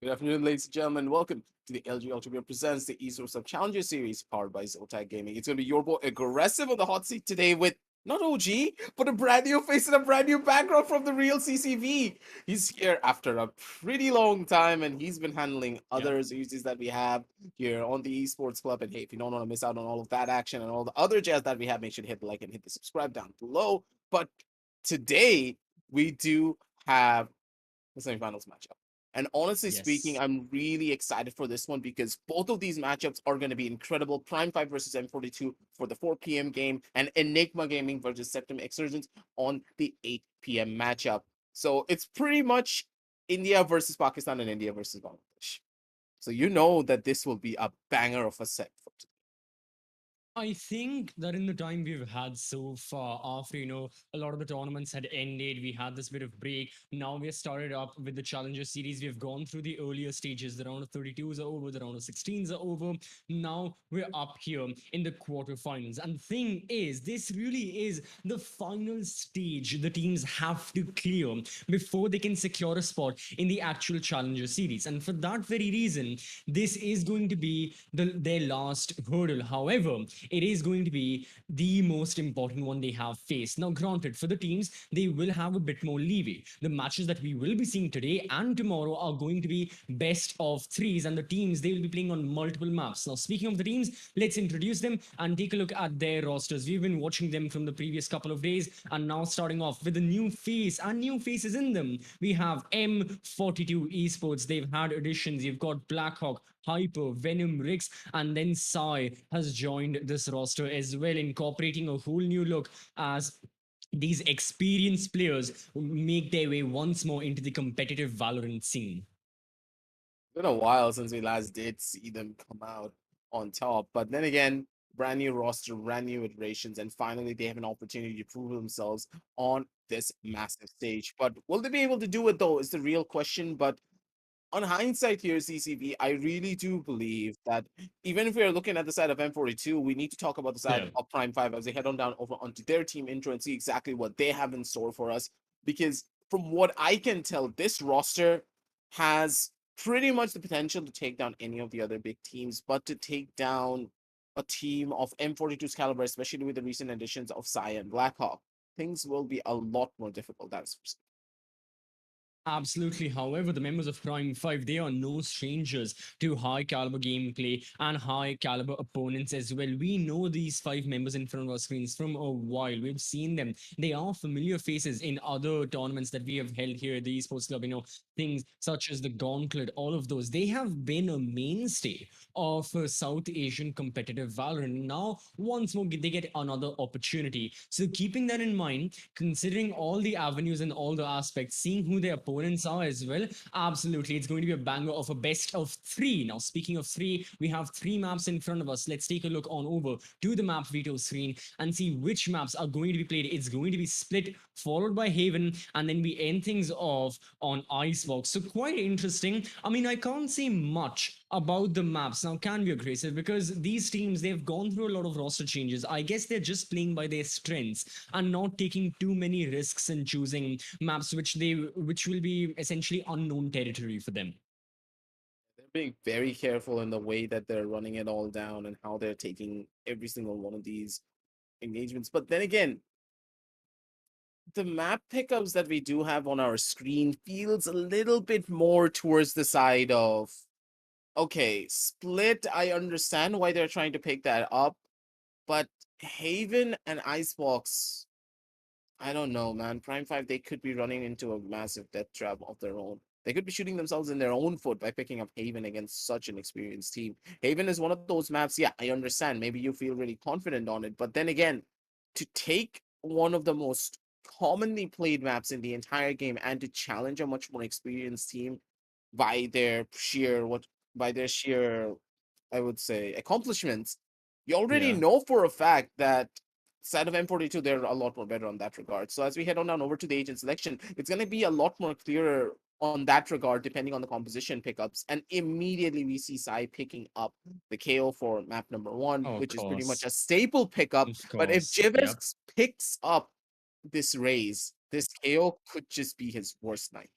Good afternoon, ladies and gentlemen. Welcome to the LG Ultragear presents the Esports of Challenger series powered by ZOTAC Gaming. It's going to be your boy Aggressive on the hot seat today with not OG, but a brand new face and a brand new background from the real CCV. He's here after a pretty long time and he's been handling other uses that we have here on the Esports Club. And hey, if you don't want to miss out on all of that action and all the other jazz that we have, make sure to hit the like and hit the subscribe down below. But today we do have the semifinals matchup. And honestly speaking, I'm really excited for this one because both of these matchups are going to be incredible. Prime 5 versus M42 for the 4 p.m. game and Enigma Gaming versus Septum Exurgence on the 8 p.m. matchup. So it's pretty much India versus Pakistan and India versus Bangladesh. So you know that this will be a banger of a set for today. I think that in the time we've had so far, after a lot of the tournaments had ended, we had this bit of break. Now we started up with the Challenger series. We've gone through the earlier stages. The round of 32s are over, the round of 16s are over. Now we're up here in the quarterfinals. And the thing is, this really is the final stage the teams have to clear before they can secure a spot in the actual Challenger series. And for that very reason, this is going to be their last hurdle. However, it is going to be the most important one they have faced. Now, granted, for the teams, they will have a bit more leeway. The matches that we will be seeing today and tomorrow are going to be best of threes, and the teams, they will be playing on multiple maps. Now, speaking of the teams, let's introduce them and take a look at their rosters. We've been watching them from the previous couple of days, and now starting off with a new face and new faces in them. We have M42 Esports. They've had additions. You've got Blackhawk, Hyper, Venom, Rix, and then Sai has joined this roster as well, incorporating a whole new look as these experienced players make their way once more into the competitive Valorant scene. It's been a while since we last did see them come out on top, but then again, brand new roster, brand new iterations, and finally they have an opportunity to prove themselves on this massive stage. But will they be able to do it though is the real question. But on hindsight here, CCV, I really do believe that even if we're looking at the side of M42, we need to talk about the side of Prime 5 as they head on down over onto their team intro and see exactly what they have in store for us. Because from what I can tell, this roster has pretty much the potential to take down any of the other big teams, but to take down a team of M42's caliber, especially with the recent additions of Sai and Blackhawk. things will be a lot more difficult. That's Absolutely. However, the members of Prime 5, they are no strangers to high caliber gameplay and high caliber opponents as well. We know these five members in front of our screens from a while. We've seen them. They are familiar faces in other tournaments that we have held here at the Esports Club. Things such as the Gauntlet, all of those. They have been a mainstay of South Asian competitive Valorant. Now, once more, they get another opportunity. So, keeping that in mind, considering all the avenues and all the aspects, seeing who their opponents are as well, absolutely, it's going to be a banger of a best of three. Now, speaking of three, we have three maps in front of us. Let's take a look on over to the map veto screen and see which maps are going to be played. It's going to be Split, followed by Haven, and then we end things off on Icebox. So, quite interesting. I mean, I can't say much about the maps now, can we, aggressive? Because these teams, they've gone through a lot of roster changes. I guess they're just playing by their strengths and not taking too many risks in choosing maps which will be essentially unknown territory for them. they're being very careful in the way that they're running it all down and how they're taking every single one of these engagements. But then again, the map pickups that we do have on our screen feels a little bit more towards the side of okay, Split. I understand why they're trying to pick that up, but Haven and Icebox, I don't know, man. Prime 5, they could be running into a massive death trap of their own. They could be shooting themselves in their own foot by picking up Haven against such an experienced team. Haven is one of those maps, yeah, I understand. Maybe you feel really confident on it, but then again, to take one of the most commonly played maps in the entire game and to challenge a much more experienced team by their sheer what by their sheer, I would say, accomplishments, you already Yeah. know for a fact that side of M42, they're a lot more better on that regard. So as we head on down over to the agent selection, it's going to be a lot more clearer on that regard, depending on the composition pickups. And immediately we see Sai picking up the KO for map number one, Oh, of which is pretty much course. a staple pickup. Of But if course. Yep. Jivis picks up this raise, this KO could just be his worst night.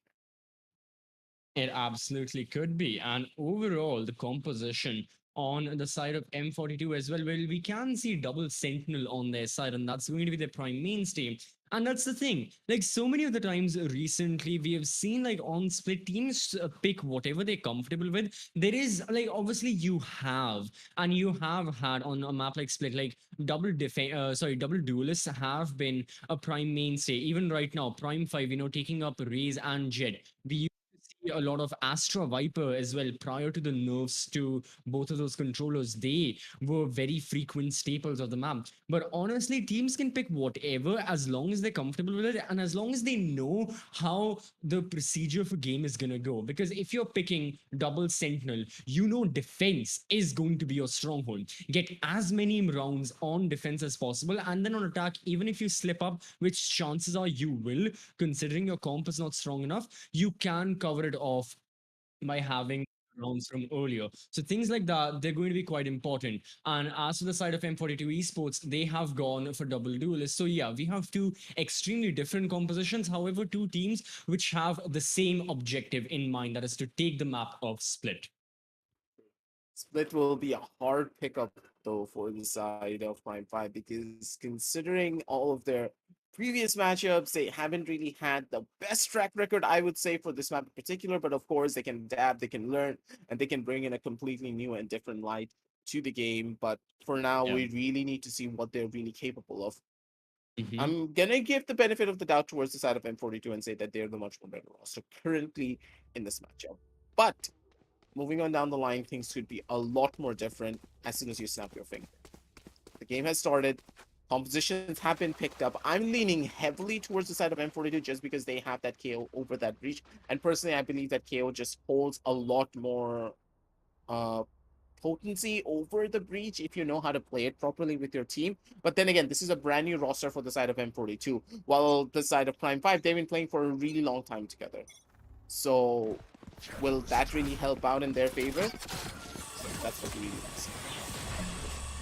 It absolutely could be. And overall, the composition on the side of M42 as well, we can see double Sentinel on their side, and that's going to be their prime mainstay. And that's the thing. Like so many of the times recently, we have seen like on split teams pick whatever they're comfortable with. There is like obviously you have and you have had on a map like split like double duelists have been a prime mainstay. Even right now, Prime 5, taking up Raze and Jet. We used to see a lot of Astra Viper as well prior to the nerfs to both of those controllers. They were very frequent staples of the map. But honestly, teams can pick whatever as long as they're comfortable with it and as long as they know how the procedure for game is gonna go. Because if you're picking double Sentinel, defense is going to be your stronghold. Get as many rounds on defense as possible, and then on attack, even if you slip up, which chances are you will, considering your comp is not strong enough, you can cover it off by having rounds from earlier. So things like that, they're going to be quite important. And as for the side of M42 Esports, they have gone for double duelists. So yeah, we have two extremely different compositions. However, two teams which have the same objective in mind, that is to take the map of Split. Split will be a hard pickup though for the side of Prime 5 because considering all of their previous matchups, they haven't really had the best track record, I would say, for this map in particular. But of course, they can adapt, they can learn, and they can bring in a completely new and different light to the game. But for now, Yeah. we really need to see what they're really capable of. Hmm. I'm gonna give the benefit of the doubt towards the side of M42 and say that they're the much more better roster currently in this matchup. But moving on down the line, things could be a lot more different as soon as you snap your finger. The game has started. Compositions have been picked up. I'm leaning heavily towards the side of M42 just because they have that KO over that breach. And personally, I believe that KO just holds a lot more uh, potency over the breach if you know how to play it properly with your team. But then again, this is a brand new roster for the side of M42, while the side of Prime 5, they've been playing for a really long time together. So will that really help out in their favor? That's what we really want to see.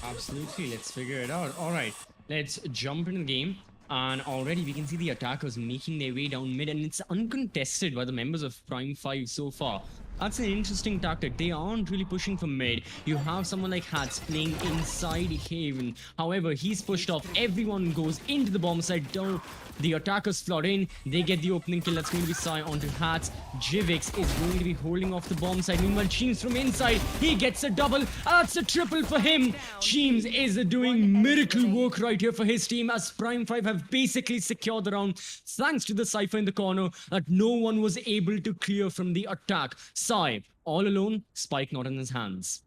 Absolutely. Let's figure it out. All right. Let's jump into the game. And already we can see the attackers making their way down mid, and it's uncontested by the members of Prime 5 so far. That's an interesting tactic. They aren't really pushing for mid. You have someone like Hats playing inside Haven. However, he's pushed off. Everyone goes into the bomb site. The attackers flood in. They get the opening kill. That's going to be Sai onto Hats. Jivix is going to be holding off the bomb site. Meanwhile, Cheems from inside. He gets a double. That's a triple for him. Cheems is doing miracle work right here for his team as Prime 5 have basically secured the round thanks to the Cypher in the corner that no one was able to clear from the attack. Sai, all alone, Spike not in his hands.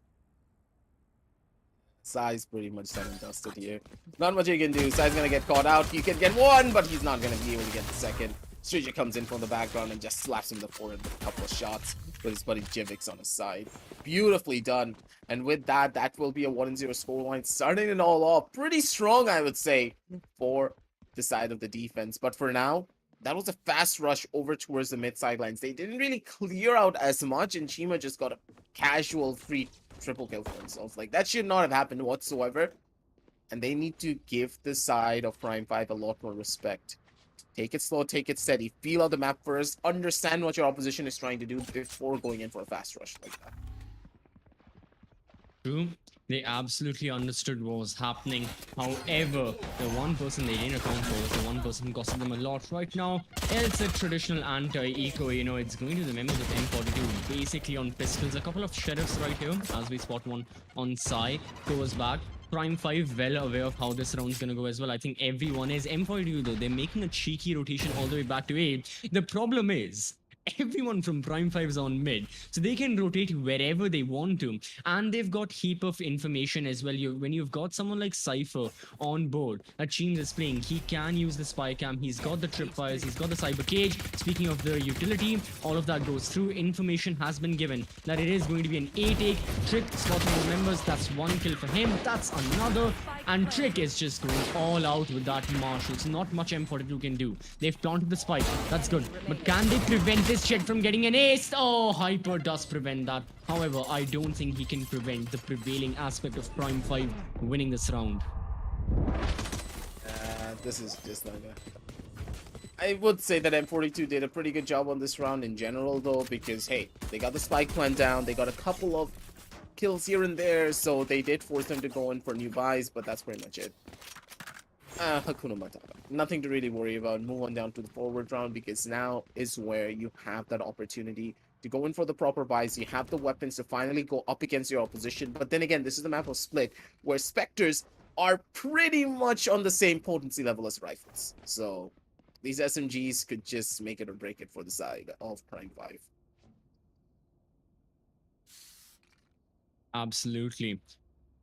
Sai's pretty much done and dusted here. Not much you can do. Sai's gonna get caught out. You can get one, but he's not gonna be able to get the second. Stranger comes in from the background and just slaps him in the forehead with a couple of shots with his buddy Jivix on his side. Beautifully done. And with that, that will be a 1-0 scoreline. Starting it all off pretty strong, I would say, for the side of the defense. But for now, that was a fast rush over towards the mid sidelines. They didn't really clear out as much, and Chima just got a casual free triple kill for himself. Like, that should not have happened whatsoever. And they need to give the side of Prime 5 a lot more respect. Take it slow, take it steady. Feel out the map first. Understand what your opposition is trying to do before going in for a fast rush like that. True. They absolutely understood what was happening. However, the one person they didn't account for was the one person who costed them a lot right now. It's a traditional anti-eco, you know, it's going to the members of M42 basically on pistols. A couple of sheriffs right here as we spot one on Sai. Goes back. Prime 5 well aware of how this round's gonna go as well. I think everyone is. M42 though, they're making a cheeky rotation all the way back to A. The problem is, everyone from Prime 5 is on mid, so they can rotate wherever they want to, and they've got heap of information as well. When you've got someone like Cypher on board that Cheems is playing, he can use the spy cam, he's got the tripwires, he's got the cyber cage. Speaking of the utility, all of that goes through. Information has been given that it is going to be an A take. Trick spotting the members, that's one kill for him, that's another, and Trick is just going all out with that Marshall, so not much M42 can do. They've planted the spike, that's good, but can they prevent this check from getting an ace? Oh, Hyper does prevent that. However, I don't think he can prevent the prevailing aspect of Prime 5 winning this round. This is just like I would say that M42 did a pretty good job on this round in general, though, because, hey, they got the spike plant down, they got a couple of kills here and there, so they did force them to go in for new buys, but that's pretty much it. Hakuna Matata. Nothing to really worry about. Move on down to the forward round, because now is where you have that opportunity to go in for the proper buys. You have the weapons to finally go up against your opposition. But then again, this is the map of Split, where Spectres are pretty much on the same potency level as rifles. So these SMGs could just make it or break it for the side of Prime 5. Absolutely.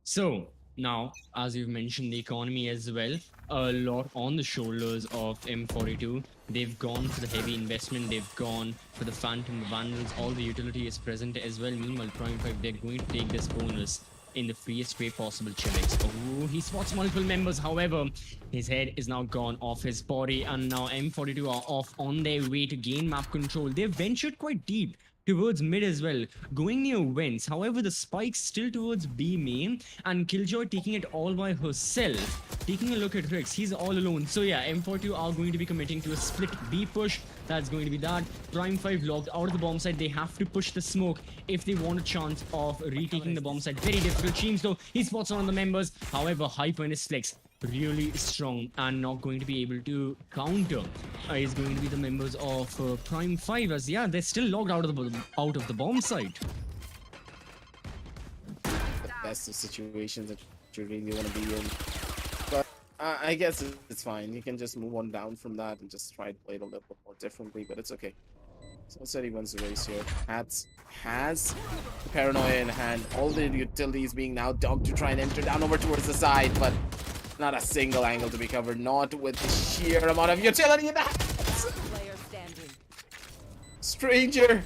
So now, as you've mentioned, the economy as well, a lot on the shoulders of M42. They've gone for the heavy investment, they've gone for the Phantom Vandals, all the utility is present as well. Meanwhile, Prime 5, they're going to take this bonus in the freest way possible. Chivix. Oh, he spots multiple members. However, his head is now gone off his body, and now M42 are off on their way to gain map control. They've ventured quite deep towards mid as well, going near Vents. However, the spike's still towards B main, and Killjoy taking it all by herself. Taking a look at Rix, he's all alone. So yeah, M42 are going to be committing to a split B push. That's going to be that. Prime 5 logged out of the bomb site. They have to push the smoke if they want a chance of retaking the bomb site. Very difficult. Cheems though, he spots one of the members. However, Hyper in his flex, really strong and not going to be able to counter is going to be the members of Prime 5, as yeah, they're still logged out of the bomb site. The best of situations that you really want to be in, but I guess it's fine. You can just move on down from that and just try to play it a little bit more differently, but it's okay. So said he wins the race here. Hats has the paranoia in hand, all the utilities being now dumped to try and enter down over towards the side, but not a single angle to be covered, not with the sheer amount of utility in the Hats. Stranger,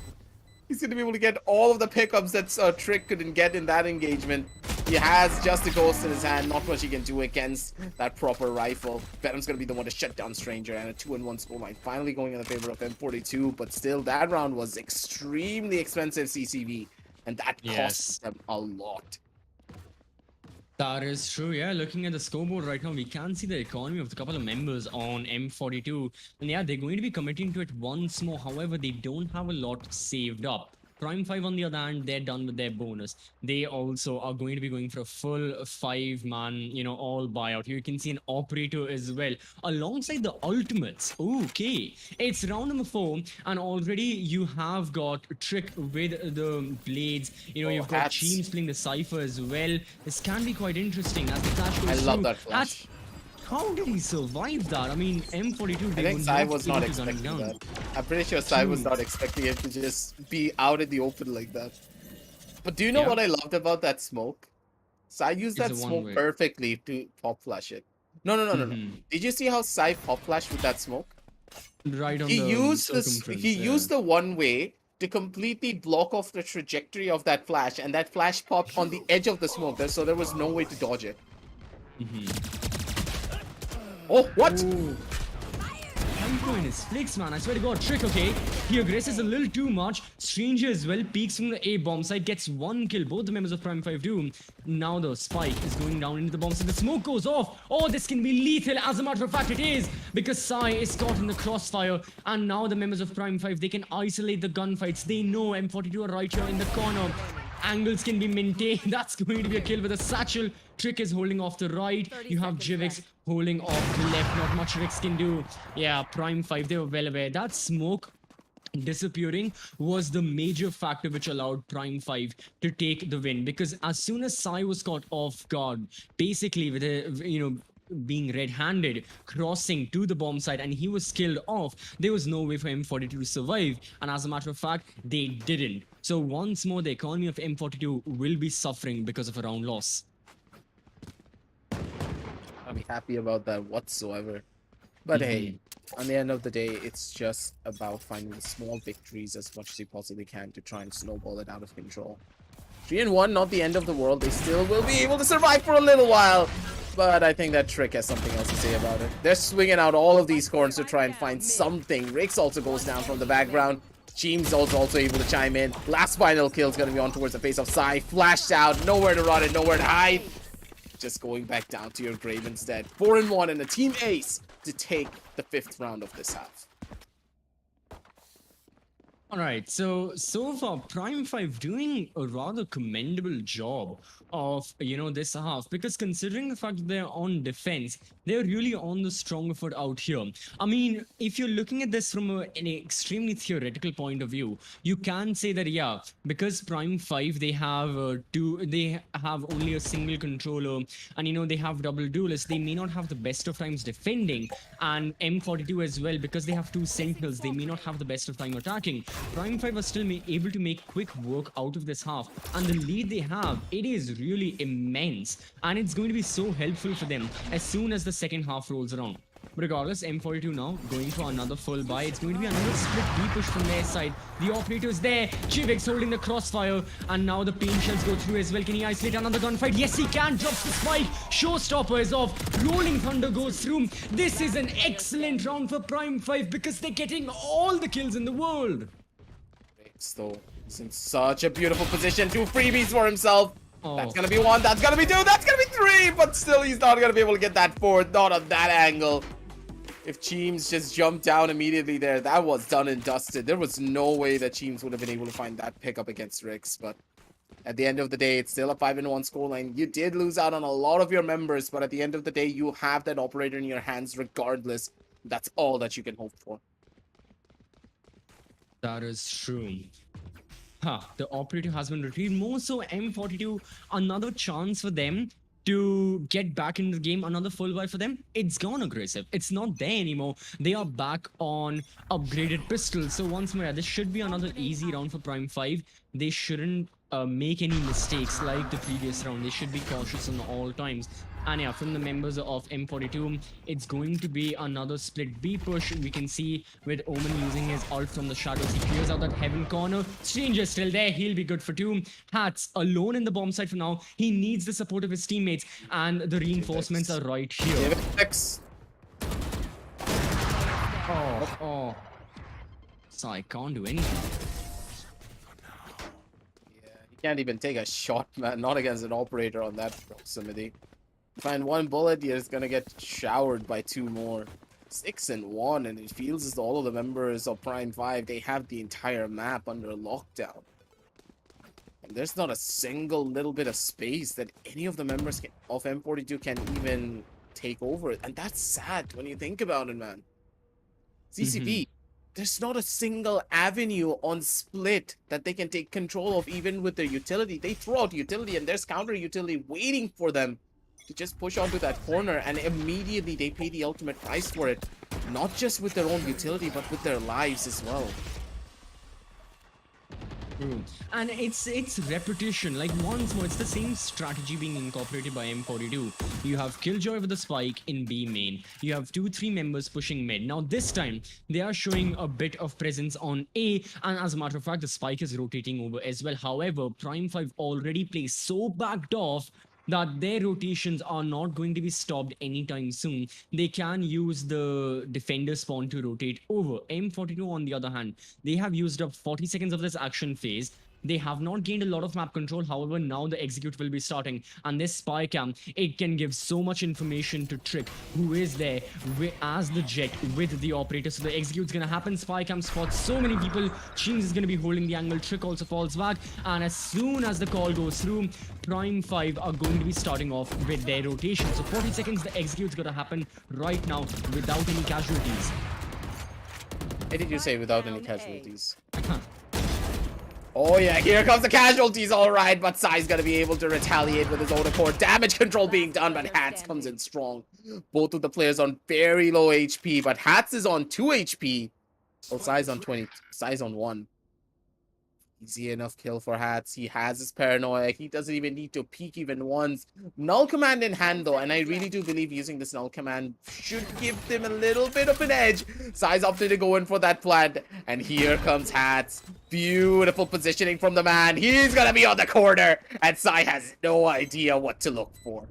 he's going to be able to get all of the pickups that Trick couldn't get in that engagement. He has just a ghost in his hand, not much he can do against that proper rifle. Venom's going to be the one to shut down Stranger, and a 2-1 scoreline finally going in the favor of M42, but still that round was extremely expensive CCV, and that cost them a lot. That is true, yeah. Looking at the scoreboard right now, we can see the economy of the couple of members on M42. And yeah, they're going to be committing to it once more. However, they don't have a lot saved up. Prime 5, on the other hand, they're done with their bonus. They also are going to be going for a full 5-man, all buyout. You can see an operator as well, alongside the ultimates. Okay, it's round number 4, and already you have got Trick with the blades. Oh, You've got hats. Cheems playing the Cypher as well. This can be quite interesting as the flash goes I through. love that flash. How did he survive that? I mean, M42, I they think were Sai not was able not to gun it expecting down. that. I'm pretty sure Sai was True. not expecting it to just be out in the open like that. But do you know Yeah. what I loved about that smoke? Sai used It's that a smoke one-way. perfectly to pop flash it. No. Did you see how Sai pop flashed with that smoke? Right on He the used this. He circumference. Yeah. used the one way to completely block off the trajectory of that flash, and that flash popped on the edge of the smoke. So there was no way to dodge it. Oh, what? Oh, Hypo in his flicks, man. I swear to God. Trick, okay. He aggresses a little too much. Stranger as well peeks from the A bomb side, gets 1 kill. Both the members of Prime 5 do. Now the spike is going down into the bomb side. The smoke goes off. Oh, this can be lethal. As a matter of fact, it is, because Sai is caught in the crossfire. And now the members of Prime 5, they can isolate the gunfights. They know M42 are right here in the corner. Angles can be maintained. That's going to be a kill with a satchel. Trick is holding off the right. You have Jivix holding off the left. Not much Rix can do. Yeah, Prime 5, they were well aware. That smoke disappearing was the major factor which allowed Prime 5 to take the win, because as soon as Sai was caught off guard, basically with a being red-handed, crossing to the bomb side, and he was killed off, there was no way for M42 to survive. And as a matter of fact, they didn't. So once more, the economy of M42 will be suffering because of a round loss. I'll be happy about that whatsoever. But hey, on the end of the day, it's just about finding the small victories as much as you possibly can to try and snowball it out of control. 3-1, not the end of the world. They still will be able to survive for a little while. But I think that Trick has something else to say about it. They're swinging out all of these corners to try and find something. Rix also goes down from the background. James also able to chime in. Last final kill is going to be on towards the face of Sai. Flashed out. Nowhere to run and nowhere to hide. Just going back down to your grave instead. 4-1 and a team ace to take the 5th round of this half. Alright, so far Prime 5 doing a rather commendable job of, this half, because considering the fact that they're on defense, they're really on the stronger foot out here. I mean, if you're looking at this from an extremely theoretical point of view, you can say that, yeah, because Prime 5, they have only a single controller, and they have double duelists, they may not have the best of times defending, and M42 as well, because they have 2 sentinels, they may not have the best of time attacking. Prime 5 are still able to make quick work out of this half, and the lead they have, it is really immense, and it's going to be so helpful for them as soon as the second half rolls around. But regardless, M42 now going for another full buy. It's going to be another split B push from their side. The operator's there. Chivix holding the crossfire. And now the pain shells go through as well. Can he isolate another gunfight? Yes, he can. Drops the spike. Showstopper is off. Rolling Thunder goes through. This is an excellent round for Prime 5 because they're getting all the kills in the world. Rix, though, is in such a beautiful position. 2 freebies for himself. Oh. That's gonna be 1. That's gonna be 2. That's gonna be 3. But still, he's not gonna be able to get that 4th. Not on that angle. If Cheems just jumped down immediately there, that was done and dusted. There was no way that Cheems would have been able to find that pickup against Rix. But at the end of the day, it's still a 5-1 scoreline. You did lose out on a lot of your members, but at the end of the day, you have that operator in your hands regardless. That's all that you can hope for. That is true. The operator has been retrieved. More so, M42, another chance for them to get back into the game, another full buy for them. It's gone aggressive. It's not there anymore. They are back on upgraded pistols. So once more, this should be another easy round for Prime 5. They shouldn't make any mistakes like the previous round. They should be cautious on all times. And yeah, from the members of M42, it's going to be another split B push. We can see with Omen using his ult from the shadows. He clears out that heaven corner. Stranger's still there. He'll be good for 2. Hats alone in the bomb site for now. He needs the support of his teammates. And the reinforcements are right here. Oh. So I can't do anything. Yeah, he can't even take a shot, man. Not against an operator on that proximity. Find 1 bullet, you're just gonna get showered by 2 more. 6-1, and it feels as though all of the members of Prime 5, they have the entire map under lockdown. There's not a single little bit of space that any of the members of M42 can even take over. And that's sad when you think about it, man. CCP, there's not a single avenue on split that they can take control of, even with their utility. They throw out utility and there's counter utility waiting for them to just push onto that corner, and immediately they pay the ultimate price for it. Not just with their own utility, but with their lives as well. And it's repetition. Like, once more, it's the same strategy being incorporated by M42. You have Killjoy with the spike in B main. You have 2-3 members pushing mid. Now this time they are showing a bit of presence on A, and as a matter of fact, the spike is rotating over as well. However, Prime 5 already plays so backed off that their rotations are not going to be stopped anytime soon. They can use the defender spawn to rotate over. M42, on the other hand, they have used up 40 seconds of this action phase. They have not gained a lot of map control. However, now the execute will be starting, and this spy cam, it can give so much information to Trick, who is there as the jet with the operator. So the execute's gonna happen. Spy cam spots so many people. Cheese is gonna be holding the angle. Trick also falls back, and as soon as the call goes through, Prime 5 are going to be starting off with their rotation. So 40 seconds, the execute's gonna happen right now without any casualties. What did you say without any casualties? Oh yeah, here comes the casualties, alright, but Sai's gonna be able to retaliate with his own accord. Damage control being done, but Hats comes in strong. Both of the players on very low HP, but Hats is on 2 HP. Well, Sai's on 20, Sai's on 1. Easy enough kill for Hats. He has his paranoia. He doesn't even need to peek even once. Null command in hand though, and I really do believe using this null command should give them a little bit of an edge. Sai's opted to go in for that plant, and here comes Hats. Beautiful positioning from the man. He's gonna be on the corner, and Sai has no idea what to look for.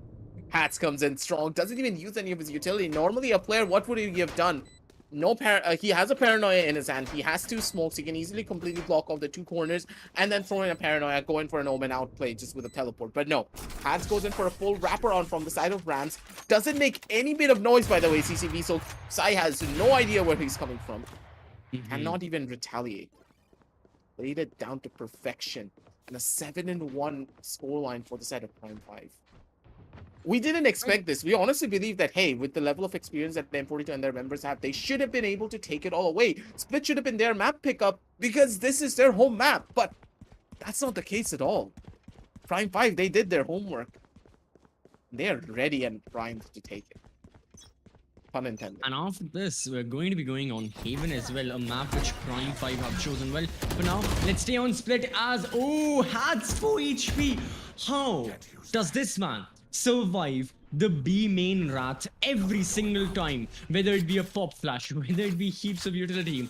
Hats comes in strong, doesn't even use any of his utility. Normally a player, what would he have done? He has a paranoia in his hand. He has 2 smokes. He can easily completely block off the 2 corners and then throw in a paranoia, go in for an omen outplay just with a teleport. But no, Hats goes in for a full wraparound from the side of Rams. Doesn't make any bit of noise, by the way, CCV. So Sai has no idea where he's coming from. Cannot even retaliate. Laid it down to perfection. And a 7-1 scoreline for the side of Prime 5. We didn't expect this. We honestly believe that, hey, with the level of experience that M42 and their members have, they should have been able to take it all away. Split should have been their map pickup because this is their home map. But that's not the case at all. Prime 5, they did their homework. They're ready and primed to take it. Pun intended. And after this, we're going to be going on Haven as well, a map which Prime 5 have chosen. Well, for now, let's stay on Split as... Oh, Hats 4 HP. How does this man survive the B main rat every single time, whether it be a pop flash, whether it be heaps of utility?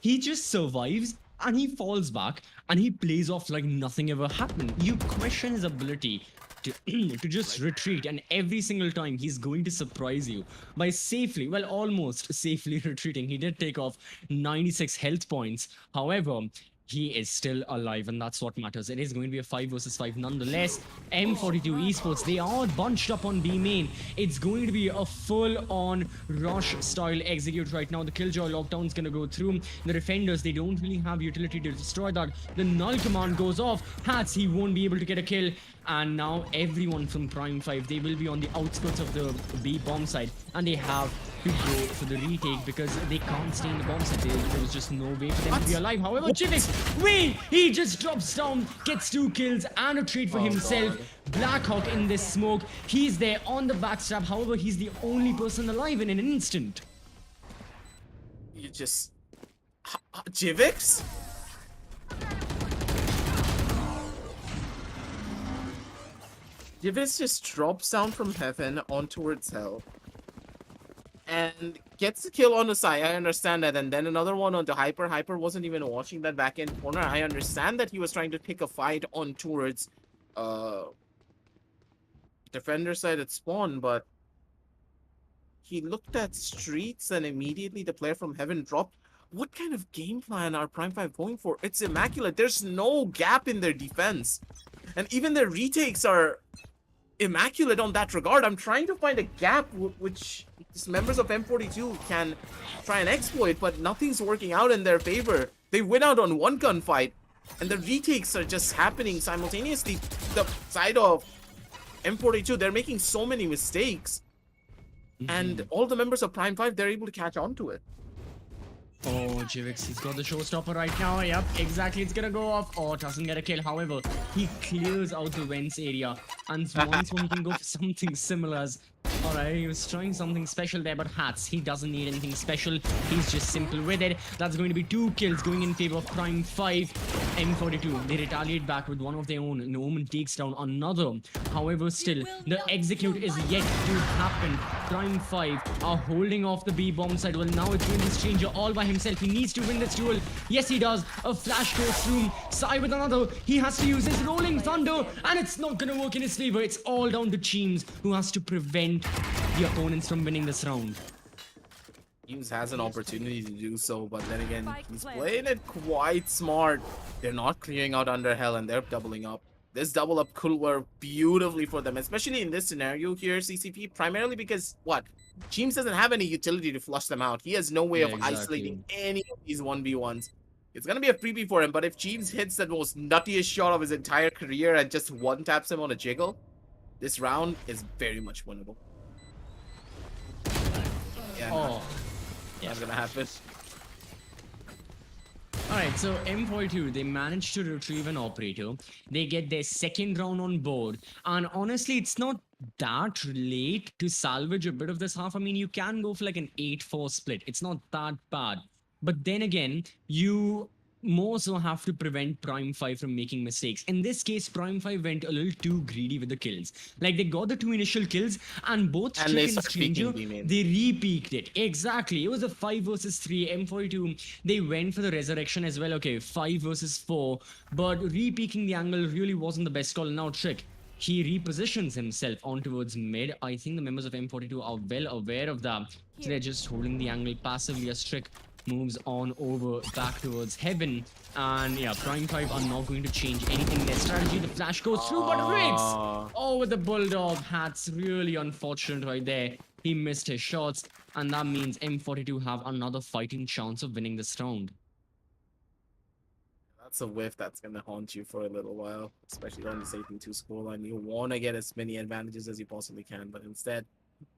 He just survives and he falls back and he plays off like nothing ever happened. You question his ability to just retreat, and every single time he's going to surprise you by safely, well, almost safely retreating. He did take off 96 health points. However, he is still alive, and that's what matters. It is going to be a 5 versus 5 nonetheless. M42 Esports, they are bunched up on B main. It's going to be a full-on rush style execute right now. The Killjoy lockdown's going to go through. The defenders, they don't really have utility to destroy that. The null command goes off. Hats, he won't be able to get a kill. And now everyone from Prime 5, they will be on the outskirts of the B bomb side, and they have to go for the retake because they can't stay in the bomb site. There was just no way for them to be alive. However, Chivix, wait, he just drops down, gets 2 kills and a trade for himself. God. Blackhawk in this smoke, he's there on the backstab. However, he's the only person alive in an instant. You just... Chivix? Givis just drops down from heaven on towards hell and gets the kill on the side. I understand that. And then another one onto Hyper. Hyper wasn't even watching that back end corner. I understand that he was trying to pick a fight on towards defender side at spawn, but he looked at streets and immediately the player from heaven dropped. What kind of game plan are Prime 5 going for? It's immaculate. There's no gap in their defense. And even their retakes are immaculate on that regard. I'm trying to find a gap which members of M42 can try and exploit, but nothing's working out in their favor. They win out on one gunfight, And the retakes are just happening simultaneously. The side of M42, they're making so many mistakes. And all the members of Prime 5, they're able to catch on to it. Oh, GVX, he's got the showstopper right now. Yep, exactly. It's gonna go off. Oh, doesn't get a kill. However, he clears out the vents area. And once more, he can go for something similar as... Alright, he was trying something special there, but hats. He doesn't need anything special. He's just simple with it. That's going to be 2 kills going in favor of Prime 5. M42, they retaliate back with one of their own. Noman takes down another. However, still, the execute is yet to happen. Prime 5 are holding off the B bomb side. Well, now it's going to Stranger all by himself. He needs to win this duel. Yes, he does. A flash goes through. Sai with another. He has to use his Rolling Thunder, and it's not going to work in his favor. It's all down to Cheems, who has to prevent the opponents from winning this round. Cheems has an opportunity to do so, but then again, he's playing it quite smart. They're not clearing out under hell, and they're doubling up. This double up could work beautifully for them, especially in this scenario here, CCP, primarily because, what? Cheems doesn't have any utility to flush them out. He has no way of isolating any of these 1v1s. It's going to be a freebie for him, but if Cheems hits the most nuttiest shot of his entire career and just one-taps him on a jiggle, this round is very much winnable. Yeah, that's gonna happen. Alright, so M42, they managed to retrieve an operator. They get their second round on board. And honestly, it's not that late to salvage a bit of this half. I mean, you can go for like an 8-4 split. It's not that bad. But then again, you more so have to prevent Prime 5 from making mistakes. In this case, Prime 5 went a little too greedy with the kills. Like, they got the 2 initial kills, and both Trick and Stranger, they re-peaked it. Exactly. It was a 5 versus 3. M42, they went for the resurrection as well. Okay, 5 versus 4. But re-peaking the angle really wasn't the best call. Now, Trick, he repositions himself on towards mid. I think the members of M42 are well aware of that. So they're just holding the angle passively as Trick moves on over back towards heaven. And yeah, Prime 5 are not going to change anything in their strategy. The flash goes through, but Riggs! Oh, with the Bulldog hats. Really unfortunate right there. He missed his shots, and that means M42 have another fighting chance of winning this round. That's a whiff that's going to haunt you for a little while, especially on the 18-2 scoreline. You want to get as many advantages as you possibly can, but instead,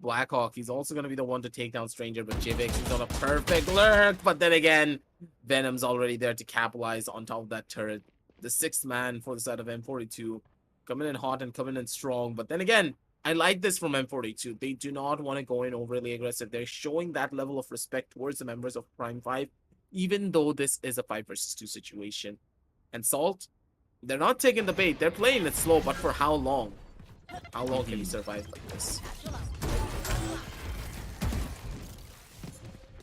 Blackhawk, he's also going to be the one to take down Stranger, but JVX is on a perfect lurk. But then again, Venom's already there to capitalize on top of that turret. The 6th man for the side of M42 coming in hot and coming in strong. But then again, I like this from M42. They do not want to go in overly aggressive. They're showing that level of respect towards the members of Prime 5, even though this is a 5 versus 2 situation. And Salt, they're not taking the bait. They're playing it slow, but for how long? How long can you survive like this?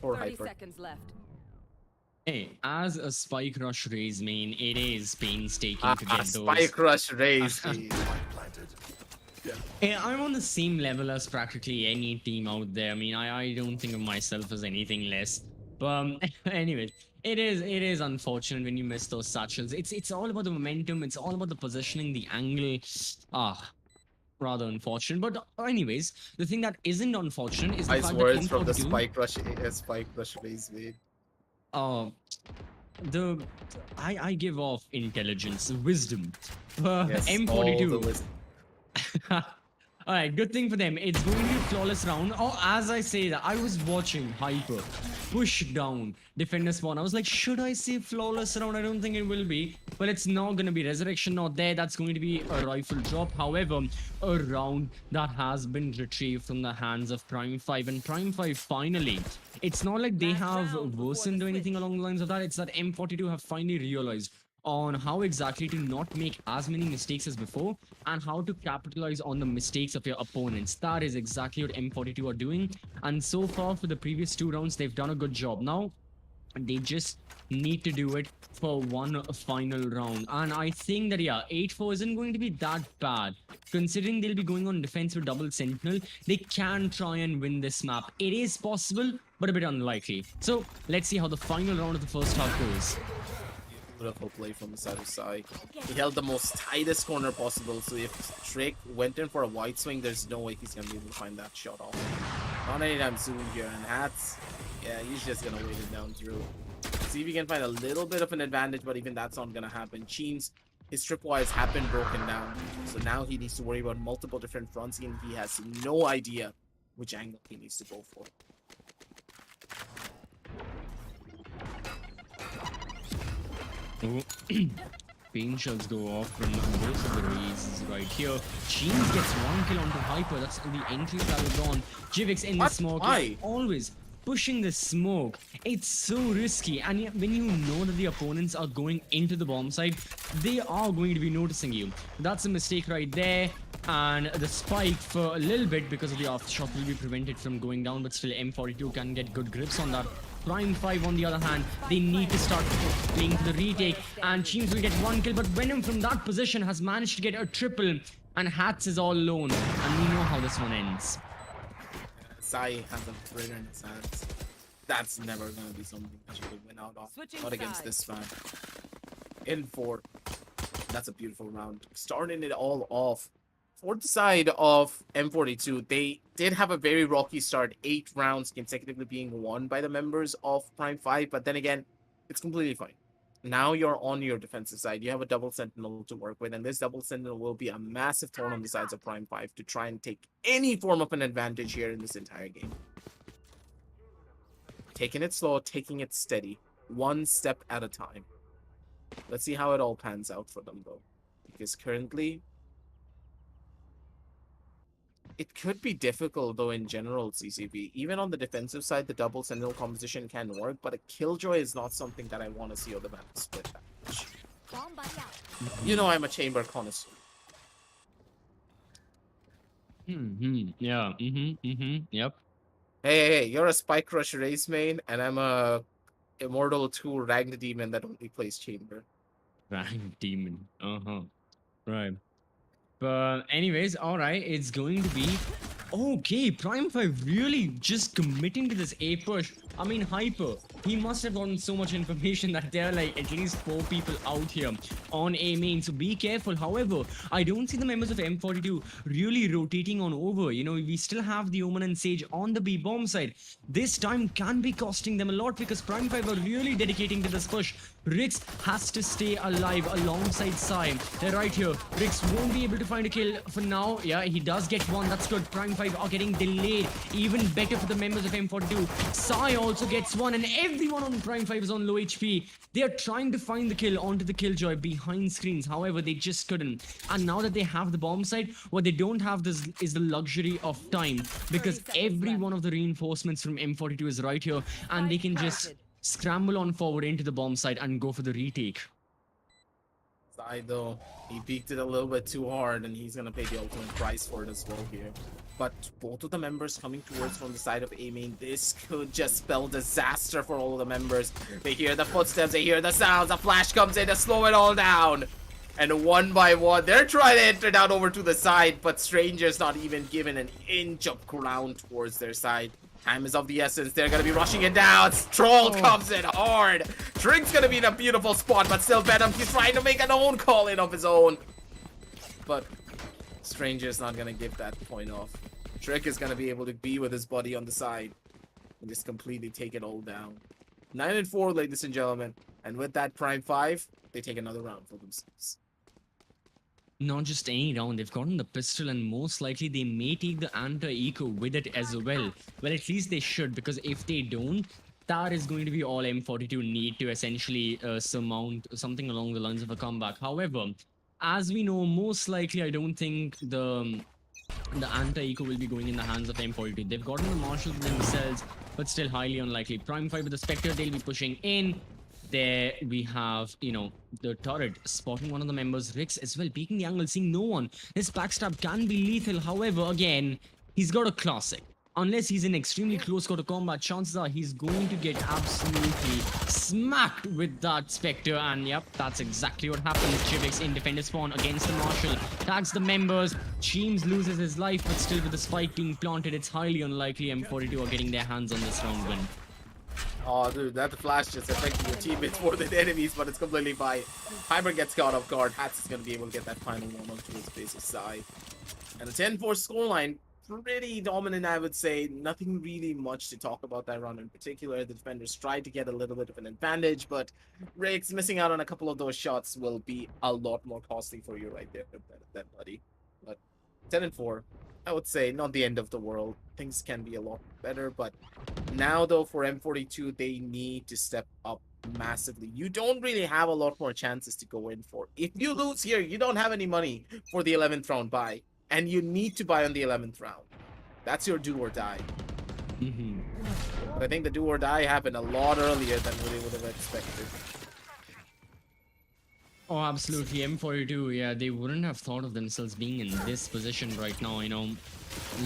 30 seconds left. Hey, as a Spike Rush Raze main, it is painstaking to get those. Spike Rush Raze. Yeah, I'm on the same level as practically any team out there. I mean, I don't think of myself as anything less. But anyways, it is unfortunate when you miss those satchels. It's all about the momentum. It's all about the positioning, the angle. Rather unfortunate. But anyways, the thing that isn't unfortunate is the fact words that from the Spike Rush Raze made. I give off intelligence, wisdom. Yes, M42. Alright, good thing for them. It's going to be a flawless round. Oh, as I say that, I was watching Hyper push down defender spawn. I was like, should I say flawless round? I don't think it will be. But it's not going to be resurrection not there. That's going to be a rifle drop. However, a round that has been retrieved from the hands of Prime 5. And Prime 5 finally, it's not like they have worsened or anything along the lines of that. It's that M42 have finally realized on how exactly to not make as many mistakes as before and how to capitalize on the mistakes of your opponents. That is exactly what M42 are doing, and so far for the previous 2 rounds they've done a good job. Now they just need to do it for one final round, and I think that 8-4 isn't going to be that bad considering they'll be going on defense with double sentinel. They can try and win this map. It is possible, but a bit unlikely. So let's see how the final round of the first half goes. Beautiful play from the side of Sai. He held the most tightest corner possible, so if Trick went in for a wide swing, there's no way he's gonna be able to find that shot off. Not anytime soon here, and Hats, yeah, he's just gonna wait it down through. See if he can find a little bit of an advantage, but even that's not gonna happen. Cheem's his tripwires have been broken down, so now he needs to worry about multiple different fronts, and he has no idea which angle he needs to go for. Pain shells go off from both of the raises right here. Cheems gets one kill onto Hyper. That's the entry that on. Jivix in the smoke. Why? Always pushing the smoke. It's so risky. And yet when you know that the opponents are going into the bomb site, they are going to be noticing you. That's a mistake right there. And the spike for a little bit because of the aftershock will be prevented from going down. But still M42 can get good grips on that. Prime 5 on the other hand, they need to start playing to the retake, and Cheems will get one kill, but Venom from that position has managed to get a triple, and Hats is all alone, and we know how this one ends. Sai has a trigger in his hands. That's never going to be something that you could win out on. Not against this man. In 4. That's a beautiful round. Starting it all off. For the side of M42, they did have a very rocky start. 8 rounds consecutively being won by the members of Prime 5. But then again, it's completely fine. Now you're on your defensive side. You have a double sentinel to work with. And this double sentinel will be a massive thorn on the sides of Prime 5 to try and take any form of an advantage here in this entire game. Taking it slow, taking it steady. One step at a time. Let's see how it all pans out for them, though. Because currently, it could be difficult, though, in general, CCP. Even on the defensive side, the double sentinel composition can work, but a killjoy is not something that I want to see on the map split that much. You know I'm a chamber connoisseur. Yeah. Yep. Hey, you're a Spike Rush race main, and I'm a Immortal 2 ranked demon that only plays chamber. Ranked demon. Right. But anyways, alright, it's going to be okay. Prime 5 really just committing to this A push. I mean, Hyper, he must have gotten so much information that there are like at least 4 people out here on A main, so be careful. However, I don't see the members of M42 really rotating on over. You know, we still have the Omen and Sage on the B bomb side. This time can be costing them a lot because Prime 5 are really dedicating to this push. Rix has to stay alive alongside Sai. They're right here. Rix won't be able to find a kill for now. Yeah, he does get one. That's good. Prime 5 are getting delayed. Even better for the members of M42. Sai also gets one, and everyone on Prime 5 is on low HP. They are trying to find the kill onto the killjoy behind screens. However, they just couldn't. And now that they have the bomb site, what they don't have this is the luxury of time, because every one of the reinforcements from M42 is right here, and they can just scramble on forward into the bomb site and go for the retake. Sai, though, he peeked it a little bit too hard, and he's gonna pay the ultimate price for it as well here. But both of the members coming towards from the side of A main, this could just spell disaster for all of the members. They hear the footsteps, they hear the sounds, a flash comes in to slow it all down. And one by one, they're trying to enter down over to the side, but Stranger's not even given an inch of ground towards their side. Time is of the essence. They're gonna be rushing it down. Troll comes in hard. Drink's gonna be in a beautiful spot, but still Venom, he's trying to make an own call in of his own. But Stranger's not gonna give that point off. Trick is gonna be able to be with his buddy on the side and just completely take it all down. 9-4, ladies and gentlemen. And with that Prime 5, they take another round for themselves. Not just any round, they've gotten the pistol, and most likely they may take the anti-eco with it as well. Well, at least they should, because if they don't, that is going to be all M42 need to essentially surmount something along the lines of a comeback. However, as we know, most likely I don't think the anti-eco will be going in the hands of M42. They've gotten the marshals themselves, but still highly unlikely. Prime 5 with the Spectre, they'll be pushing in. There we have, you know, the turret spotting one of the members. Rix as well, peeking the angle, seeing no one. His backstab can be lethal. However, again, he's got a classic. Unless he's in extremely close quarter combat, chances are he's going to get absolutely smacked with that Spectre. And yep, that's exactly what happens. Chivix in defender spawn against the Marshal. Tags the members. Cheems loses his life, but still with the spike being planted, it's highly unlikely M42 are getting their hands on this round win. Oh, dude, that flash just affecting your teammates more than enemies, but it's completely fine. Hyper gets caught off guard. Hats is going to be able to get that final one onto his basic side. And a 10-4 scoreline. pretty dominant, I would say. Nothing really much to talk about that round in particular. The defenders tried to get a little bit of an advantage, but Riggs missing out on a couple of those shots will be a lot more costly for you right there, than buddy. But 10-4, I would say not the end of the world. Things can be a lot better, but now though for M42, they need to step up massively. You don't really have a lot more chances to go in for. If you lose here, you don't have any money for the 11th round buy, and you need to buy on the 11th round. That's your do or die. But I think the do or die happened a lot earlier than we would have expected. Oh, absolutely. M42, yeah, they wouldn't have thought of themselves being in this position right now, you know.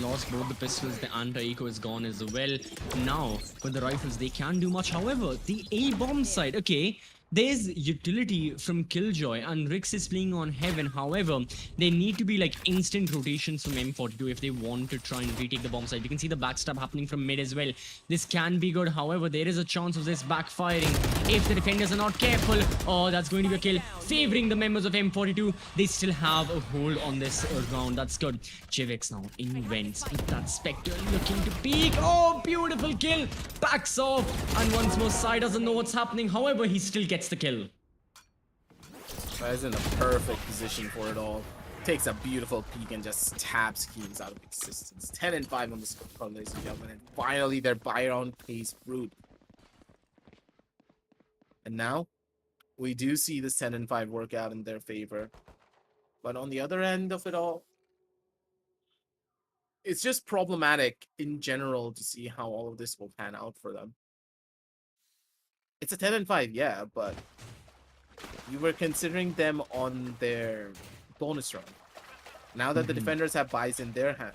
Lost both the pistols, the anti-eco is gone as well. Now, with the rifles, they can't do much. However, the A-bomb side, okay, there's utility from Killjoy, and Rix is playing on Heaven. However, they need to be like instant rotations from M42 if they want to try and retake the bomb side. You can see the backstab happening from mid as well. This can be good. However, there is a chance of this backfiring if the defenders are not careful. Oh, that's going to be a kill favoring the members of M42. They still have a hold on this round. That's good. Jivix now invents that Spectre looking to peek. Oh, beautiful kill. Backs off, and once more, Sai doesn't know what's happening. However, he still gets the kill. He's in a perfect position for it all. Takes a beautiful peek and just taps Keys out of existence. 10-5 on the score, ladies and gentlemen. And finally, their buy round pays fruit. And now, we do see this 10-5 work out in their favor. But on the other end of it all, it's just problematic in general to see how all of this will pan out for them. It's a 10-5, yeah, but you were considering them on their bonus round. Now that the defenders have buys in their hand,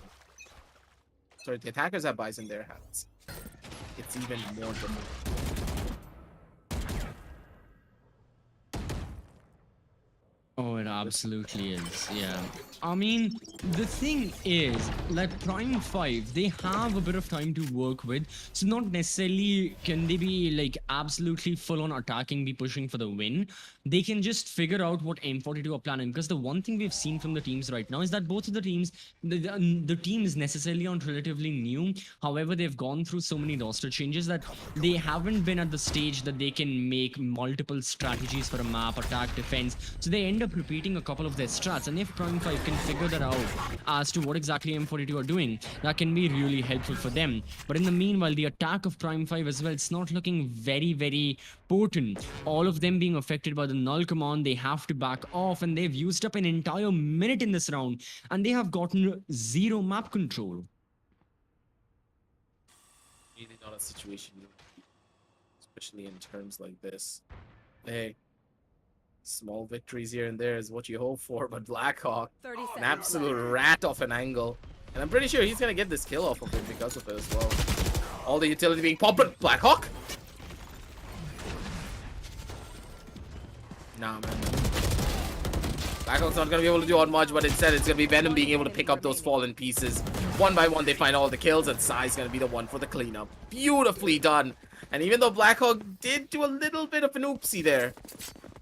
sorry, the attackers have buys in their hands, it's even more difficult. Oh, it absolutely is. Yeah. I mean, the thing is that Prime 5, they have a bit of time to work with. So not necessarily can they be like absolutely full on attacking, be pushing for the win. They can just figure out what M42 are planning. Because the one thing we've seen from the teams right now is that both of the teams, the team is necessarily on relatively new. However, they've gone through so many roster changes that they haven't been at the stage that they can make multiple strategies for a map, attack, defense. So they end up repeating a couple of their strats, and if Prime 5 can figure that out as to what exactly M42 are doing, that can be really helpful for them. But in the meanwhile, the attack of Prime 5 as well, it's not looking very, very potent. All of them being affected by the null command, they have to back off, and they've used up an entire minute in this round, and they have gotten 0 map control. Really not a situation, especially in terms like this. Hey, small victories here and there is what you hope for, but Blackhawk, an absolute rat off an angle. And I'm pretty sure he's going to get this kill off of him because of it as well. All the utility being popped, but Blackhawk? Nah, man. Blackhawk's not going to be able to do out much, but instead it's going to be Venom being able to pick up those fallen pieces. One by one, they find all the kills, and Sai's going to be the one for the cleanup. Beautifully done. And even though Blackhawk did do a little bit of an oopsie there,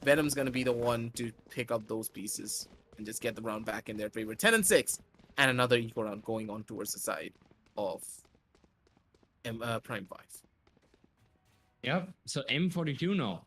Venom's going to be the one to pick up those pieces and just get the round back in their favor. 10-6, and another equal round going on towards the side of Prime 5. Yep. So M42 now,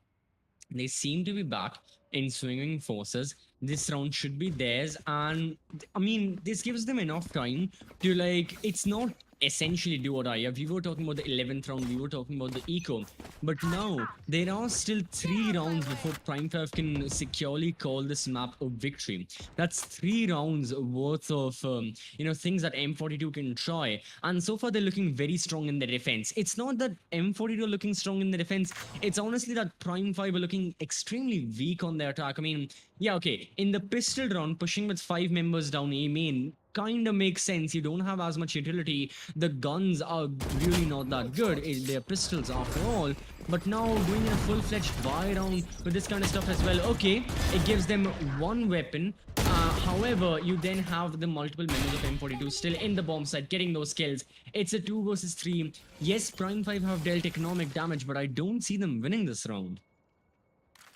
they seem to be back in swinging forces. This round should be theirs, and I mean, this gives them enough time to like, it's not essentially do or die. Yeah, we were talking about the 11th round, we were talking about the eco, but now there are still 3 rounds before Prime 5 can securely call this map a victory. That's 3 rounds worth of you know, things that M42 can try, and so far they're looking very strong in the defense. It's not that M42 are looking strong in the defense, it's honestly that Prime 5 are looking extremely weak on their attack. I mean, yeah, okay, in the pistol round, pushing with 5 members down A main kind of makes sense. You don't have as much utility. The guns are really not that good. They're pistols after all. But now doing a full-fledged buy round with this kind of stuff as well. Okay, it gives them 1 weapon. However, you then have the multiple members of M42 still in the bomb site getting those kills. It's a 2 versus 3. Yes, Prime 5 have dealt economic damage, but I don't see them winning this round.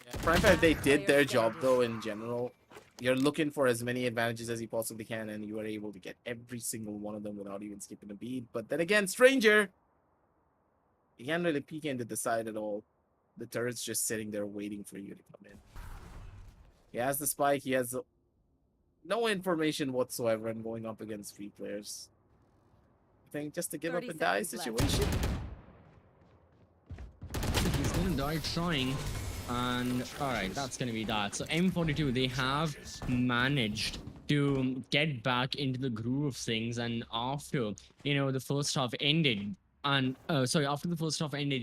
Yeah, Prime 5, they did their job though in general. You're looking for as many advantages as you possibly can, and you are able to get every single one of them without even skipping a beat. But then again, Stranger, he can't really peek into the side at all. The turret's just sitting there waiting for you to come in. He has the spike. He has no information whatsoever and going up against 3 players. I think just to give up and die situation. He's gonna die trying. And alright, that's gonna be that. So M42, they have managed to get back into the groove of things, and after the first half ended, and after the first half ended,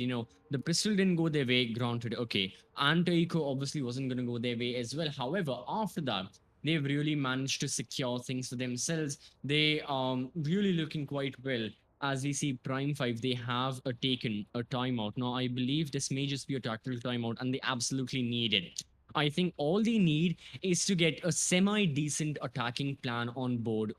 the pistol didn't go their way, granted, okay. Anti-eco obviously wasn't gonna go their way as well. However, after that, they've really managed to secure things for themselves. They really looking quite well. As we see Prime 5, they have taken a timeout. Now, I believe this may just be a tactical timeout, and they absolutely need it. I think all they need is to get a semi-decent attacking plan on board.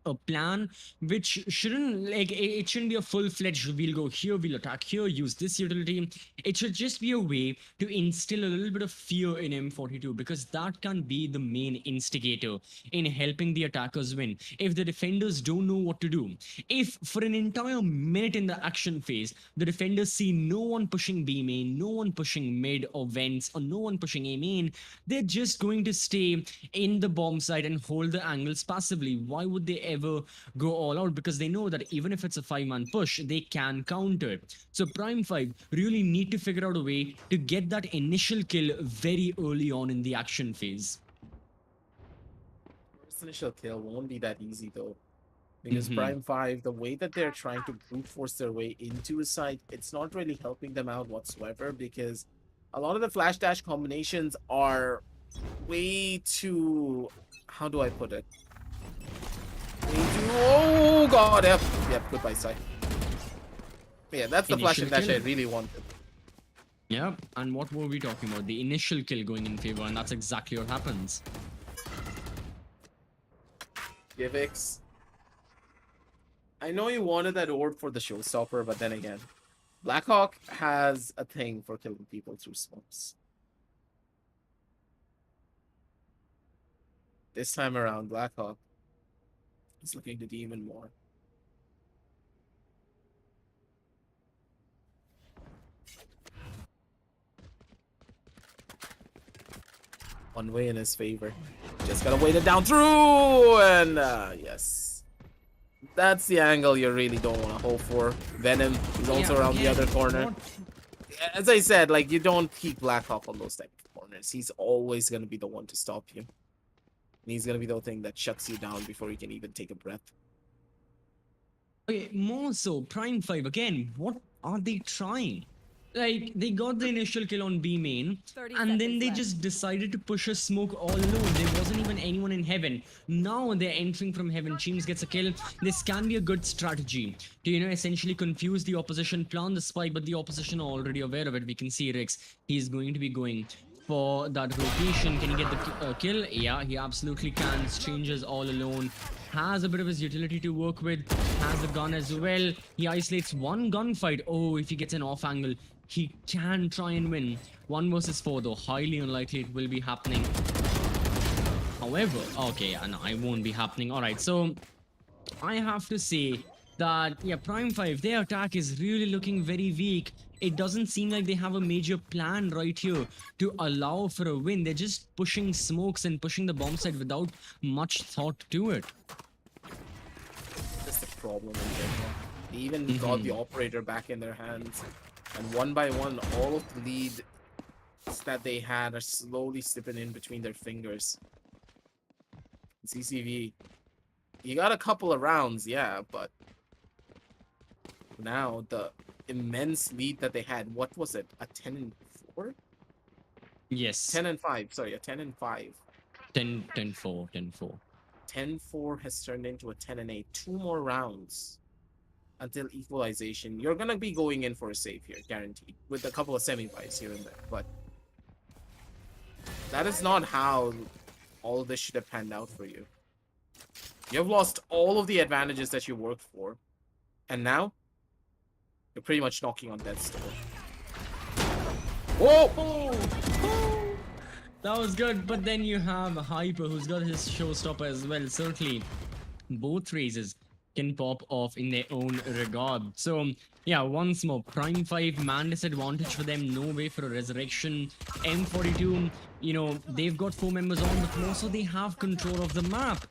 A plan which shouldn't, like, it shouldn't be a full-fledged we'll go here, we'll attack here, use this utility. It should just be a way to instill a little bit of fear in M42, because that can be the main instigator in helping the attackers win. If the defenders don't know what to do, if for an entire minute in the action phase the defenders see no one pushing B main, no one pushing mid or vents, or no one pushing A main, they're just going to stay in the bomb site and hold the angles passively. Why would they ever go all out? Because they know that even if it's a 5-man push, they can counter it. So Prime 5 really need to figure out a way to get that initial kill very early on in the action phase. First initial kill won't be that easy though, because Prime 5, the way that they're trying to brute force their way into a site, it's not really helping them out whatsoever, because a lot of the flash dash combinations are way too, how do I put it? Oh god, yep, goodbye side. Yeah, that's the flash and dash I really wanted. Yeah, and what were we talking about? The initial kill going in favor, and that's exactly what happens. Givix. I know you wanted that orb for the showstopper, but then again, Blackhawk has a thing for killing people through smokes. This time around, Blackhawk is looking to do even more. One way in his favor. Just gotta wait it down through, and yes. That's the angle you really don't want to hold for. Venom is also around the other corner. As I said, like, you don't keep Blackhawk on those type of corners. He's always gonna be the one to stop you. And he's gonna be the thing that shuts you down before you can even take a breath. Okay, more so, Prime 5, again, what are they trying? Like, they got the initial kill on B main, and then they just decided to push a smoke all alone. There wasn't even anyone in heaven. Now they're entering from heaven. Cheems gets a kill. This can be a good strategy to, essentially confuse the opposition, plant the spike, but the opposition are already aware of it. We can see Rix. He's going to be going for that rotation. Can he get the kill? Yeah, he absolutely can. Strangers all alone. Has a bit of his utility to work with. Has the gun as well. He isolates one gunfight. Oh, if he gets an off angle, he can try and win. 1 versus 4 though. Highly unlikely it will be happening. However, okay, no, it won't be happening. Alright, so I have to say that, yeah, Prime 5, their attack is really looking very weak. It doesn't seem like they have a major plan right here to allow for a win. They're just pushing smokes and pushing the bomb site without much thought to it. That's the problem in general. They even got the operator back in their hands. And one by one, all of the leads that they had are slowly slipping in between their fingers. CCV, you got a couple of rounds, yeah, but now the immense lead that they had, what was it? A 10-4? Yes. 10-5, sorry, a 10-5. 10-4, 10-4. 10-4 has turned into a 10-8. 2 more rounds until equalization. You're gonna be going in for a save here, guaranteed, with a couple of semi-buys here and there, but that is not how all of this should have panned out for you. You have lost all of the advantages that you worked for, and now you're pretty much knocking on death's door. Whoa! That was good, but then you have Hyper who's got his showstopper as well. Certainly, both races can pop off in their own regard. So, yeah, once more, Prime 5, man disadvantage for them, no way for a resurrection. M42, you know, they've got 4 members on, but also they have control of the map.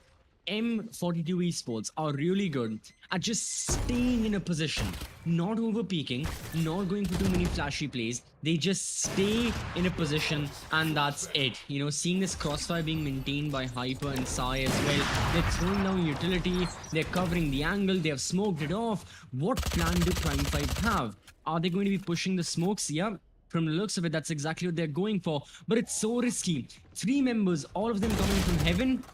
M42 Esports are really good at just staying in a position, not over peaking, not going for too many flashy plays. They just stay in a position and that's it. You know, seeing this crossfire being maintained by Hyper and Sai as well. They're throwing down utility, they're covering the angle, they have smoked it off. What plan do Prime 5 have? Are they going to be pushing the smokes? Yeah. From the looks of it, that's exactly what they're going for. But it's so risky. 3 members, all of them coming from heaven.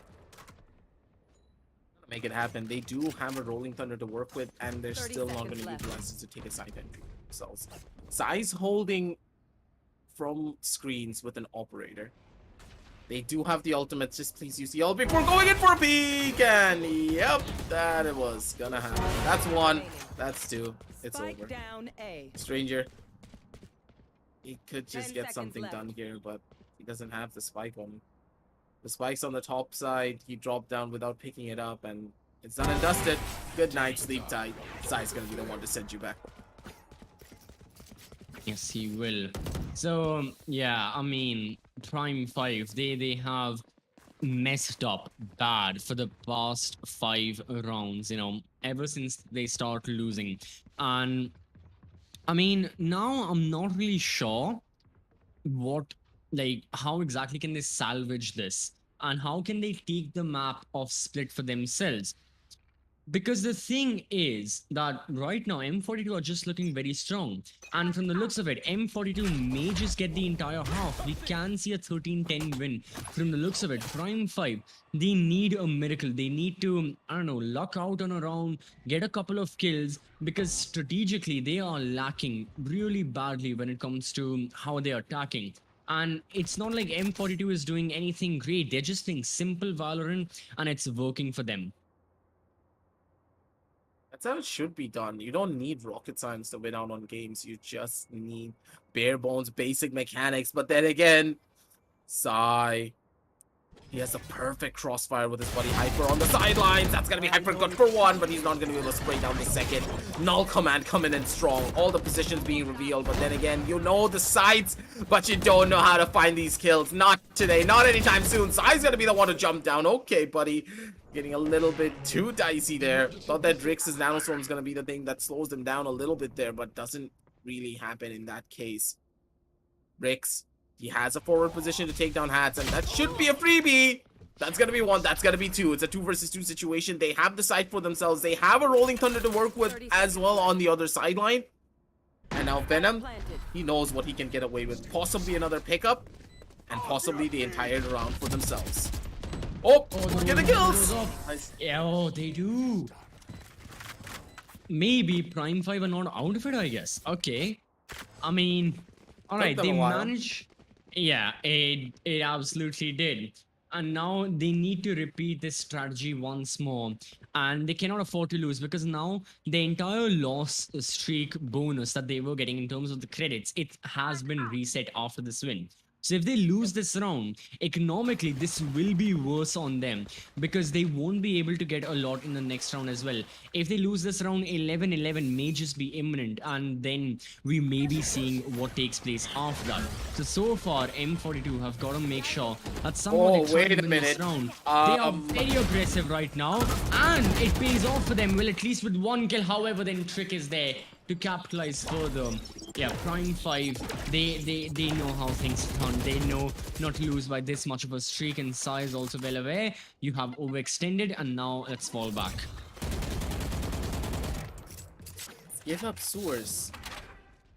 Make it happen. They do have a Rolling Thunder to work with, and they're still not going to utilize it to take a side entry themselves. Sai's holding from screens with an operator. They do have the ultimate. Just please use the ult before going in for a peek. And yep, that it was gonna happen. That's 1. That's 2. It's over. Down A. Stranger. He could just 10 get seconds something left. done here, but he doesn't have the spike on him. The spike's on the top side. He dropped down without picking it up, and it's done and dusted. Good night, sleep tight. Sai's gonna be the one to send you back. Yes, he will. So yeah, I mean, Prime 5, they have messed up bad for the past 5 rounds, you know, ever since they start losing. And I mean, now I'm not really sure what, like, how exactly can they salvage this and how can they take the map of Split for themselves. Because the thing is that right now M42 are just looking very strong, and from the looks of it, M42 may just get the entire half. We can see a 13-10 win from the looks of it. Prime 5, they need a miracle. They need to, I don't know, luck out on a round, get a couple of kills, because strategically they are lacking really badly when it comes to how they are attacking. And it's not like M42 is doing anything great. They're just playing simple Valorant and it's working for them. That's how it should be done. You don't need rocket science to win out on games. You just need bare bones, basic mechanics. But then again, Sai, he has a perfect crossfire with his buddy Hyper on the sidelines. That's gonna be Hyper good for 1, but he's not gonna be able to spray down the second. Null command coming in strong. All the positions being revealed, but then again, you know the sides, but you don't know how to find these kills. Not today, not anytime soon. Sai's gonna be the one to jump down. Okay, buddy. Getting a little bit too dicey there. Thought that Drix's nanostorm is gonna be the thing that slows them down a little bit there, but doesn't really happen in that case. Drix, he has a forward position to take down Hats, and that should be a freebie. That's gonna be 1, that's gonna be 2. It's a 2 versus 2 situation. They have the site for themselves. They have a Rolling Thunder to work with as well on the other sideline. And now Venom, he knows what he can get away with. Possibly another pickup, and possibly the entire round for themselves. Oh, get the kills! Nice. Yeah, oh, they do. Maybe Prime 5 are not out of it, I guess. Okay. I mean, alright, them they a while. managed. Yeah, it absolutely did. And now they need to repeat this strategy once more. And they cannot afford to lose, because now the entire loss streak bonus that they were getting in terms of the credits, it has been reset after this win. So if they lose this round, economically, this will be worse on them, because they won't be able to get a lot in the next round as well. If they lose this round, 11-11 may just be imminent, and then we may be seeing what takes place after that. So far, M42 have got to make sure that someone wait a win this minute. round. They are very aggressive right now, and it pays off for them. Well, at least with 1 kill, however, then Trick is there to capitalize further. Yeah, Prime 5, they know how things are done. They know not to lose by this much of a streak, and Sai is also well aware. You have overextended, and now let's fall back. Give up sewers.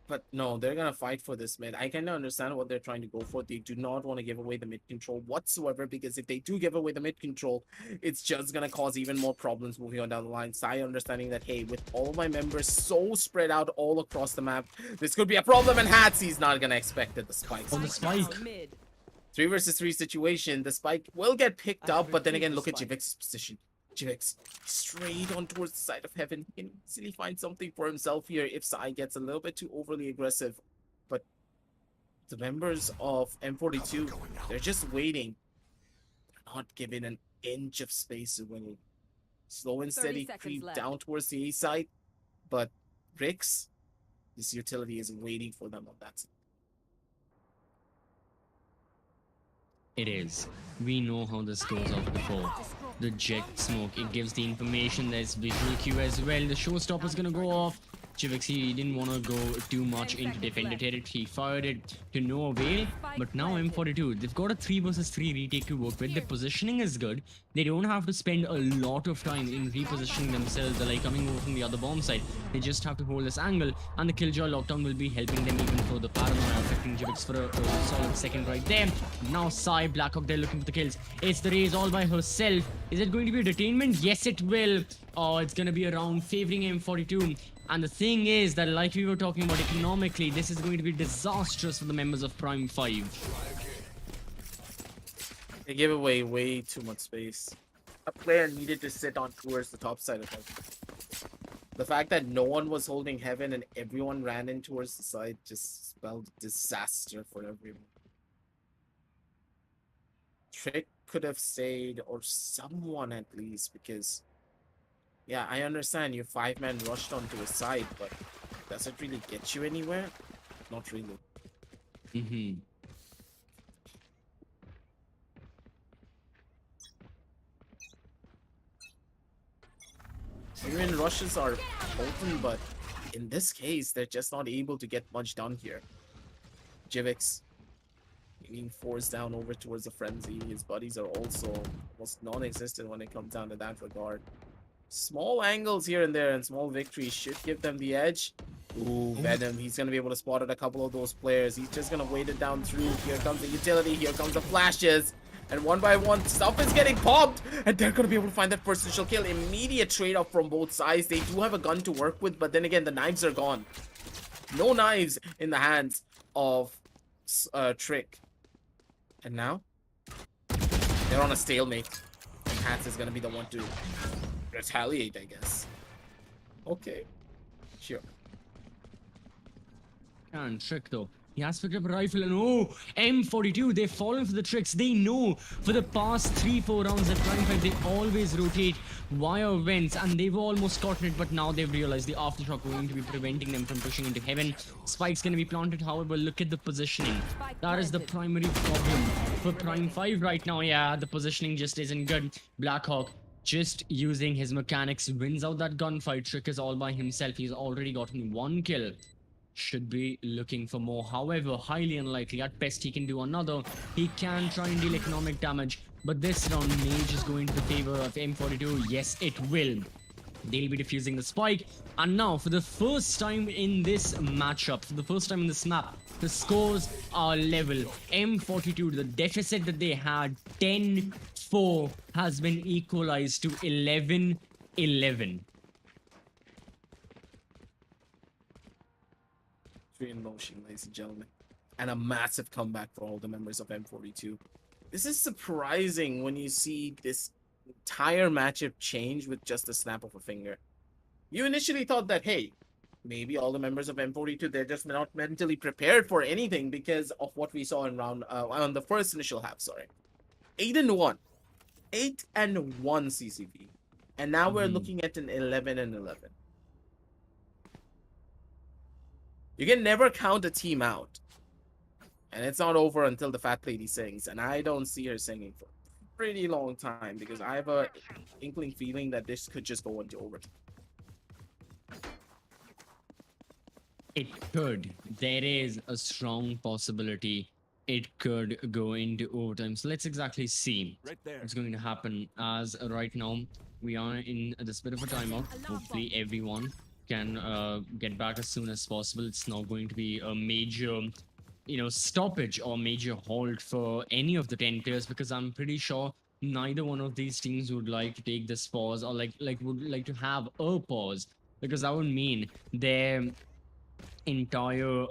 But no, they're gonna fight for this mid. I kind of understand what they're trying to go for. They do not want to give away the mid control whatsoever, because if they do give away the mid control, it's just gonna cause even more problems moving on down the line. Sai understanding that, hey, with all of my members so spread out all across the map, this could be a problem, and Hatsy's not gonna expect it. The spikes. Oh, the spike. 3 versus 3 situation. The spike will get picked up, but then again, look at Jivix's position. Jivix straight on towards the side of heaven. He can easily find something for himself here if Sai gets a little bit too overly aggressive. But The members of M42, they're just waiting. They're not given an inch of space to win it. Slow and 30 steady seconds creep left. down towards the A side, but Rix, this utility is waiting for them on that side. It is. We know how this goes off before. The jet smoke, it gives the information. There's visual cue as well. The showstopper's gonna go off. Chivix, he didn't want to go too much into defender territory. He fired it to no avail. But now M42, they've got a 3 versus 3 retake to work with. The positioning is good. They don't have to spend a lot of time in repositioning themselves. They're like coming over from the other bomb side. They just have to hold this angle. And the Killjoy lockdown will be helping them even through the paranoia, affecting Chivix for a solid second right there. Now Sai, Blackhawk, they're looking for the kills. It's the Raze all by herself. Is it going to be a detainment? Yes, it will. Oh, it's going to be a round favoring M42. And the thing is that, like we were talking about economically, this is going to be disastrous for the members of Prime 5. They gave away way too much space. A player needed to sit on towards the top side of Heaven. The fact that no one was holding Heaven and everyone ran in towards the side just spelled disaster for everyone. Trick could have stayed, or someone at least, because yeah, I understand you 5-man rushed onto a side, but does it really get you anywhere? Not really. Even rushes are potent, but in this case, they're just not able to get much done here. Jivix being forced down over towards the frenzy. His buddies are also almost non-existent when it comes down to that regard. Small angles here and there and small victories should give them the edge. Ooh, Venom. He's going to be able to spot at a couple of those players. He's just going to wait it down through. Here comes the utility. Here comes the flashes. And one by one, stuff is getting popped. And they're going to be able to find that first initial kill. Immediate trade-off from both sides. They do have a gun to work with, but then again, the knives are gone. No knives in the hands of Trick. And now, they're on a stalemate. And Hats is going to be the one to retaliate, I guess. Okay. Sure. And Trick though, he has picked up a rifle and oh, M42, they've fallen for the tricks. They know for the past 3-4 rounds at Prime 5, they always rotate wire vents and they've almost gotten it, but now they've realized the aftershock going to be preventing them from pushing into Heaven. Spike's going to be planted, however, look at the positioning. That is the primary problem for Prime 5 right now. Yeah, the positioning just isn't good. Blackhawk, just using his mechanics, wins out that gunfight. Trick is all by himself. He's already gotten 1 kill. Should be looking for more. However, highly unlikely. At best, he can do another. He can try and deal economic damage. But this round, Mage is going to the favor of M42. Yes, it will. They'll be defusing the spike. And now, for the first time in this matchup, for the first time in this map, the scores are level. M42, the deficit that they had, 10-4, has been equalized to 11-11. In motion, ladies and gentlemen. And a massive comeback for all the members of M42. This is surprising when you see this entire matchup change with just a snap of a finger. You initially thought that, hey, maybe all the members of M42, they're just not mentally prepared for anything because of what we saw in round on the first initial half, sorry. 8-1. 8-1 CCV. And now we're looking at an 11-11. You can never count a team out. And it's not over until the fat lady sings. And I don't see her singing for a pretty long time because I have a inkling feeling that this could just go into overtime. It could. There is a strong possibility it could go into overtime. So let's exactly see what's going to happen. As right now, we are in this bit of a timeout. Hopefully everyone can get back as soon as possible. It's not going to be a major, stoppage or major halt for any of the 10 players because I'm pretty sure neither one of these teams would like to take this pause or would like to have a pause because that would mean their entire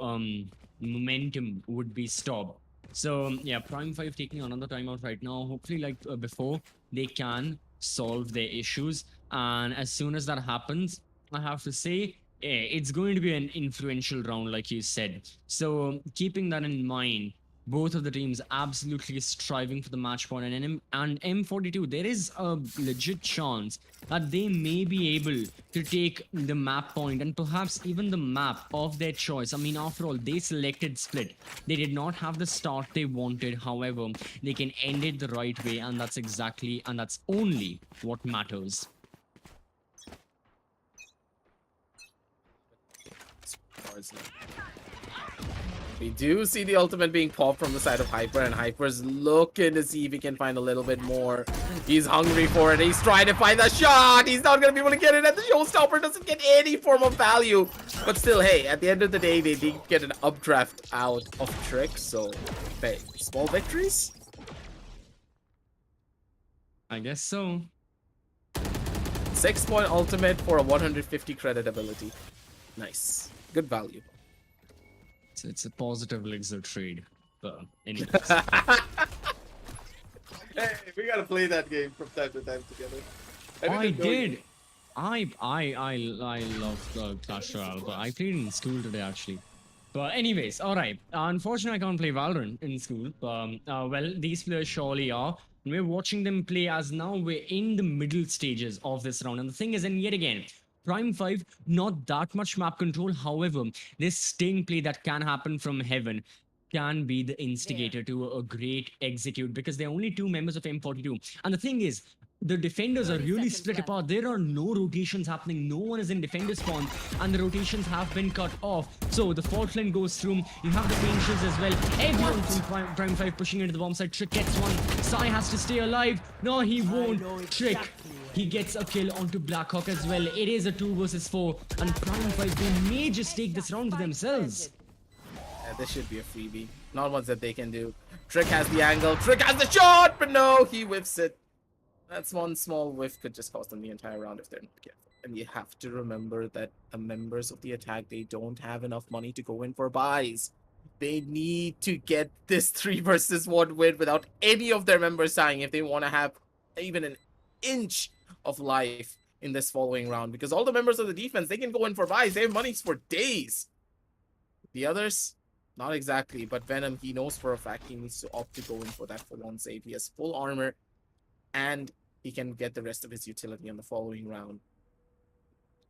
momentum would be stopped. So yeah, Prime 5 taking another timeout right now. Hopefully, before, they can solve their issues. And as soon as that happens, I have to say it's going to be an influential round, like you said. So, keeping that in mind, both of the teams absolutely striving for the match point, and M42, there is a legit chance that they may be able to take the map point and perhaps even the map of their choice. I mean, after all, they selected split. They did not have the start they wanted. However, they can end it the right way, and that's exactly and that's only what matters. We do see the ultimate being popped from the side of Hyper, and Hyper's looking to see if he can find a little bit more. He's hungry for it. He's trying to find the shot. He's not going to be able to get it, and the showstopper doesn't get any form of value. But still, hey, at the end of the day, they did get an updraft out of Trick, so hey, small victories? I guess so. 6-point ultimate for a 150 credit ability. Nice. Good value. It's a positive elixir trade. But anyways. Hey, we gotta play that game from time to time together. I did. I love Clash Royale, but I played in school today actually. But anyways, all right. Unfortunately, I can't play Valorant in school. Well, these players surely are. And we're watching them play as now we're in the middle stages of this round. And the thing is, and yet again, Prime 5, not that much map control. However, this sting play that can happen from heaven can be the instigator to a great execute, because there are only 2 members of M42. And the thing is, the defenders are really split apart. There are no rotations happening. No one is in defender spawn, and the rotations have been cut off. So the fault line goes through. You have the pain shields as well. Everyone from Prime 5 pushing into the bomb site. Trick gets one. Sai has to stay alive. No, he won't. Trick. He gets a kill onto Blackhawk as well. It is a 2 versus 4, and Prime 5, they may just take this round for themselves. Yeah, this should be a freebie. Not ones that they can do. Trick has the angle. Trick has the shot, but no, he whiffs it. That's one small whiff could just cost them the entire round if they're not careful. And you have to remember that the members of the attack, they don't have enough money to go in for buys. They need to get this 3 versus 1 win without any of their members dying if they want to have even an inch of life in this following round. Because all the members of the defense, they can go in for buys. They have monies for days. The others, not exactly. But Venom, he knows for a fact he needs to opt to go in for that full-on save. He has full armor, and he can get the rest of his utility on the following round.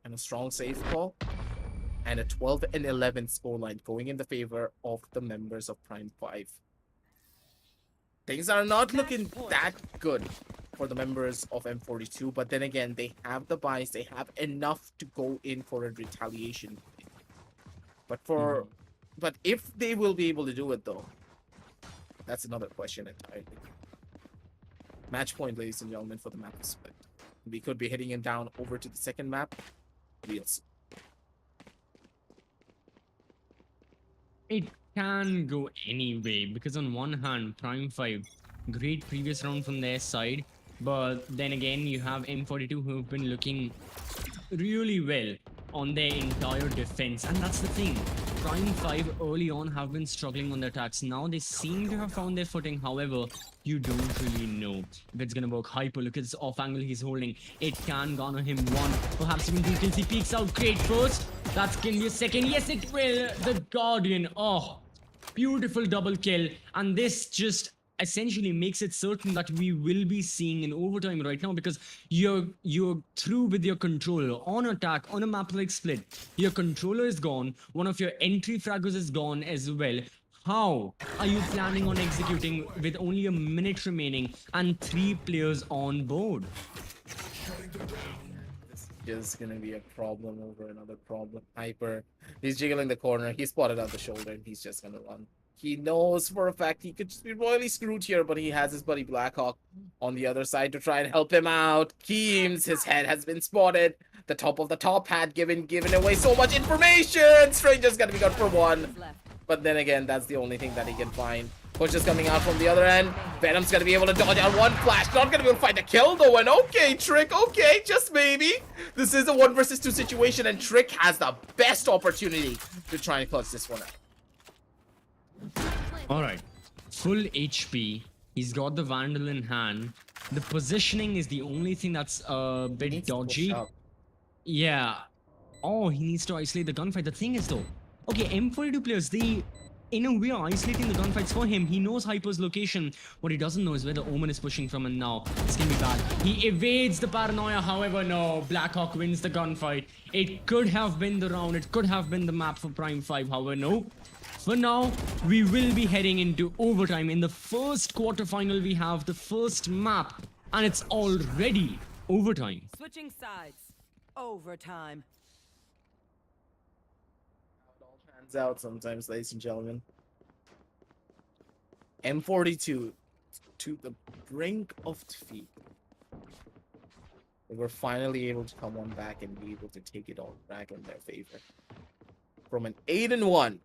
And a strong save call, and a 12 and 11 scoreline going in the favor of the members of Prime 5. Things are not looking that good for the members of M42, but then again, they have the buys, they have enough to go in for a retaliation. But but if they will be able to do it though, that's another question entirely. Match point, ladies and gentlemen, for the map split. We could be hitting him down over to the second map. We'll see. It can go anyway, because on one hand, Prime 5, great previous round from their side, but then again, you have M42 who have been looking really well on their entire defense, and that's the thing. Prime 5 early on have been struggling on the attacks. Now they seem to have found their footing. However, you don't really know if it's gonna work. Hyper, look at this off angle he's holding. It can garner him 1, perhaps even 2 kills. He peeks out great first. That's gonna be a second. Yes, it will. The Guardian. Oh, beautiful double kill. And this just essentially makes it certain that we will be seeing an overtime right now, because you're through with your controller on attack on a map like split. Your controller is gone, one of your entry fraggers is gone as well. How are you planning on executing with only a minute remaining and 3 players on board? This is gonna be a problem over another problem. Hyper, he's jiggling the corner, he spotted out the shoulder, and he's just gonna run. He knows for a fact he could just be royally screwed here, but he has his buddy Blackhawk on the other side to try and help him out. Keems, his head has been spotted. The top of the top hat given away so much information. Stranger's gonna be gone for 1. But then again, that's the only thing that he can find. Push is coming out from the other end. Venom's gonna be able to dodge out 1 flash. Not gonna be able to find a kill though. And okay, Trick, okay, just maybe. This is a 1 versus 2 situation, and Trick has the best opportunity to try and clutch this one out. Alright, full HP. He's got the Vandal in hand. The positioning is the only thing that's a bit dodgy. Yeah, Oh, he needs to isolate the gunfight. The thing is though, okay, M42 players, they in a way are isolating the gunfights for him. He knows Hyper's location. What he doesn't know is where the Omen is pushing from, and now this can be bad. He evades the paranoia, however, no. Blackhawk wins the gunfight. It could have been the round, it could have been the map for Prime 5, however, no. For now, we will be heading into overtime. In the first quarterfinal, we have the first map, and it's already overtime. Switching sides. Overtime. It all pans out sometimes, ladies and gentlemen. M42 to the brink of defeat. They were finally able to come on back and be able to take it all back in their favor. From an 8-1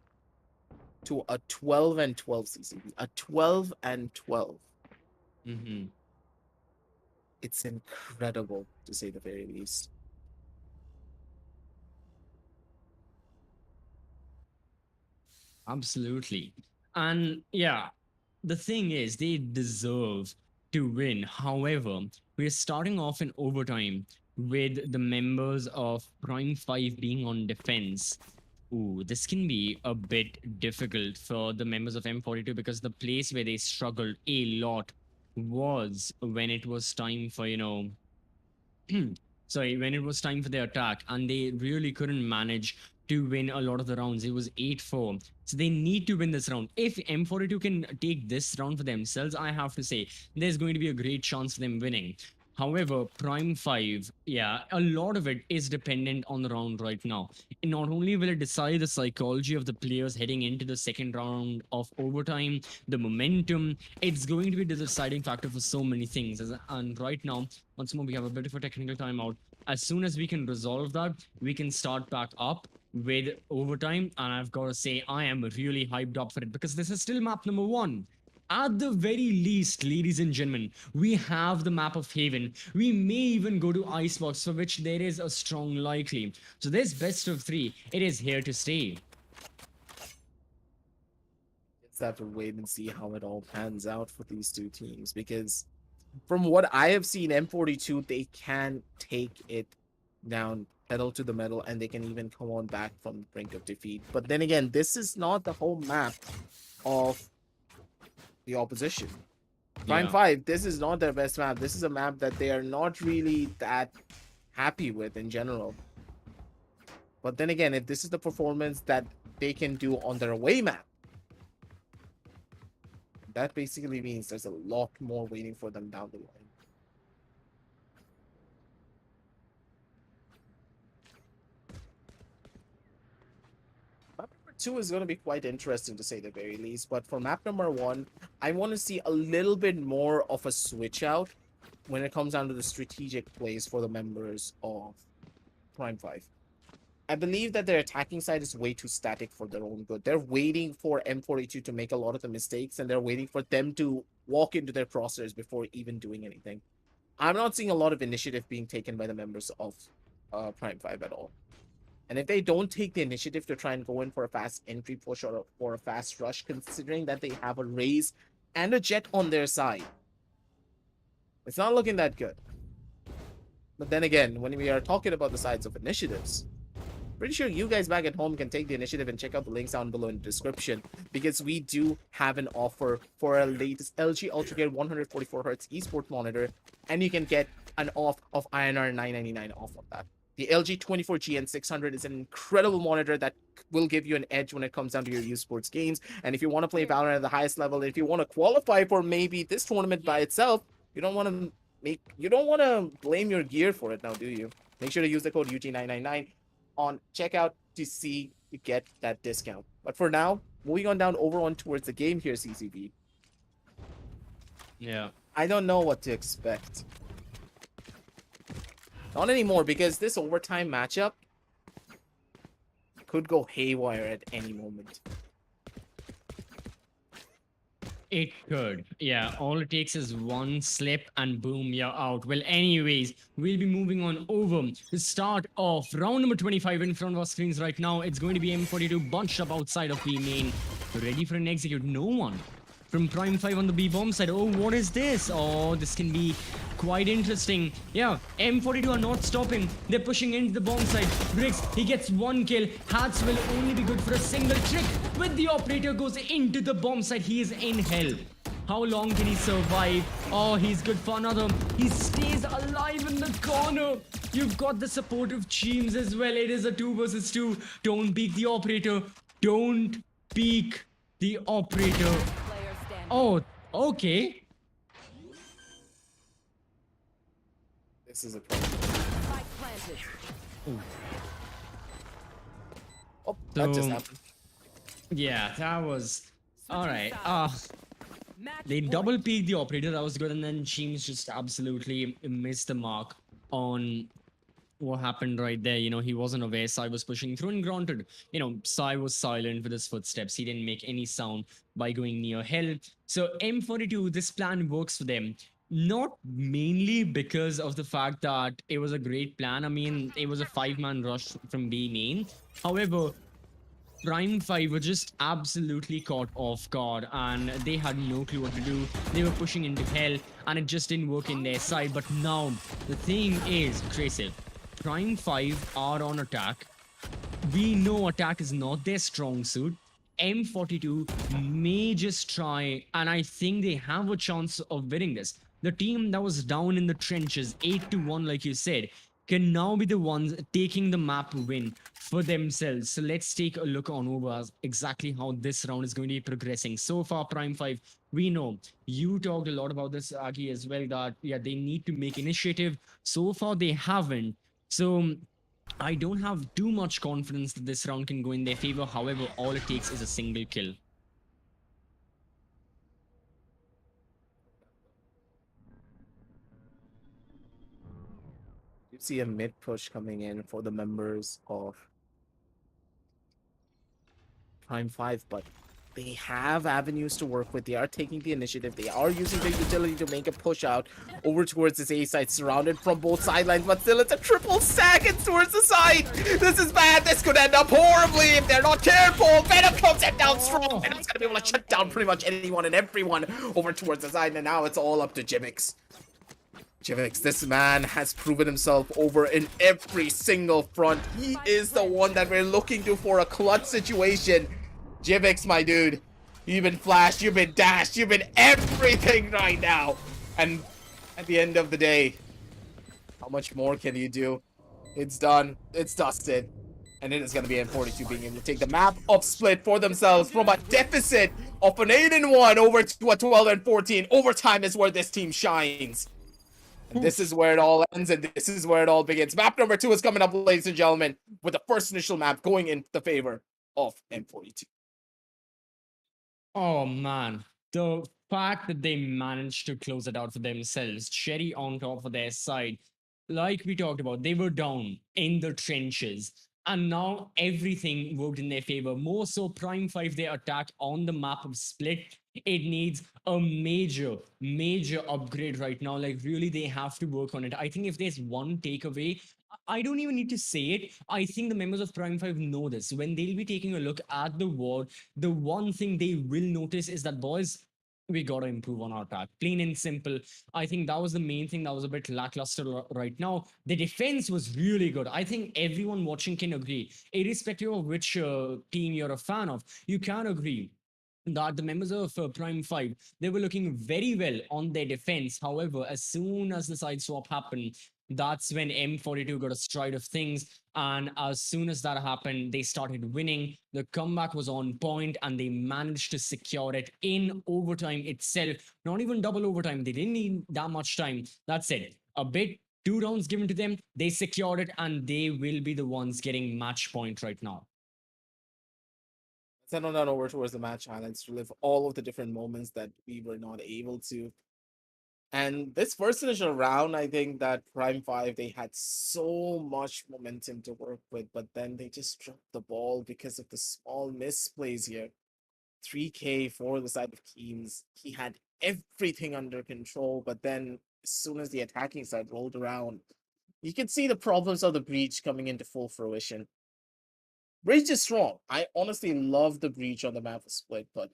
to a 12-12 CCB. A 12-12. Mm-hmm. It's incredible, to say the very least. Absolutely. And yeah, the thing is, they deserve to win. However, we're starting off in overtime with the members of Prime 5 being on defense. Ooh, this can be a bit difficult for the members of M42 because the place where they struggled a lot was when it was time for, sorry, when it was time for the attack, and they really couldn't manage to win a lot of the rounds. It was 8-4. So they need to win this round. If M42 can take this round for themselves, I have to say there's going to be a great chance for them winning. However, Prime 5, yeah, a lot of it is dependent on the round right now. And not only will it decide the psychology of the players heading into the second round of overtime, the momentum, it's going to be the deciding factor for so many things. And right now, once more, we have a bit of a technical timeout. As soon as we can resolve that, we can start back up with overtime. And I've got to say, I am really hyped up for it because this is still map number 1. At the very least, ladies and gentlemen, we have the map of Haven. We may even go to Icebox, for which there is a strong likely. So this best of 3, it is here to stay. Just have to wait and see how it all pans out for these two teams, because from what I have seen, M42, they can take it down pedal to the metal, and they can even come on back from the brink of defeat. But then again, this is not the whole map of the opposition. Prime 5, this is not their best map. This is a map that they are not really that happy with in general. But then again, if this is the performance that they can do on their away map, that basically means there's a lot more waiting for them down the line. Map number 2 is going to be quite interesting, to say the very least. But for map number 1, I want to see a little bit more of a switch out when it comes down to the strategic plays for the members of Prime 5. I believe that their attacking side is way too static for their own good. They're waiting for M42 to make a lot of the mistakes, and they're waiting for them to walk into their crosshairs before even doing anything. I'm not seeing a lot of initiative being taken by the members of Prime 5 at all. And if they don't take the initiative to try and go in for a fast entry push or a fast rush, considering that they have a Raze and a Jet on their side, it's not looking that good. But then again, when we are talking about the sides of initiatives, pretty sure you guys back at home can take the initiative and check out the links down below in the description, because we do have an offer for our latest LG Ultragear 144Hz esports monitor, and you can get an off of INR 999 off of that. The LG 24GN600 is an incredible monitor that will give you an edge when it comes down to your esports games. And if you want to play Valorant at the highest level, if you want to qualify for maybe this tournament by itself, you don't want to blame your gear for it now, do you? Make sure to use the code UG999 on checkout to get that discount. But for now, moving on towards the game here, CCB. Yeah. I don't know what to expect. Not anymore, because this overtime matchup could go haywire at any moment. It could. Yeah, all it takes is one slip and boom, you're out. Well, anyways, we'll be moving on over the start of round number 25 in front of our screens right now. It's going to be M42 bunched up outside of B main, ready for an execute. No one from Prime 5 on the B bomb side. Oh, what is this? Oh, this can be quite interesting. Yeah, M42 are not stopping. They're pushing into the bomb site. Briggs, he gets one kill. Hats will only be good for a single trick. When the operator goes into the bomb site, he is in hell. How long can he survive? Oh, he's good for another. He stays alive in the corner. You've got the support of teams as well. It is a 2 versus 2. Don't peek the operator. Don't peek the operator. Player standing. Oh, okay. This is a problem. Spike planted. Oh, that just So- happened. Yeah, that was... Alright. Match They point. double peaked the operator, that was good, and then teams just absolutely missed the mark on what happened right there. You know, he wasn't aware Sai was pushing through, and granted, you know, Sai was silent with his footsteps. He didn't make any sound by going near hell. So M42, this plan works for them. Not mainly because of the fact that it was a great plan. I mean, it was a 5-man rush from B main. However, Prime 5 were just absolutely caught off guard and they had no clue what to do. They were pushing into hell and it just didn't work in their side. But now, the thing is, Tracer, Prime 5 are on attack. We know attack is not their strong suit. M42 may just try, and I think they have a chance of winning this. The team that was down in the trenches, 8-1, like you said, can now be the ones taking the map win for themselves. So let's take a look on over as exactly how this round is going to be progressing. So far, Prime 5, we know. You talked a lot about this, Aki, as well, that, yeah, they need to make initiative. So far, they haven't. So I don't have too much confidence that this round can go in their favor. However, all it takes is a single kill. You see a mid push coming in for the members of Prime 5, but they have avenues to work with. They are taking the initiative. They are using their utility to make a push out over towards this A side, surrounded from both sidelines, but still it's a triple stack and towards the side. This is bad. This could end up horribly if they're not careful. Venom comes in down strong. Venom's gonna be able to shut down pretty much anyone and everyone over towards the side, and now it's all up to Jivix. Jivix, this man has proven himself over in every single front. He is the one that we're looking to for a clutch situation. Jivix, my dude, you've been flashed, you've been dashed, you've been everything right now. And at the end of the day, how much more can you do? It's done. It's dusted. And it is going to be M42 being able to take the map of Split for themselves from a deficit of an 8-1 over to a 12-14. Overtime is where this team shines. And this is where it all ends, and this is where it all begins. Map number 2 is coming up, ladies and gentlemen, with the first initial map going in the favor of M42. Oh man, the fact that they managed to close it out for themselves, cherry on top of their side, like we talked about, they were down in the trenches. And now everything worked in their favor. More so, Prime 5, their attack on the map of Split, it needs a major upgrade right now. Like, really, they have to work on it. I think if there's one takeaway, I don't even need to say it. I think the members of Prime 5 know this. When they'll be taking a look at the war, the one thing they will notice is that, boys, we gotta improve on our attack. Plain and simple. I think that was the main thing that was a bit lackluster right now. The defense was really good. I think everyone watching can agree, irrespective of which team you're a fan of, you can agree that the members of Prime 5, they were looking very well on their defense. However, as soon as the side swap happened, that's when M42 got a stride of things. And as soon as that happened, they started winning. The comeback was on point and they managed to secure it in overtime itself. Not even double overtime. They didn't need that much time. That's it. A bit, 2 rounds given to them. They secured it and they will be the ones getting match point right now. Let's head on over towards the match highlights to live all of the different moments that we were not able to. And this first initial round, I think that Prime 5, they had so much momentum to work with, but then they just dropped the ball because of the small misplays here. 3K for the side of Keems. He had everything under control, but then as soon as the attacking side rolled around, you could see the problems of the breach coming into full fruition. Breach is strong. I honestly love the breach on the map of Split, but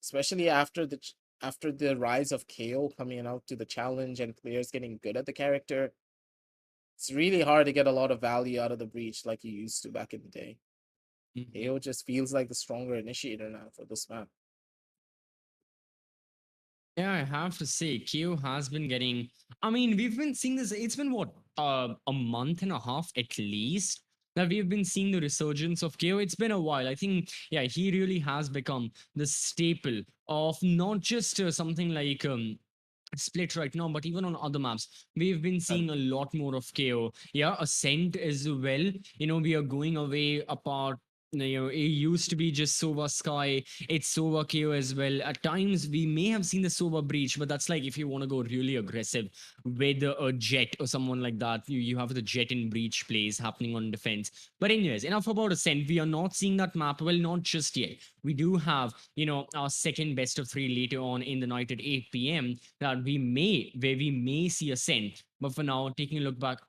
especially after the after the rise of KO coming out to the challenge and players getting good at the character, it's really hard to get a lot of value out of the breach like you used to back in the day. KO just feels like the stronger initiator now for this map. Yeah, I have to say, KO has been getting. I mean, we've been seeing this. It's been what, a month and a half at least that we've been seeing the resurgence of KO. It's been a while. I think, yeah, he really has become the staple of not just something like Split right now, but even on other maps, we've been seeing a lot more of KO. Yeah, Ascent as well. We are going away apart. It used to be just Sova Sky. It's Sova KO as well. At times, we may have seen the Sova Breach, but that's like if you want to go really aggressive with a Jet or someone like that. You have the Jet and Breach plays happening on defense. But anyways, enough about Ascent. We are not seeing that map. Well, not just yet. We do have, our second best of three later on in the night at 8 p.m. that where we may see Ascent. But for now, taking a look back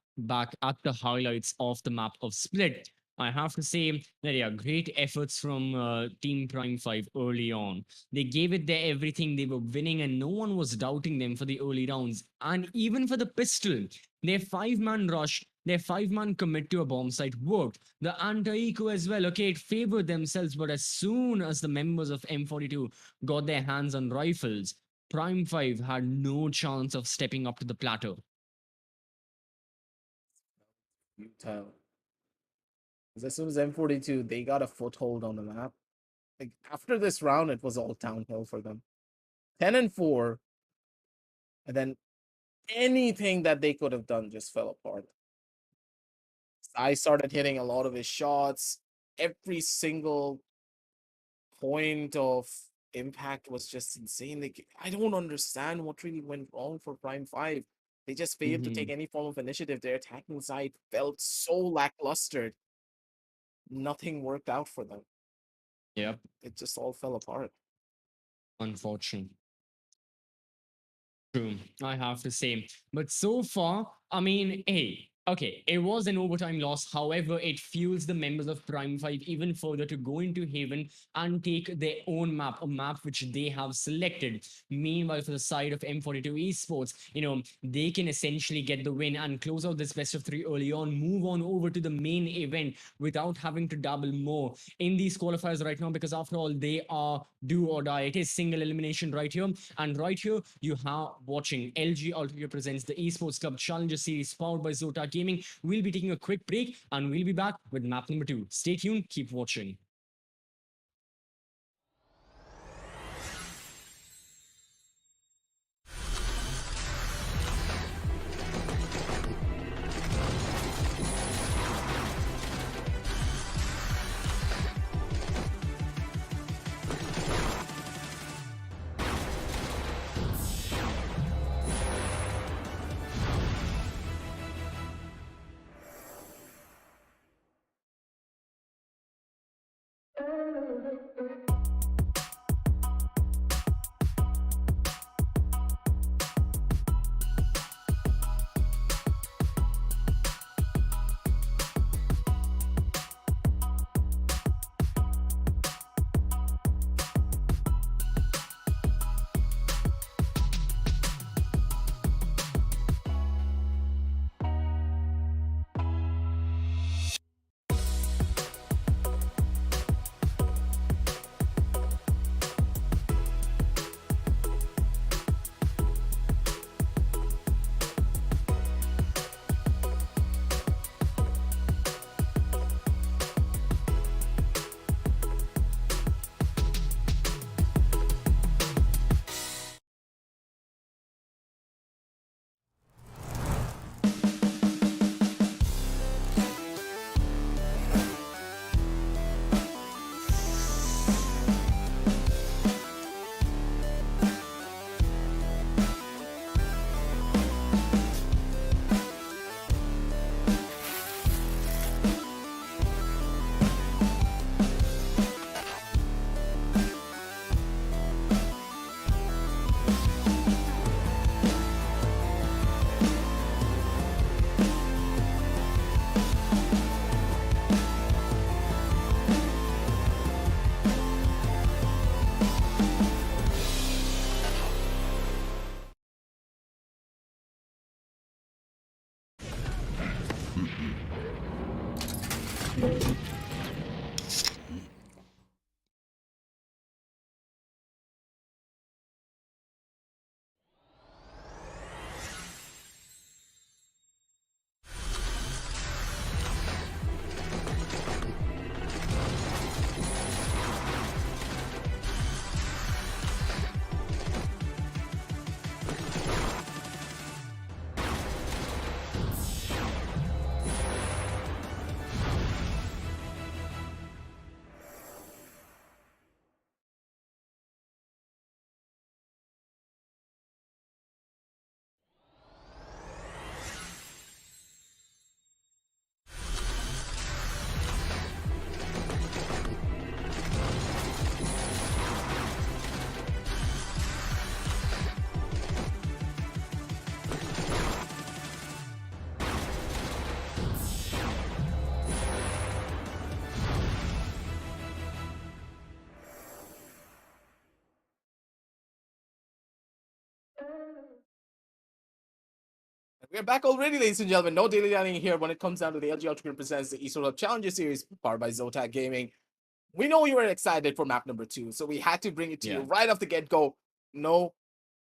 at the highlights of the map of Split, I have to say that yeah, great efforts from Team Prime 5 early on. They gave it their everything. They were winning, and no one was doubting them for the early rounds. And even for the pistol, their five-man rush, their five-man commit to a bomb site worked. The anti-eco as well. Okay, it favored themselves, but as soon as the members of M42 got their hands on rifles, Prime 5 had no chance of stepping up to the plateau. Futile. As soon as M42, they got a foothold on the map. Like after this round, it was all downhill for them. 10-4, and then anything that they could have done just fell apart. I started hitting a lot of his shots. Every single point of impact was just insane. Like I don't understand what really went wrong for Prime 5. They just failed to take any form of initiative. Their attacking side felt so lackluster. Nothing worked out for them. Yep, It just all fell apart. unfortunate. True, I have to say. But so far, I mean, hey, okay, it was an overtime loss. However, it fuels the members of Prime 5 even further to go into Haven and take their own map, a map which they have selected. Meanwhile, for the side of M42 Esports, they can essentially get the win and close out this best of three early on, move on over to the main event without having to dabble more in these qualifiers right now, because after all, they are do or die. It is single elimination right here. And right here, you have watching LG Ultragear presents the Esports Club Challenger Series powered by ZOTAC Gaming. We'll be taking a quick break and we'll be back with map number 2. Stay tuned, keep watching. We're back already, ladies and gentlemen. No daily dining here when it comes down to the LG Ultragear presents the Esports Challenger Series powered by ZOTAC Gaming. We know you were excited for map number 2, so we had to bring it to you right off the get-go. No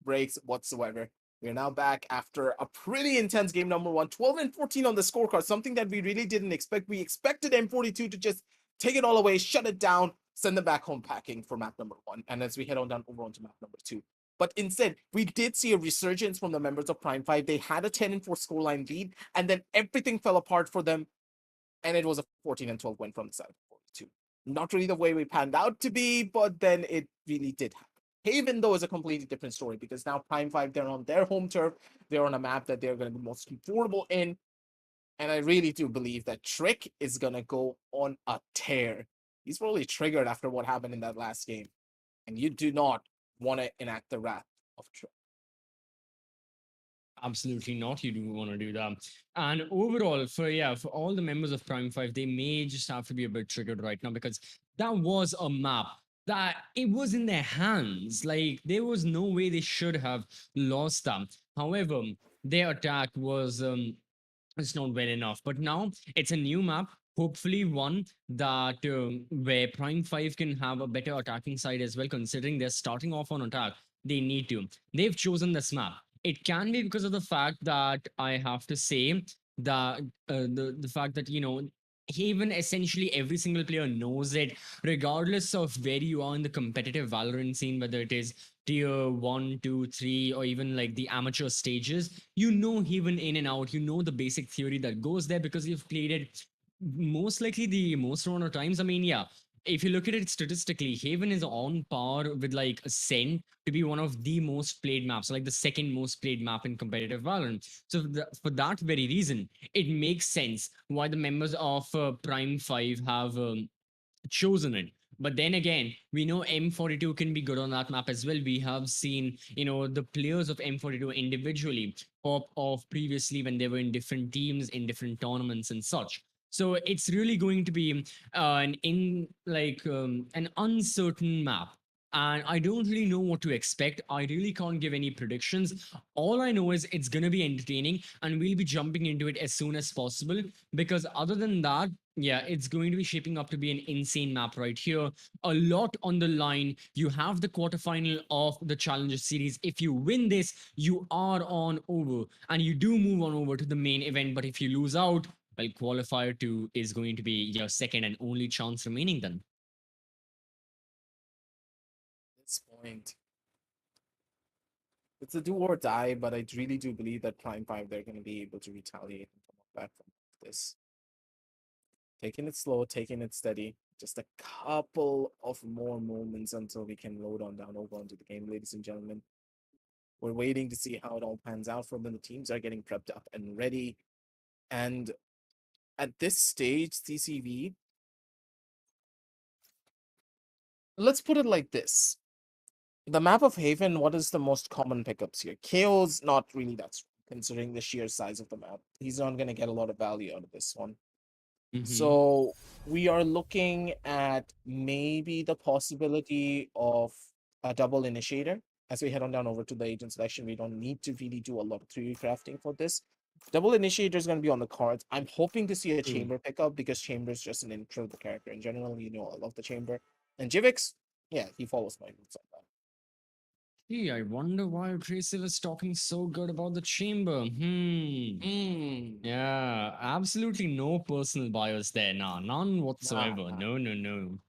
breaks whatsoever. We are now back after a pretty intense game number 1, 12 and 14 on the scorecard, something that we really didn't expect. We expected M42 to just take it all away, shut it down, send them back home packing for map number 1. And as we head on down over onto map number 2. But instead, we did see a resurgence from the members of Prime 5. They had a 10 and 4 scoreline lead, and then everything fell apart for them, and it was a 14 and 12 win from the side of 42. Not really the way we panned out to be, but then it really did happen. Haven, though, is a completely different story because now Prime 5, they're on their home turf. They're on a map that they're going to be most comfortable in. And I really do believe that Trick is going to go on a tear. He's probably triggered after what happened in that last game. And you do not want to enact the wrath of Trick. Absolutely not. You do want to do that. And overall, for all the members of Prime 5, they may just have to be a bit triggered right now because that was a map that it was in their hands. Like there was no way they should have lost them. However, their attack was it's not well enough. But now it's a new map. Hopefully, one that where Prime 5 can have a better attacking side as well, considering they're starting off on attack. They need to. They've chosen this map. It can be because of the fact that I have to say that the fact that even essentially every single player knows it, regardless of where you are in the competitive Valorant scene, whether it is tier 1, 2, 3, or even like the amateur stages, you know Haven in and out. You know the basic theory that goes there because you've played it most likely the most amount of times. I mean, yeah, if you look at it statistically, Haven is on par with like Ascent to be one of the most played maps, like the second most played map in competitive Valorant. So for that very reason, it makes sense why the members of Prime 5 have chosen it. But then again, we know M42 can be good on that map as well. We have seen, the players of M42 individually pop off previously when they were in different teams, in different tournaments and such. So it's really going to be an uncertain map. And I don't really know what to expect. I really can't give any predictions. All I know is it's going to be entertaining and we'll be jumping into it as soon as possible. Because other than that, yeah, it's going to be shaping up to be an insane map right here. A lot on the line. You have the quarterfinal of the Challenger Series. If you win this, you are on over and you do move on over to the main event. But if you lose out, well, qualifier 2 is going to be your second and only chance remaining then. At this point, it's a do or die, but I really do believe that Prime 5, they're going to be able to retaliate and come back from this. Taking it slow, taking it steady. Just a couple of more moments until we can load on down over onto the game, ladies and gentlemen. We're waiting to see how it all pans out from them. The teams are getting prepped up and ready. And at this stage, CCV, let's put it like this. The map of Haven, what is the most common pickups here? KO's not really that strong, considering the sheer size of the map. He's not going to get a lot of value out of this one. So we are looking at maybe the possibility of a double initiator. As we head on down over to the agent selection, we don't need to really do a lot of 3D crafting for this. Double Initiator is going to be on the cards. I'm hoping to see a True. Chamber pickup because Chamber is just an intro to the character in general. You know, I love the Chamber. And Jivix, yeah, he follows my roots on that. Gee, I wonder why Tracy was talking so good about the chamber. Yeah, absolutely no personal bias there. Nah, none whatsoever. Nah. No, no, no.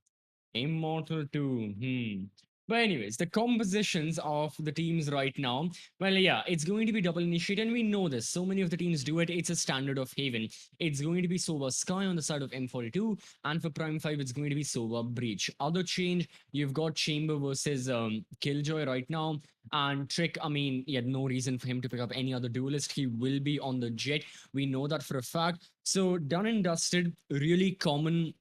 Immortal 2. But anyways, the compositions of the teams right now, well, yeah, it's going to be double initiate, and we know this. So many of the teams do it. It's a standard of Haven. It's going to be Sova Sky on the side of M42, and for Prime 5, it's going to be Sova Breach. Other change, you've got Chamber versus Killjoy right now, and Trick, I mean, he had no reason for him to pick up any other duelist. He will be on the Jet. We know that for a fact. So done and dusted, really common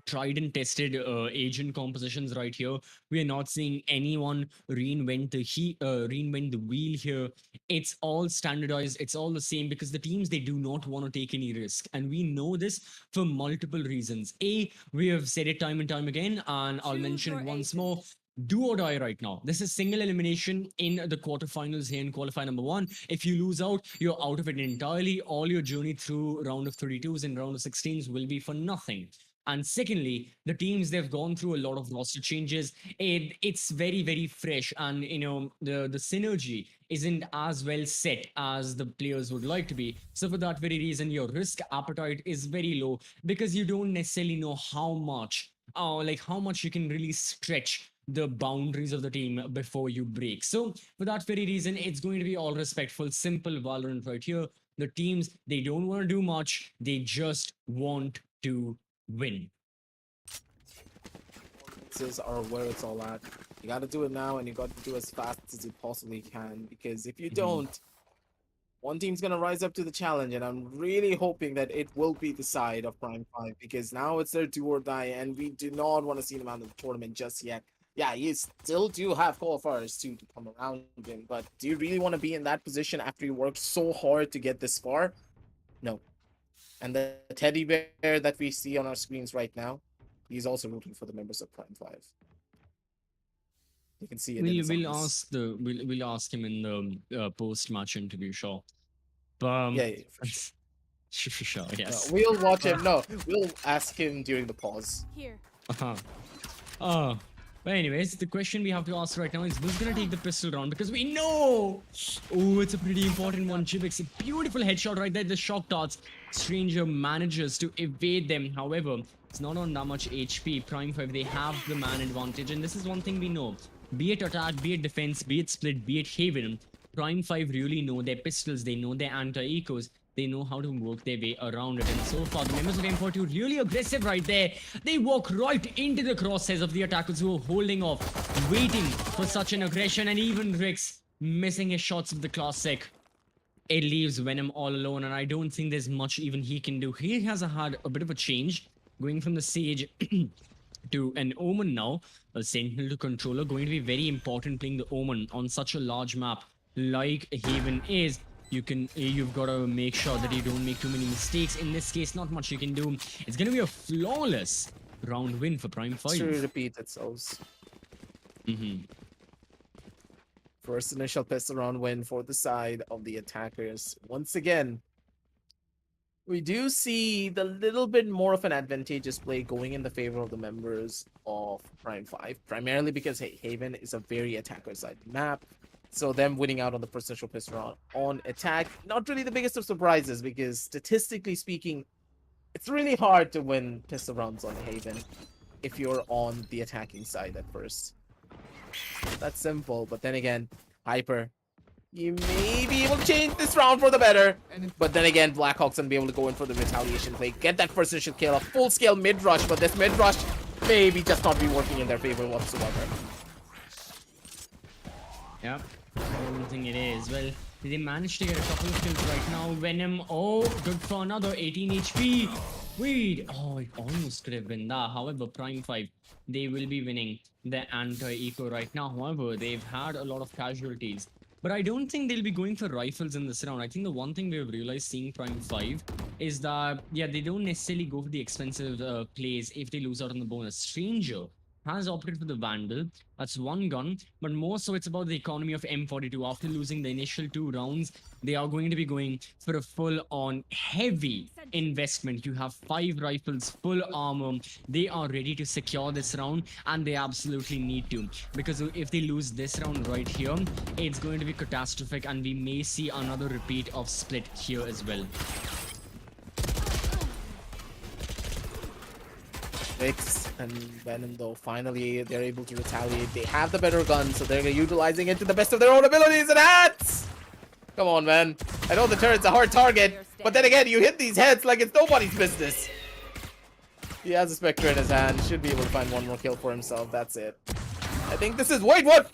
tried and tested agent compositions right here. We are not seeing anyone reinvent the wheel here. It's all standardized. It's all the same because the teams they do not want to take any risk, and we know this for multiple reasons. We have said it time and time again, and I'll Choose mention your it once agent. more. Do or die right now. This is single elimination in the quarterfinals here in qualifier number 1. If you lose out, you're out of it entirely. All your journey through round of 32s and round of 16s will be for nothing. And secondly, the teams they've gone through a lot of roster changes. It's very very fresh, and the synergy isn't as well set as the players would like to be. So for that very reason, your risk appetite is very low because you don't necessarily know how much you can really stretch the boundaries of the team before you break. So for that very reason, it's going to be all respectful, simple Valorant right here. The teams they don't want to do much; they just want to win. Are where it's all at. You got to do it now, and you got to do it as fast as you possibly can. Because if you Mhm. don't, one team's gonna rise up to the challenge, and I'm really hoping that it will be the side of Prime 5 because now it's their do or die, and we do not want to see them out of the tournament just yet. Yeah, you still do have qualifiers to come around him, but do you really want to be in that position after you worked so hard to get this far? No. And the teddy bear that we see on our screens right now, he's also rooting for the members of Prime 5. You can see it in his eyes. We'll ask him in the post match interview, sure. But Yeah, for sure. sure, No, yes. we'll watch him. No, we'll ask him during the pause. Here. Uh-huh. Oh, but anyways, the question we have to ask right now is who's gonna take the pistol round because we know. Oh, it's a pretty important one. Jivix, a beautiful headshot right there. The shock darts. Stranger manages to evade them. However, it's not on that much HP. Prime 5, they have the man advantage, and this is one thing we know. Be it attack, be it defense, be it split, be it Haven, Prime 5 really know their pistols, they know their anti-ecos, they know how to work their way around it. And so far, the members of M42 really aggressive right there. They walk right into the crosshairs of the attackers who are holding off, waiting for such an aggression, and even Rix missing his shots of the classic. It leaves Venom all alone, and I don't think there's much even he can do. He has had a bit of a change, going from the Sage to an Omen now, a Sentinel to Controller, going to be very important playing the Omen on such a large map like Haven is. You've got to make sure that you don't make too many mistakes. In this case, not much you can do. It's going to be a flawless round win for Prime 5. To repeat itself. Mm-hmm. First initial pistol round win for the side of the attackers. Once again, we do see the little bit more of an advantageous play going in the favor of the members of Prime 5, primarily because Haven is a very attacker-side map. So them winning out on the first initial pistol round on attack, not really the biggest of surprises because statistically speaking, it's really hard to win pistol rounds on Haven if you're on the attacking side at first. That's simple, but then again, Hyper, you may be able to change this round for the better. But then again, Blackhawk's gonna be able to go in for the retaliation play, get that first initial kill, a full-scale mid-rush, but this mid-rush maybe just not be working in their favor whatsoever. Yep, I don't think it is. Well, they managed to get a couple of kills right now. Venom, oh, good for another 18 HP. Wait, oh, it almost could have been that. However, Prime 5, they will be winning the anti-eco right now. However, they've had a lot of casualties. But I don't think they'll be going for rifles in this round. I think the one thing we've realized seeing Prime 5 is that, yeah, they don't necessarily go for the expensive plays if they lose out on the bonus. Stranger has opted for the Vandal. That's one gun, but more so it's about the economy of M42. After losing the initial 2 rounds, they are going to be going for a full-on heavy investment. You have 5 rifles, full armor. They are ready to secure this round, and they absolutely need to. Because if they lose this round right here, it's going to be catastrophic, and we may see another repeat of split here as well. Vix and Venom, though, finally they're able to retaliate. They have the better gun, so they're utilizing it to the best of their own abilities. And hats! Come on, man. I know the turret's a hard target, but then again, you hit these heads like it's nobody's business. He has a Spectre in his hand. Should be able to find one more kill for himself. That's it. I think this is... Wait, what?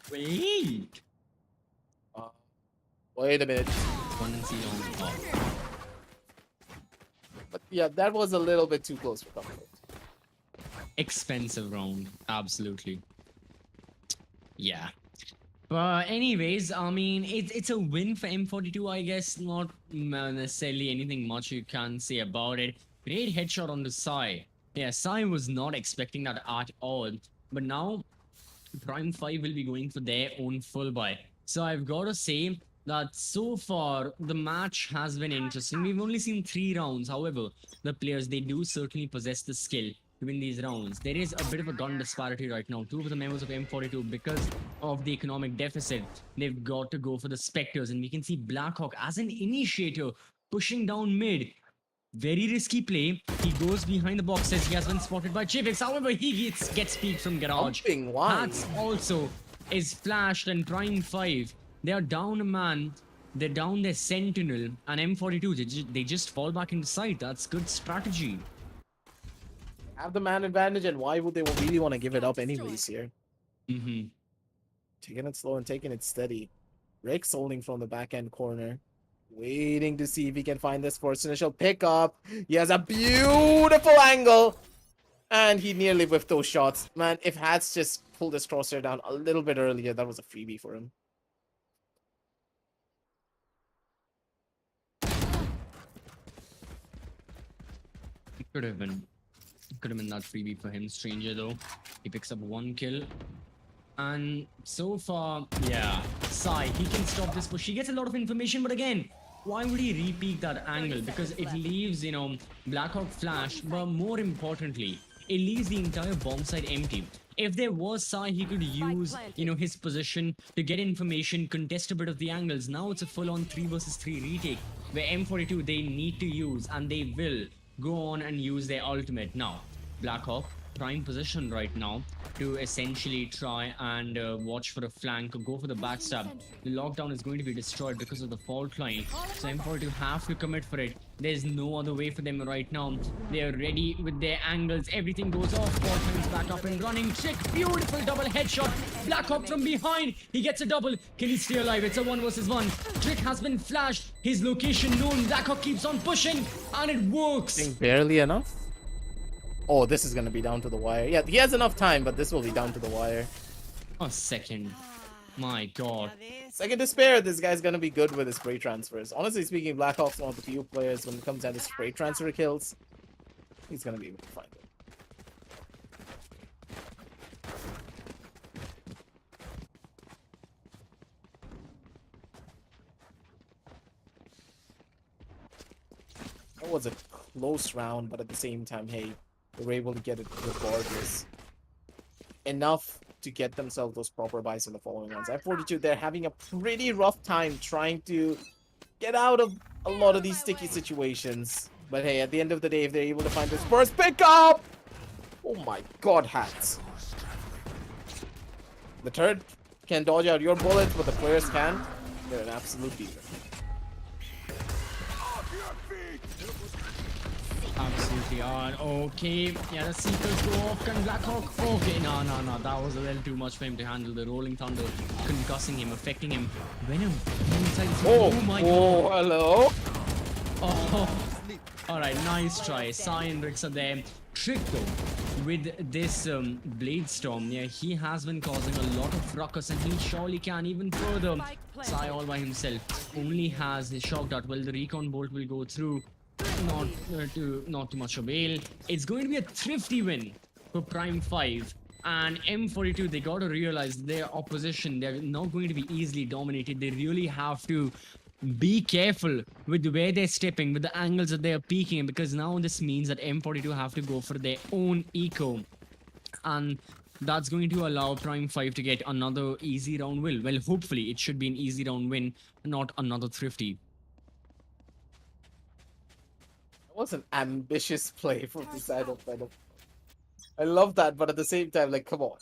Wait! Wait a minute. One and see on top. But yeah, that was a little bit too close for comfort. Expensive round, absolutely. Yeah. But anyways, I mean, it's a win for M42, I guess. Not necessarily anything much you can say about it. Great headshot on the Sai. Yeah, Sai was not expecting that at all. But now, Prime 5 will be going for their own full buy. So I've got to say that so far, the match has been interesting. We've only seen 3 rounds. However, the players, they do certainly possess the skill to win these rounds. There is a bit of a gun disparity right now. 2 of the members of M42, because of the economic deficit, they've got to go for the Spectres. And we can see Blackhawk as an initiator pushing down mid. Very risky play. He goes behind the boxes. He has been spotted by JPEX. However, he gets peeked from garage. Hats also is flashed, and Prime 5, they are down a man. They're down their Sentinel, and M42, they just fall back into sight. That's good strategy. Have the man advantage, and why would they really want to give it up anyways here? Mm-hmm. Taking it slow and taking it steady. Rick's holding from the back end corner, waiting to see if he can find this first initial pickup. He has a beautiful angle, and he nearly whiffed those shots. Man, if Hats just pulled his crosshair down a little bit earlier, that was a freebie for him. It could have been that freebie for him. Stranger though, he picks up 1 kill, and so far, yeah, Sai, he can stop this push. He gets a lot of information, but again, why would he re-peek that angle? Because it leaves, you know, Blackhawk flash, but more importantly, it leaves the entire bomb site empty. If there was Sai, he could use, you know, his position to get information, contest a bit of the angles. Now it's a full-on 3 versus 3 retake, where M42, they need to use, and they will go on and use their ultimate. Now, Blackhawk, prime position right now to essentially try and watch for a flank or go for the backstab. The lockdown is going to be destroyed because of the fault line, so M42 have to commit for it. There's no other way for them right now. They are ready with their angles. Everything goes off. Fault line's back up and running. Trick, beautiful double headshot. Blackhawk from behind. He gets a double. Can he stay alive? It's a 1 versus 1. Trick has been flashed. His location known. Blackhawk keeps on pushing, and it works. I think barely enough. Oh, this is gonna be down to the wire. Yeah, he has enough time, but this will be down to the wire. A second. My god. Second to spare, this guy's gonna be good with his spray transfers. Honestly speaking, Blackhawk's one of the few players when it comes down to spray transfer kills, he's gonna be able to find it. That was a close round, but at the same time, hey, they were able to get it regardless. Enough to get themselves those proper buys in the following ones. M42, they're having a pretty rough time trying to get out of a lot of these sticky situations. But hey, at the end of the day, if they're able to find this first pickup! Oh my god, Hats. The turret can dodge out your bullets, but the players can't. They're an absolute beater. Absolutely on. Okay. Yeah, the seekers go off. Can Blackhawk? Okay, no. That was a little too much for him to handle. The rolling thunder concussing him, affecting him. Venom. Oh my god. Oh, hello. Oh. Alright, nice try. Sai and Rix are there. Trick though, with this Blade Storm, yeah, he has been causing a lot of ruckus, and he surely can even further. Sai all by himself only has his shock dart. Well, the recon bolt will go through. Not too much avail. It's going to be a thrifty win for Prime 5. And M42, they got to realize their opposition, they're not going to be easily dominated. They really have to be careful with the way they're stepping, with the angles that they're peeking, because now this means that M42 have to go for their own eco. And that's going to allow Prime 5 to get another easy round win. Well, hopefully it should be an easy round win, not another thrifty. That was an ambitious play from the side of Venom. I love that, but at the same time, like, come on.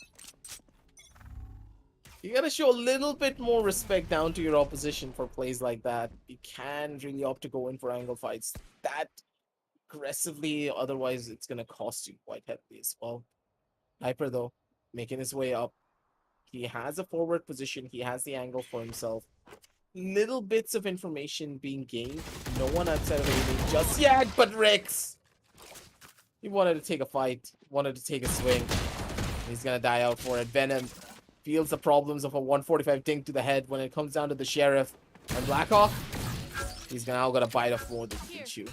You gotta show a little bit more respect down to your opposition for plays like that. You can't really opt to go in for angle fights that aggressively, otherwise it's gonna cost you quite heavily as well. Hyper, though, making his way up. He has a forward position. He has the angle for himself. Little bits of information being gained. No one outside of aiming just yet, but Rex! He wanted to take a fight, wanted to take a swing. He's gonna die out for it. Venom feels the problems of a 145 dink to the head when it comes down to the Sheriff. And Blackhawk, he's now gonna bite off more than he can chew.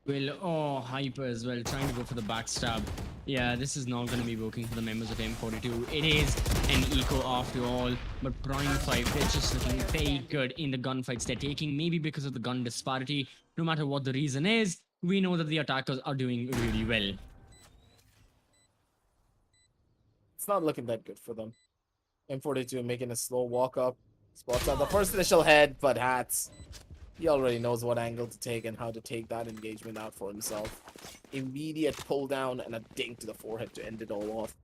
Well, oh, Hyper as well, trying to go for the backstab. Yeah, this is not going to be working for the members of M42. It is an eco after all, but Prime 5, they're just looking very good in the gunfights they're taking, maybe because of the gun disparity. No matter what the reason is, we know that the attackers are doing really well. It's not looking that good for them. M42 making a slow walk up. Spots out the first initial head, but Hats, he already knows what angle to take and how to take that engagement out for himself. Immediate pull down and a dink to the forehead to end it all off.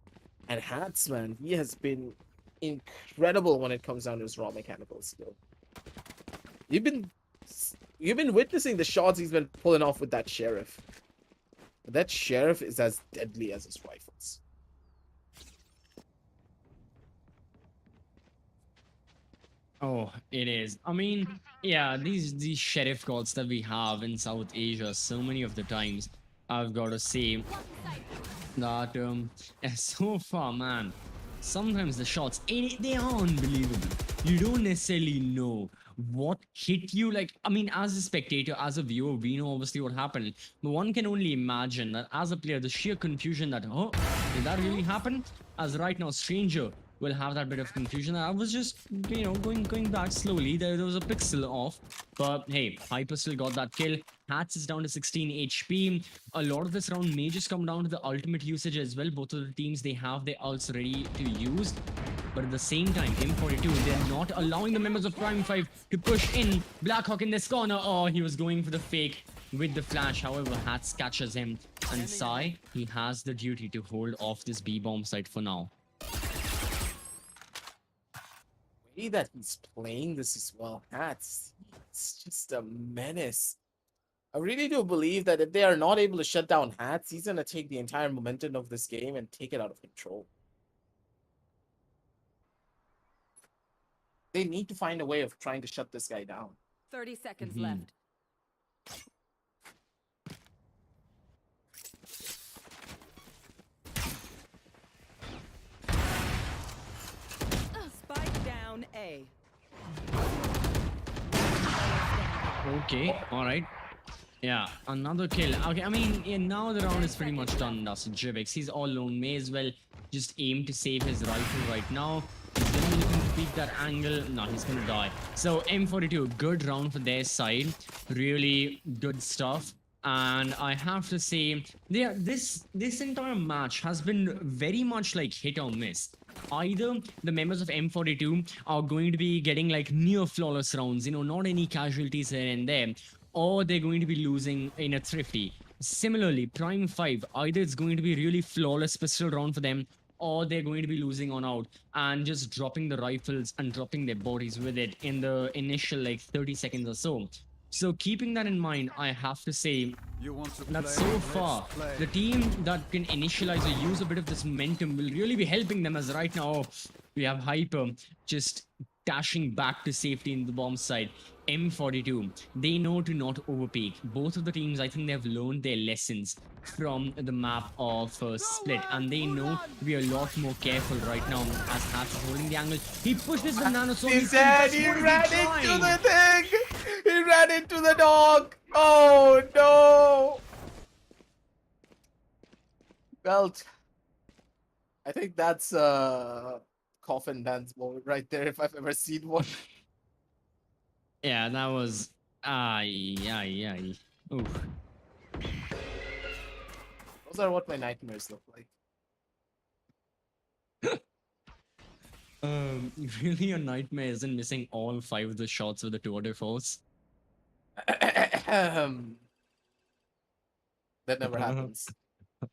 And Hats, man, he has been incredible when it comes down to his raw mechanical skill. You've been witnessing the shots he's been pulling off with that Sheriff. That Sheriff is as deadly as his rifles. Oh, it is. I mean, yeah, these sheriff gods that we have in South Asia, so many of the times, I've got to say that so far, man, sometimes the shots, they are unbelievable. You don't necessarily know what hit you. Like, I mean, as a spectator, as a viewer, we know obviously what happened, but one can only imagine that as a player, the sheer confusion that, oh, did that really happen? As right now, Stranger will have that bit of confusion. I was just, you know, going back slowly. There was a pixel off, but hey, Hyper still got that kill. Hats is down to 16 HP. A lot of this round may just come down to the ultimate usage as well. Both of the teams, they have their ults ready to use, but at the same time, M42, they're not allowing the members of Prime 5 to push in. Blackhawk in this corner. Oh, he was going for the fake with the flash. However, Hats catches him, and Sai, he has the duty to hold off this B-bomb site for now. Way that he's playing this as well, Hats, it's just a menace. I really do believe that if they are not able to shut down Hats, he's gonna take the entire momentum of this game and take it out of control. They need to find a way of trying to shut this guy down. 30 seconds left. Spike down A. Okay, all right. Yeah, another kill. Okay, I mean, yeah, now the round is pretty much done. That's ZBOX. He's all alone. May as well just aim to save his rifle right now. He's gonna be looking to peek that angle. No, he's gonna die. So M42, good round for their side. Really good stuff. And I have to say, this entire match has been very much like hit or miss. Either the members of M42 are going to be getting like near flawless rounds, you know, not any casualties here and there, or they're going to be losing in a thrifty. Similarly, Prime 5, either it's going to be really flawless pistol round for them, or they're going to be losing on out and just dropping the rifles and dropping their bodies with it in the initial like 30 seconds or so. So keeping that in mind, I have to say that so far, the team that can initialize or use a bit of this momentum will really be helping them, as right now we have Hyper just dashing back to safety in the bomb side. M42, they know to not overpeak. Both of the teams, I think they've learned their lessons from the map of Split, and they know to be a lot more careful right now as Hatch is holding the angle. He pushes the nano so He ran into the thing! He ran into the dog! Oh no! Well, I think that's a coffin dance moment right there if I've ever seen one. Yeah, that was. Ay, ay, ay. Ooh. Those are what my nightmares look like. Really, a nightmare isn't missing all 5 of the shots with the tour de force. That never happens.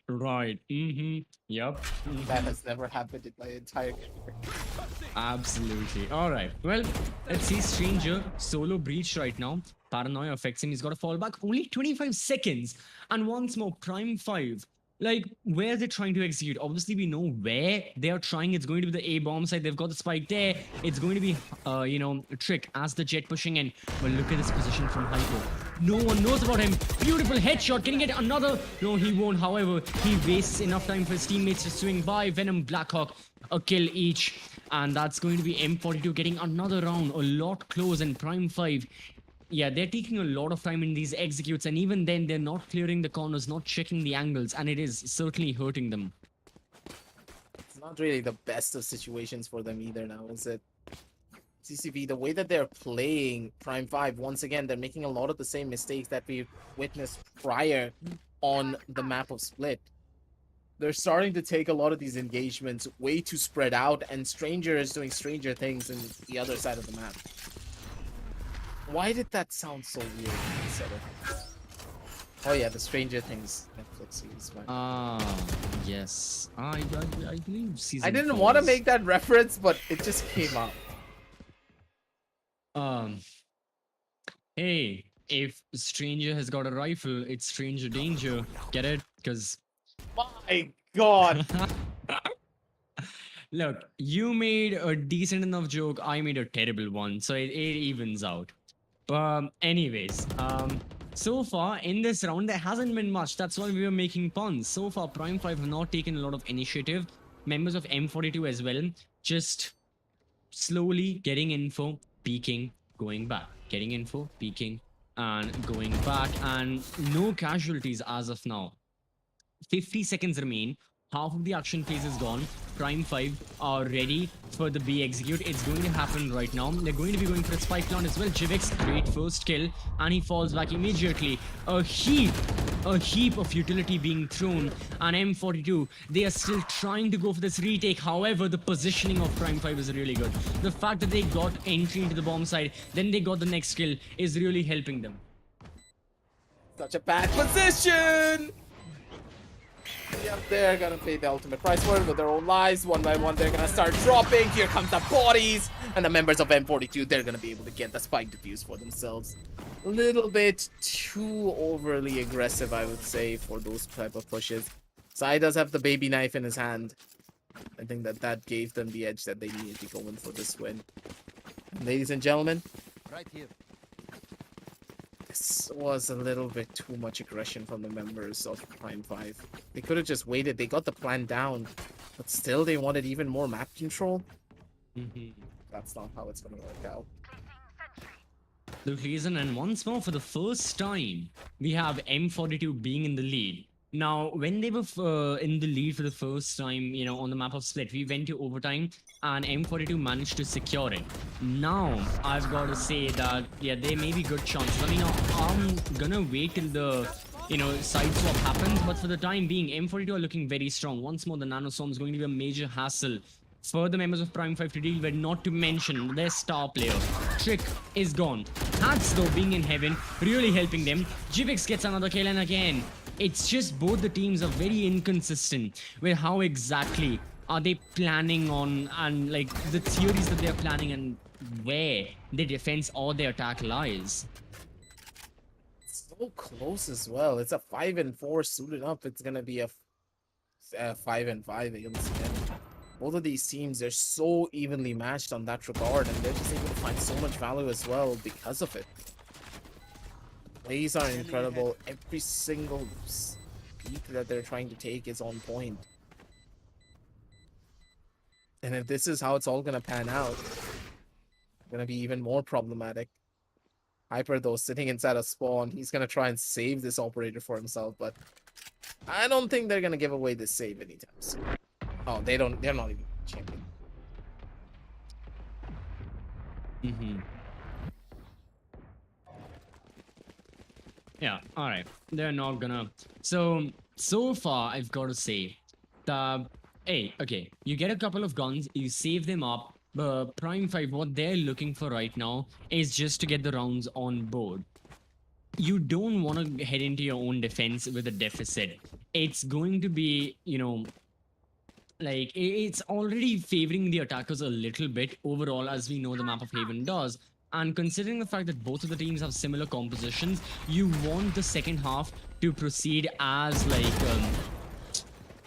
Right. Yep. That has never happened in my entire career. Absolutely. All right. Well, let's see. Stranger solo breach right now. Paranoia affects him. He's got to fall back. Only 25 seconds. And once more, Prime 5. Like, where they're trying to execute. Obviously, we know where they are trying. It's going to be the A bomb side. They've got the spike there. It's going to be, a trick as the jet pushing in. But look at this position from Hyper. No one knows about him. Beautiful headshot. Can he get another? No, he won't. However, he wastes enough time for his teammates to swing by. Venom, Blackhawk, a kill each. And that's going to be M42 getting another round. A lot close in Prime 5. Yeah, they're taking a lot of time in these executes, and even then, they're not clearing the corners, not checking the angles, and it is certainly hurting them. It's not really the best of situations for them either now, is it? CCV, the way that they're playing Prime 5, once again, they're making a lot of the same mistakes that we witnessed prior on the map of Split. They're starting to take a lot of these engagements way too spread out, and Stranger is doing stranger things in the other side of the map. Why did that sound so weird when I said it? Oh yeah, the Stranger Things Netflix series. Yes. I believe season I didn't 4 want to is- make that reference, but it just came out. Hey, if Stranger has got a rifle, it's Stranger Danger. Get it? Because My God. look, you made a decent enough joke, I made a terrible one, so it evens out. Anyways, so far in this round, there hasn't been much. That's why we were making puns. So far, Prime 5 have not taken a lot of initiative. Members of M42 as well, just slowly getting info, peeking, going back. Getting info, peeking, and going back. And no casualties as of now. 50 seconds remain. Half of the action phase is gone. Prime 5 are ready for the B execute. It's going to happen right now. They're going to be going for a spike plant as well. Jivix, great first kill. And he falls back immediately. A heap of utility being thrown. And M42, they are still trying to go for this retake. However, the positioning of Prime 5 is really good. The fact that they got entry into the bomb side, then they got the next kill, is really helping them. Such a bad position! Yep, they're gonna pay the ultimate price for it with their own lives. One by one, they're gonna start dropping. Here comes the bodies. And the members of M42, they're gonna be able to get the spike defuse for themselves. A little bit too overly aggressive, I would say, for those type of pushes. Sai does have the baby knife in his hand. I think that gave them the edge that they needed to go in for this win. Ladies and gentlemen, Right here. this was a little bit too much aggression from the members of Prime 5. They could have just waited. They got the plan down, but still they wanted even more map control. That's not how it's going to work out. The reason, and once more for the first time, we have M42 being in the lead. Now, when they were in the lead for the first time, on the map of Split, we went to overtime and M42 managed to secure it. Now, I've got to say that, yeah, there may be good chances. I mean, I'm gonna wait till the, side swap happens, but for the time being, M42 are looking very strong. Once more, the Nanostorm is going to be a major hassle for the members of Prime 5 to deal with, not to mention their star player. Trick is gone. Hats, though, being in heaven, really helping them. Jivix gets another kill, and again, it's just both the teams are very inconsistent with how exactly are they planning on, and like the theories that they're planning and where their defense or their attack lies. So close as well. It's a 5-4 suited up. It's going to be a 5-5 against them. Both of these teams are so evenly matched on that regard, and they're just able to find so much value as well because of it. Plays are incredible. Every single peak that they're trying to take is on point. And if this is how it's all gonna pan out, it's gonna be even more problematic. Hyper, though, sitting inside a spawn, he's gonna try and save this operator for himself, but I don't think they're gonna give away this save anytime soon. Oh, they don't. They're not even champion. Yeah, all right. They're not gonna. So far, I've got to say, hey, okay, you get a couple of guns, you save them up. But Prime 5, what they're looking for right now is just to get the rounds on board. You don't want to head into your own defense with a deficit. It's going to be, like it's already favoring the attackers a little bit overall, as we know the map of Haven does. And considering the fact that both of the teams have similar compositions, you want the second half to proceed as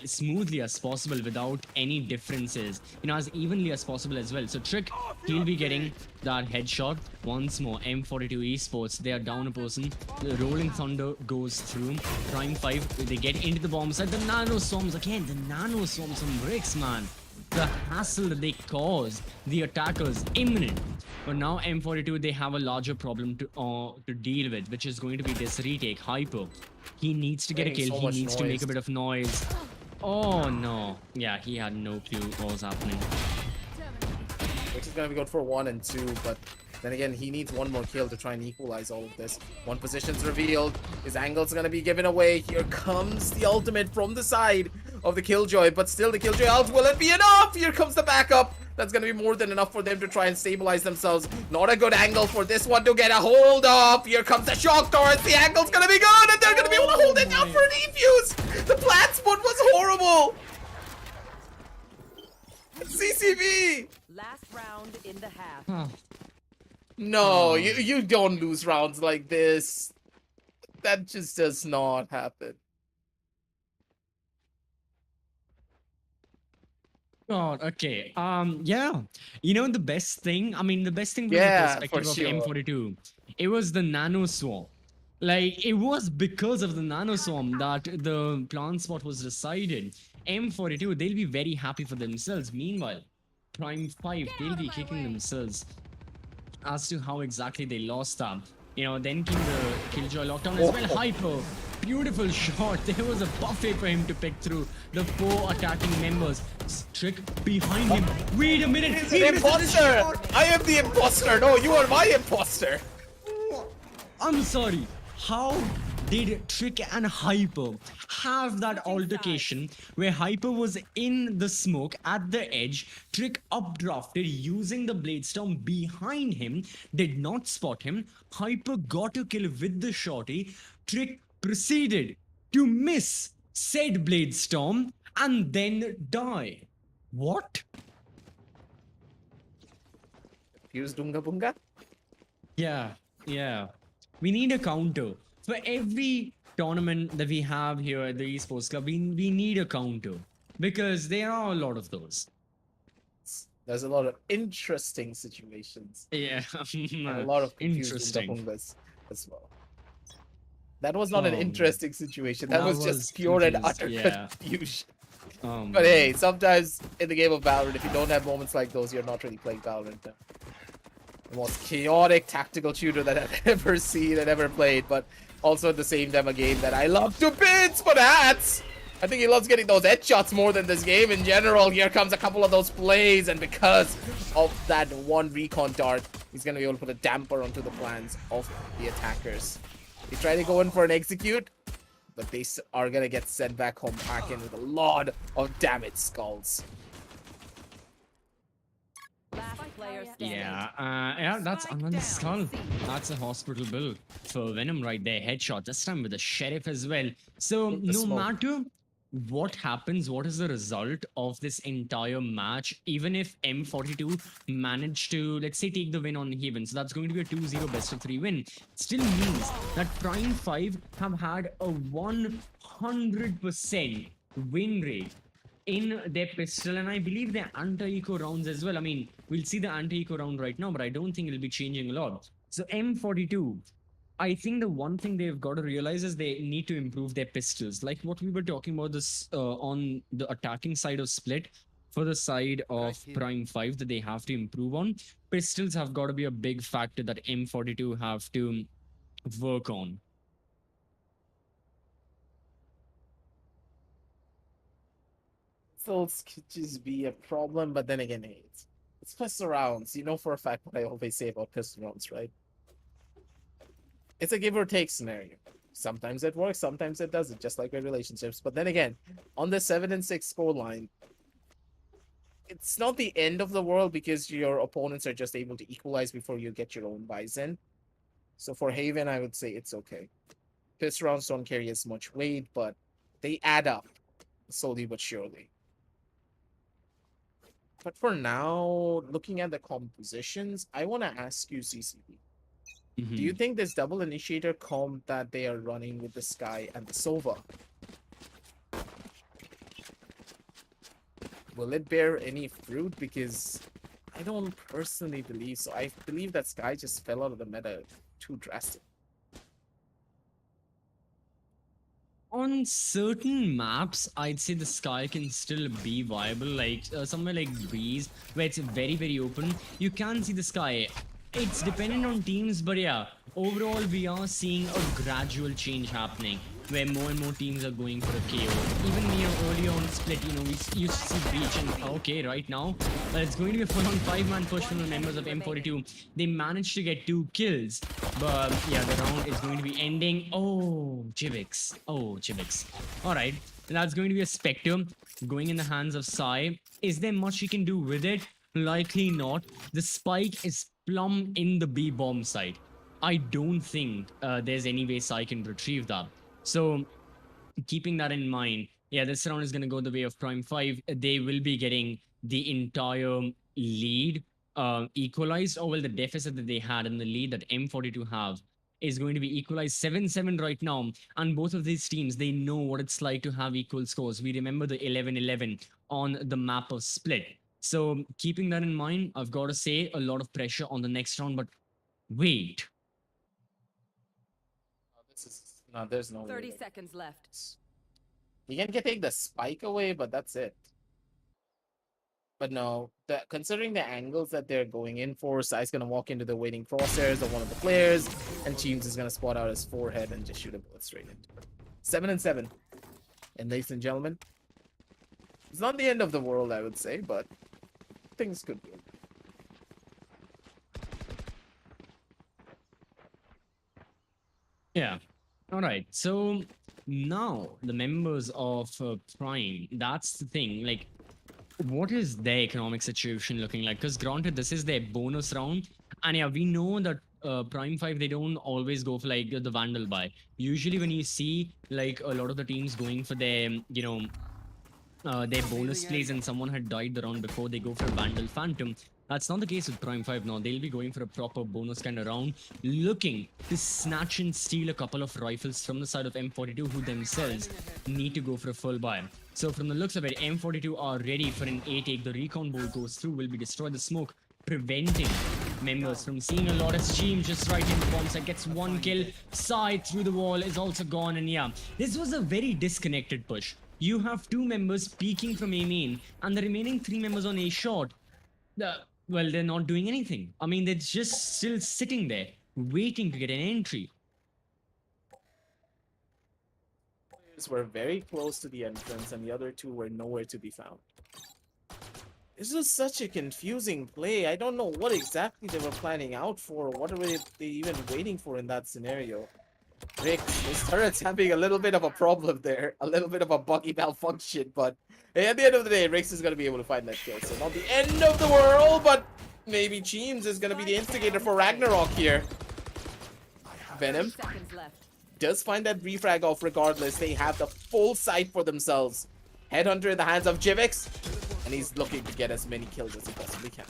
smoothly as possible without any differences, as evenly as possible as well. So Trick, he'll be getting that headshot once more. M42 Esports, they are down a person. The Rolling Thunder goes through. Prime 5, they get into the bomb site. The Nano Swarms again, the Nano Swarms from Bricks, man. The hassle that they cause the attackers imminent. But now M42, they have a larger problem to deal with, which is going to be this retake. Hyper, he needs to get a Making kill. so He much needs to make noise. a bit of noise. Oh no. Yeah, he had no clue what was happening. Which is gonna be good for 1 and 2, but then again, he needs one more kill to try and equalize all of this. One position's revealed. His angle's gonna be given away. Here comes the ultimate from the side of the Killjoy, but still the Killjoy ult, will it be enough? Here comes the backup. That's gonna be more than enough for them to try and stabilize themselves. Not a good angle for this one to get a hold of. Here comes the shock torrent. The angle's gonna be good, and they're gonna be able to hold it down for a defuse. The plant spot was horrible. CCV. Last round in the half. Huh. No, you don't lose rounds like this. That just does not happen. God, okay. Yeah. The best thing, the best thing from Yeah, the for perspective of sure. M42, it was the Nano Swarm. Like, it was because of the Nano Swarm that the plant spot was decided. M42, they'll be very happy for themselves. Meanwhile, Prime 5, they'll be kicking themselves as to how exactly they lost that. Then came the Killjoy lockdown as well. Oh. Hyper, beautiful shot. There was a buffet for him to pick through the 4 attacking members. Trick behind him. Wait a minute. He's he an missed the imposter! shot. I am the imposter! No, you are my imposter! I'm sorry. How did Trick and Hyper have that altercation where Hyper was in the smoke at the edge, Trick updrafted using the Blade Storm behind him, did not spot him, Hyper got a kill with the shorty, Trick proceeded to miss said Blade Storm and then die. What? Fuse Dunga Bunga? Yeah. We need a counter. For every tournament that we have here at the Esports Club, we need a counter. Because there are a lot of those. There's a lot of interesting situations. Yeah. And a lot of confused Interesting. Bungas as well. That was not an interesting situation. That, that was was just pure and confused, utter yeah. confusion. Um, But hey, sometimes in the game of Valorant, if you don't have moments like those, you're not really playing Valorant. The most chaotic tactical shooter that I've ever seen and ever played, but also at the same time a game that I love to bits for hats. I think he loves getting those headshots more than this game in general. Here comes a couple of those plays, and because of that one recon dart, he's gonna be able to put a damper onto the plans of the attackers. They try to go in for an execute, but they are gonna get sent back home packing with a lot of damaged skulls. Last player standing. yeah, that's another skull. That's a hospital bill for Venom right there. Headshot, this time with the Sheriff as well. So With the no smoke. matter what happens, what is the result of this entire match, even if M42 managed to, let's say, take the win on Haven, so that's going to be a 2-0 best of 3 win, still means that Prime 5 have had a 100% win rate in their pistol, and I believe their anti-eco rounds as well. We'll see the anti-eco round right now, but I don't think it'll be changing a lot. So M42, I think the one thing they've got to realize is they need to improve their pistols. Like what we were talking about this on the attacking side of Split, for the side of Prime 5 that they have to improve on. Pistols have got to be a big factor that M42 have to work on. pistols could just be a problem, but then again, hey, it's pistol rounds. You know for a fact what I always say about pistol rounds, right? It's a give or take scenario. Sometimes it works, sometimes it doesn't, just like with relationships. But then again, on the 7-6 score line, it's not the end of the world because your opponents are just able to equalize before you get your own buys in. So for Haven, I would say it's okay. Pistol rounds don't carry as much weight, but they add up slowly but surely. But for now, looking at the compositions, I want to ask you, CCP. Mhm. Do you think this double initiator comp that they are running with the Sky and the Sova, will it bear any fruit? Because I don't personally believe so. I believe that Sky just fell out of the meta too drastic. On certain maps, I'd say the Sky can still be viable, like somewhere like Breeze, where it's very, very open. You can see the Sky. It's dependent on teams, but yeah, overall, we are seeing a gradual change happening where more and more teams are going for a KO. Even earlier on Split, we used to see Breach, and okay, right now, but it's going to be a full-on 5-man push from the members of M42. They managed to get 2 kills, but yeah, the round is going to be ending. Oh, Chivix. All right, that's going to be a Spectre going in the hands of Sai. Is there much he can do with it? Likely not. The spike is plumb in the B bomb side. I don't think there's any way Sai can retrieve that. So, keeping that in mind, yeah, this round is going to go the way of Prime 5. They will be getting the entire lead equalized, or well, the deficit that they had in the lead that M42 have is going to be equalized 7-7 right now. And both of these teams, they know what it's like to have equal scores. We remember the 11-11 on the map of Split. So, keeping that in mind, I've got to say a lot of pressure on the next round, but wait. This is no, there's no 30 way. seconds left. You can take the spike away, but that's it. But no, considering the angles that they're going in for, Sai's gonna walk into the waiting crosshairs of one of the players, and Teams is gonna spot out his forehead and just shoot a bullet straight into it. 7-7. And ladies and gentlemen, it's not the end of the world, I would say, but things could be. Yeah. All right. So now the members of Prime, that's the thing. Like, what is their economic situation looking like? Because granted, this is their bonus round. And yeah, we know that Prime 5, they don't always go for like the Vandal buy. Usually when you see like a lot of the teams going for their bonus plays and someone had died the round before, they go for a Vandal Phantom. That's not the case with Prime 5 now. They'll be going for a proper bonus kind of round, looking to snatch and steal a couple of rifles from the side of M42, who themselves need to go for a full buy. So from the looks of it, M42 are ready for an A-take. The recon bolt goes through, will be destroyed. The smoke preventing members from seeing a lot of stream just right in the bomb site. Gets 1 kill. Side through the wall is also gone. And yeah, this was a very disconnected push. You have 2 members peeking from A main, and the remaining 3 members on A short. Well, they're not doing anything. I mean, they're just still sitting there, waiting to get an entry. Players were very close to the entrance, and the other 2 were nowhere to be found. This was such a confusing play. I don't know what exactly they were planning out for, or what were they even waiting for in that scenario. Rick, his turret's having a little bit of a problem there. A little bit of a buggy malfunction, but hey, at the end of the day, Rix is going to be able to find that kill. So not the end of the world, but maybe Cheems is going to be the instigator for Ragnarok here. Venom does find that refrag off regardless. They have the full sight for themselves. Headhunter in the hands of Jivix, and he's looking to get as many kills as he possibly can.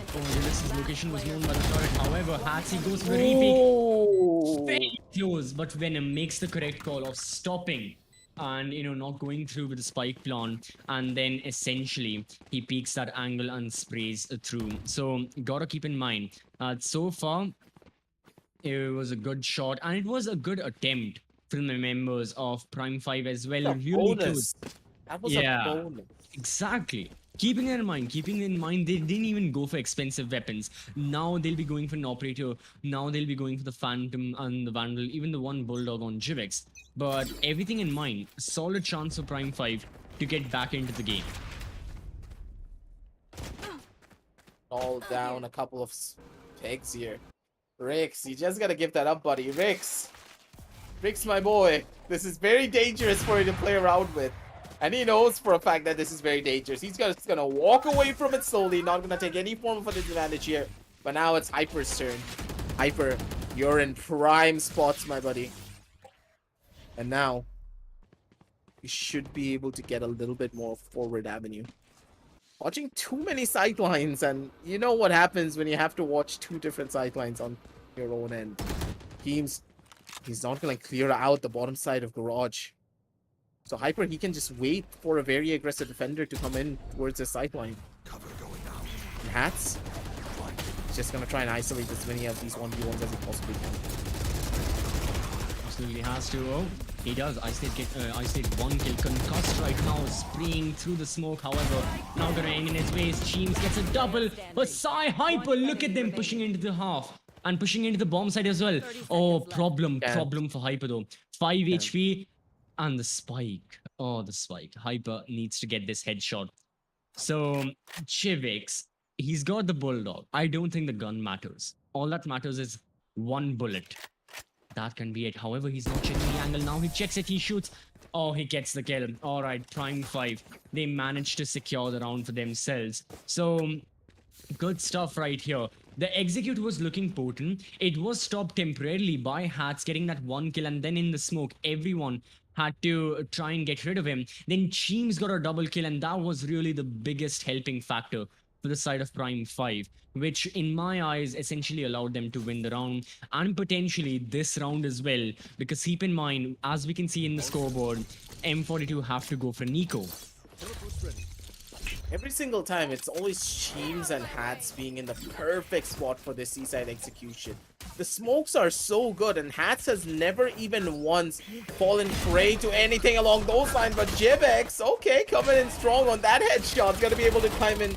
Oh, Jivix's location was known by the turret. However, Hatsi goes for a repeat. Very close, but Venom makes the correct call of stopping and not going through with the spike plan, and then essentially he peeks that angle and sprays through. So gotta keep in mind, so far it was a good shot, and it was a good attempt from the members of Prime 5 as well. Really close. That was a bonus. Exactly. Keeping in mind, they didn't even go for expensive weapons. Now they'll be going for an operator. Now they'll be going for the Phantom and the Vandal, even the one Bulldog on Jivix. But everything in mind, solid chance for Prime 5 to get back into the game. All down a couple of pegs here. Rix, you just gotta give that up, buddy. Rix, my boy. This is very dangerous for you to play around with. And he knows for a fact that this is very dangerous. He's just gonna walk away from it slowly, not gonna take any form of an advantage here. But now it's Hyper's turn. Hyper, you're in prime spots, my buddy. And now, you should be able to get a little bit more forward avenue. Watching too many sidelines, and you know what happens when you have to watch two different sidelines on your own end. He's not going to clear out the bottom side of garage. So Hyper, he can just wait for a very aggressive defender to come in towards the sideline. Cover going out. And Hats, he's just going to try and isolate as many of these 1v1s as he possibly can. Absolutely has to. Oh, he does. I said one kill. Concussed right now, spraying through the smoke. However, now gonna end in his waist. Cheems gets a double. But Hyper, look at them pushing into the half and pushing into the bomb side as well. Oh, problem for Hyper though. 5 HP and the spike. Oh, the spike. Hyper needs to get this headshot. So Chivix, he's got the bulldog. I don't think the gun matters. All that matters is one bullet. That can be it. However, he's not checking the angle. Now he checks it, he shoots. Oh, he gets the kill. All right, prime 5. They managed to secure the round for themselves. So, good stuff right here. The execute was looking potent. It was stopped temporarily by Hats getting that one kill, and then in the smoke, everyone had to try and get rid of him. Then Cheems got a double kill, and that was really the biggest helping factor for the side of Prime 5, which in my eyes essentially allowed them to win the round and potentially this round as well, because keep in mind, as we can see in the scoreboard, M42 have to go for Nico. Every single time, it's always Cheems and Hats being in the perfect spot for this seaside execution. The smokes are so good, and Hats has never even once fallen prey to anything along those lines. But Jivex, okay, coming in strong on that headshot, gonna be able to climb in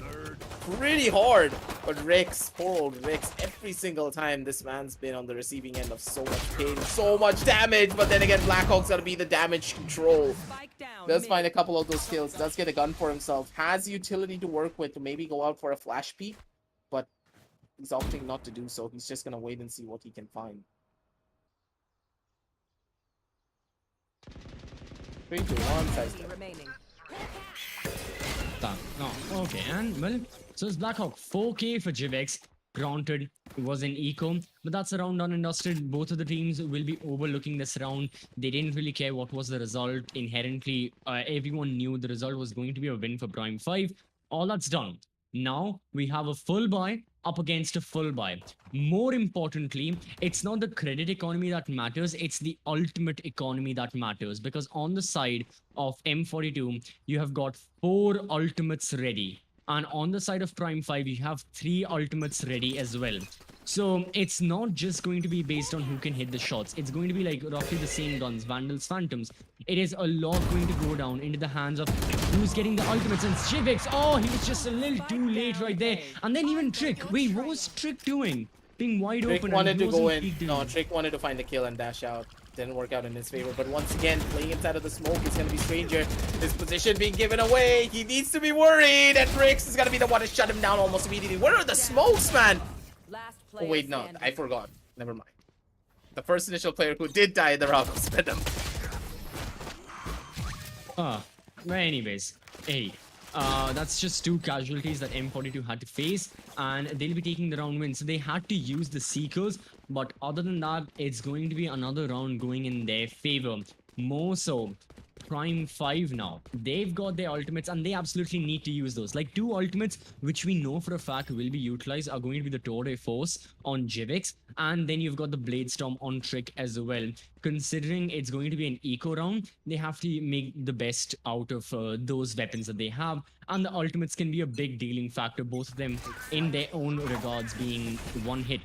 pretty hard. But Rix, poor old Rix, every single time this man's been on the receiving end of so much pain, so much damage. But then again, Blackhawk's gotta be the damage control. Does find a couple of those kills, does get a gun for himself, has utility to work with to maybe go out for a flash peek, but he's opting not to do so. He's just gonna wait and see what he can find. 3, 2, 1, size remaining. Oh, okay, and well, so it's Blackhawk 4K for Jivex. Granted, it was an eco, but that's a round done and dusted. Both of the teams will be overlooking this round. They didn't really care what was the result. Inherently, everyone knew the result was going to be a win for Prime 5. All that's done. Now we have a full buy up against a full buy. More importantly, it's not the credit economy that matters, it's the ultimate economy that matters, because on the side of M42 you have got 4 ultimates ready, and on the side of Prime 5 you have 3 ultimates ready as well. So it's not just going to be based on who can hit the shots. It's going to be like roughly the same guns, Vandals, Phantoms. It is a lot going to go down into the hands of who's getting the ultimates. And Chivix, oh, he was just a little too late right there. And then even Trick. Wait, what was Trick doing? Being wide Trick open. wanted to go in. No, Trick wanted to find the kill and dash out. Didn't work out in his favor. But once again, playing inside of the smoke is going to be Stranger. His position being given away. He needs to be worried. And Rix is going to be the one to shut him down almost immediately. Where are the smokes, man? Oh, wait, no, I forgot. Never mind. The first initial player who did die in the round was Venom. But anyways, hey, that's just 2 casualties that M42 had to face, and they'll be taking the round win. So they had to use the Seekers, but other than that, it's going to be another round going in their favor. More so, Prime 5 now, they've got their ultimates and they absolutely need to use those. Like 2 ultimates which we know for a fact will be utilized are going to be the Tour de Force on Jivix, and then you've got the Blade Storm on Trick as well. Considering it's going to be an eco round, they have to make the best out of those weapons that they have, and the ultimates can be a big dealing factor, both of them in their own regards being one hit.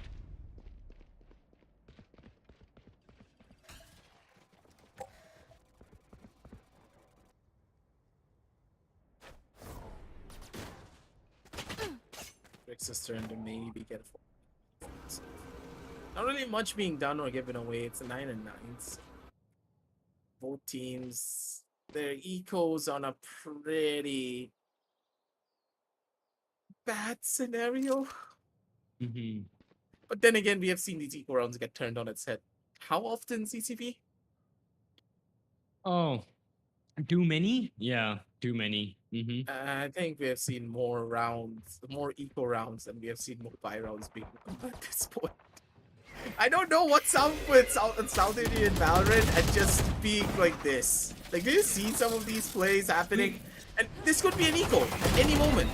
Rix's turn to maybe get a 4. Not really much being done or given away. It's a 9 and 9s. Both teams their eco's on a pretty bad scenario. Hmm. But then again, we have seen these eco rounds get turned on its head. How often, CCP? Oh, too many? Yeah, too many. I think we have seen more rounds, more eco rounds, than we have seen more buy rounds being won at this point. I don't know what's up with South Indian Valorant and just being like this. Like, do you see some of these plays happening? And this could be an eco at any moment.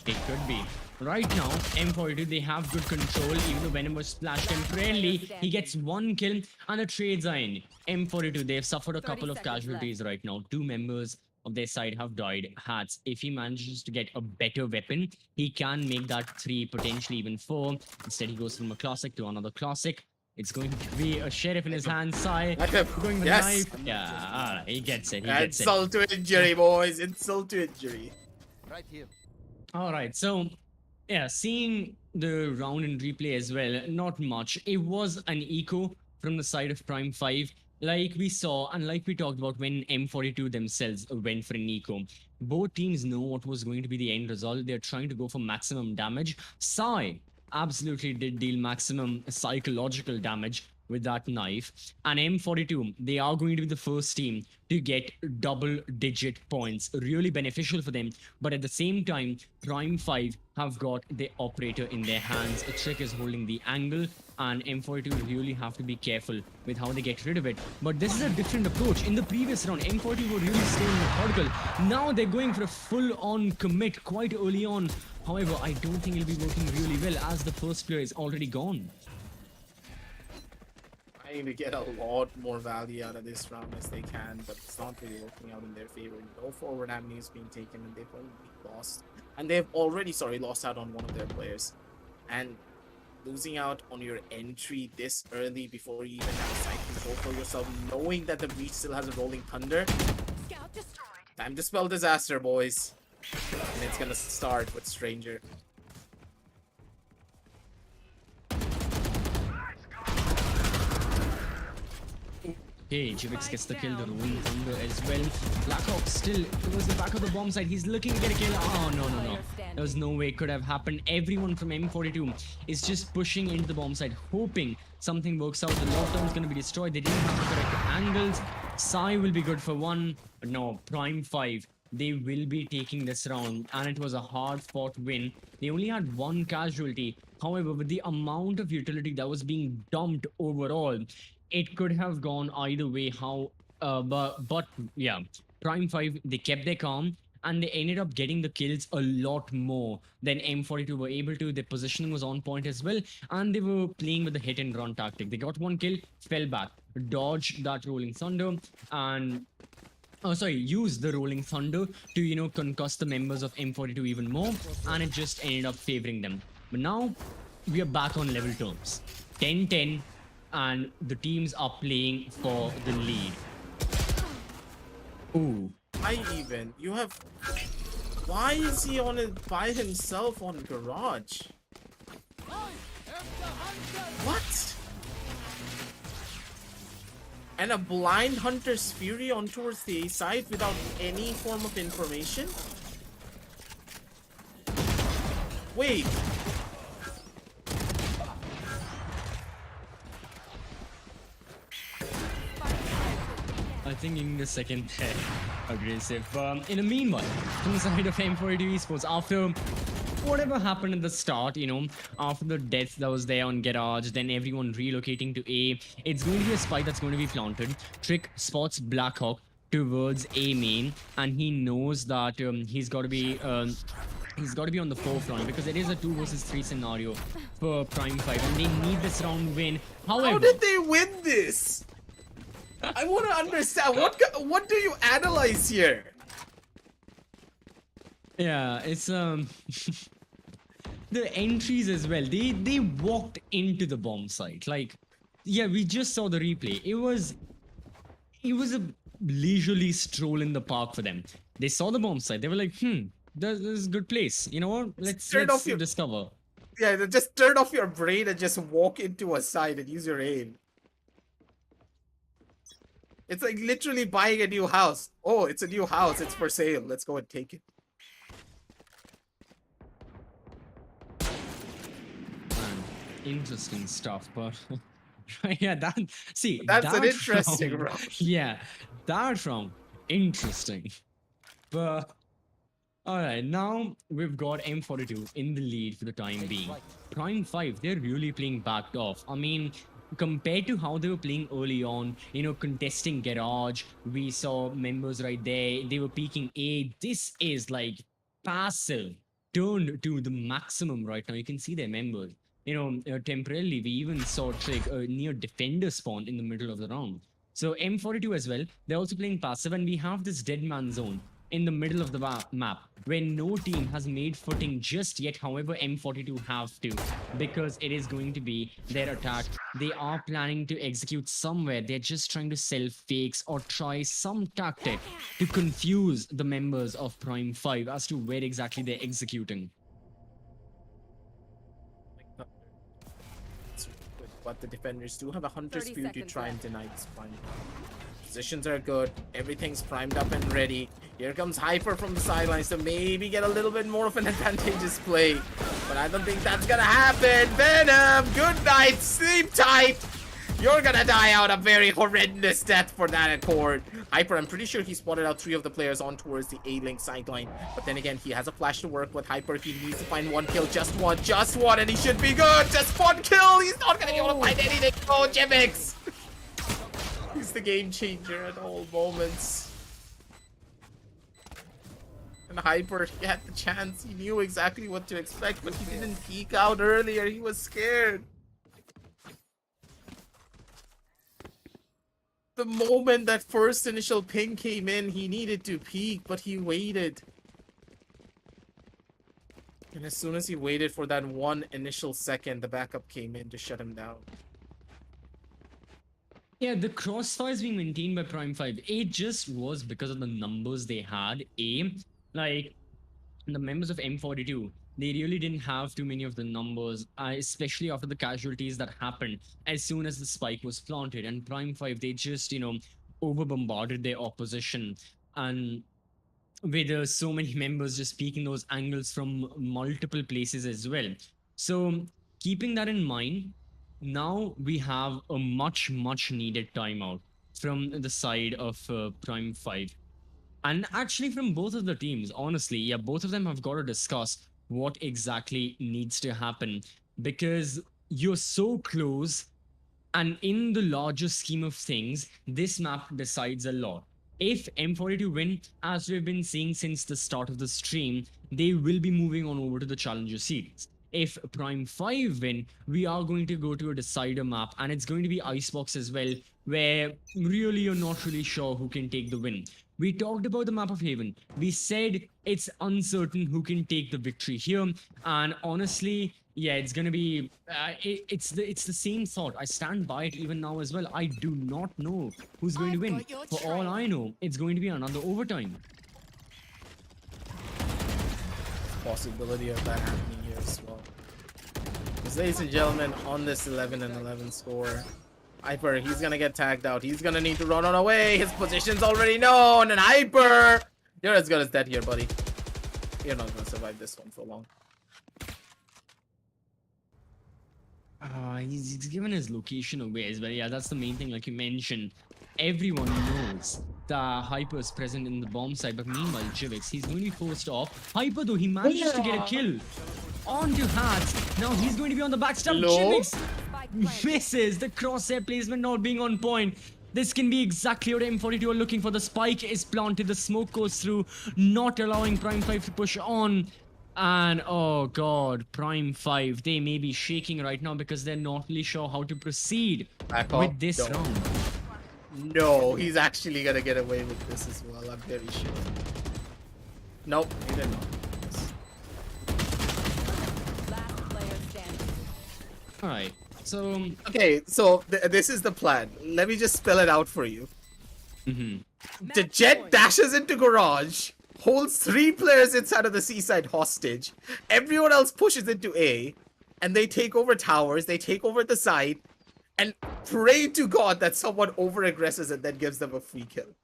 It could be. Right now, M42, they have good control. Even though Venom was splashed temporarily, he gets one kill and the trades are in. M42, they've suffered a 30 couple of seconds casualties right now. Two members of their side have died. Hats, if he manages to get a better weapon, he can make that 3, potentially even 4. Instead, he goes from a classic to another classic. It's going to be a sheriff in his hand, Sai. Going with Yes. knife. Yeah, alright, he gets it. He gets it. Insult to injury, boys. Insult to injury. Right here. All right, so yeah, seeing the round in replay as well, not much. It was an eco from the side of Prime 5, like we saw and like we talked about when M42 themselves went for an eco. Both teams know what was going to be the end result. They're trying to go for maximum damage. Sai absolutely did deal maximum psychological damage with that knife. And M42, they are going to be the first team to get double-digit points. Really beneficial for them. But at the same time, Prime 5 have got the operator in their hands. A Trick is holding the angle, and M42 really have to be careful with how they get rid of it. But this is a different approach. In the previous round, M42 were really staying methodical. Now they're going for a full-on commit quite early on. However, I don't think it'll be working really well as the first player is already gone. I need to get a lot more value out of this round as they can, but it's not really working out in their favor. No forward avenue is being taken, and they've already lost. And they've already, lost out on one of their players. And losing out on your entry this early before you even have a side control for yourself, knowing that the breach still has a rolling thunder. Scout destroyed. Time to spell disaster, boys. And it's gonna start with Stranger. Okay, Jivix gets the kill, the rolling thunder as well. Blackhawk still towards the back of the bomb side. He's looking to get a kill. Oh, no. There was no way it could have happened. Everyone from M42 is just pushing into the bomb side, hoping something works out. The lockdown is going to be destroyed. They didn't have the correct angles. Sai will be good for one. But no, Prime 5, they will be taking this round. And it was a hard-fought win. They only had one casualty. However, with the amount of utility that was being dumped overall, it could have gone either way. But yeah, Prime 5, they kept their calm and they ended up getting the kills a lot more than M42 were able to. Their positioning was on point as well, and they were playing with the hit and run tactic. They got one kill, fell back, dodged that rolling thunder, and use the rolling thunder to, concuss the members of M42 even more, and it just ended up favoring them. But now we are back on level terms, 10-10, and the teams are playing for the lead. Ooh. Why is he on it by himself on Garage? What? And a blind Hunter's Fury on towards the A side without any form of information? Wait. I think in the second aggressive. In the meanwhile, from the side of M42 Esports, after whatever happened at the start, after the death that was there on Garage, then everyone relocating to A, it's going to be a spike that's going to be flaunted. Trick spots Blackhawk towards A main, and he knows that he's got to be on the forefront because it is a 2 versus 3 scenario for Prime 5, and they need this round win. However, how did they win this? I want to understand what do you analyze here? Yeah, it's the entries as well. They walked into the bomb site. Like, yeah, we just saw the replay. It was a leisurely stroll in the park for them. They saw the bomb site. They were like, this is a good place. You know what? Let's discover. Yeah, just turn off your brain and just walk into a site and use your aim. It's like literally buying a new house. Oh, it's a new house. It's for sale. Let's go and take it. Man, interesting stuff, but yeah, see, That's an that interesting round, round. yeah, that round, interesting. But all right, now we've got M42 in the lead for the time being. Prime 5, they're really playing backed off. I mean, compared to how they were playing early on, contesting Garage, we saw members right there, they were peaking A. This is like passive, turned to the maximum right now. You can see their members. Temporarily, we even saw Trick near defender spawn in the middle of the round. So M42 as well, they're also playing passive, and we have this dead man zone in the middle of the map where no team has made footing just yet. However, M42 have to, because it is going to be their attack. They are planning to execute somewhere. They're just trying to sell fakes or try some tactic to confuse the members of Prime 5 as to where exactly they're executing. But the defenders do have a hunter's 30 view to seconds try and left. deny this prime. Positions are good. Everything's primed up and ready. Here comes Hyper from the sidelines to maybe get a little bit more of an advantageous play. But I don't think that's gonna happen. Venom, good night. Sleep tight. You're gonna die out a very horrendous death for that Accord. Hyper, I'm pretty sure he spotted out 3 of the players on towards the A-Link sideline. But then again, he has a flash to work with. Hyper, he needs to find 1 kill. Just one, and he should be good. Just 1 kill. He's not gonna be able to find anything. Oh, Jimix. He's the game changer at all moments. And Hyper, he had the chance. He knew exactly what to expect, but he didn't peek out earlier. He was scared. The moment that first initial ping came in, he needed to peek, but he waited. And as soon as he waited for that 1 initial second, the backup came in to shut him down. Yeah, the crossfires being maintained by Prime 5, it just was because of the numbers they had. Like, the members of M42, they really didn't have too many of the numbers, especially after the casualties that happened as soon as the spike was planted. And Prime 5, they just, over bombarded their opposition. And with so many members just peeking those angles from multiple places as well. So, keeping that in mind, now we have a much needed timeout from the side of Prime 5, and actually from both of the teams. Honestly, yeah, both of them have got to discuss what exactly needs to happen, because you're so close, and in the larger scheme of things, this map decides a lot. If M42 win, as we've been seeing since the start of the stream, they will be moving on over to the Challenger Series. If Prime 5 win, we are going to go to a decider map, and it's going to be Icebox as well, where really you're not really sure who can take the win. We talked about the map of Haven. We said it's uncertain who can take the victory here, and honestly, yeah, it's gonna be it's the same thought. I stand by it even now as well. I do not know who's going to win. For all I know, it's going to be another overtime. Possibility of that happening here as well. Because, ladies and gentlemen, on this 11-11 score, Hyper, he's gonna get tagged out. He's gonna need to run on away. His position's already known, and Hyper, you're as good as dead here, buddy. You're not gonna survive this one for long. He's given his location away as well. Yeah, that's the main thing. Like you mentioned, everyone knows that Hyper is present in the bomb site, but meanwhile, Jivix, he's going to be forced off. Hyper, though, he manages to get a kill onto Hats. Now he's going to be on the backstab. Jivix misses, the crosshair placement not being on point. This can be exactly what M42 are looking for. The spike is planted, the smoke goes through, not allowing Prime 5 to push on. And oh god, Prime 5, they may be shaking right now because they're not really sure how to proceed with this round. No, he's actually gonna get away with this as well, I'm very sure. Nope, he did not. Last player standing. Alright, so... Okay, so this is the plan. Let me just spell it out for you. The Jet dashes into garage, holds 3 players inside of the seaside hostage. Everyone else pushes into A, and they take over towers, they take over the site. and pray to God that someone over-aggresses and then gives them a free kill.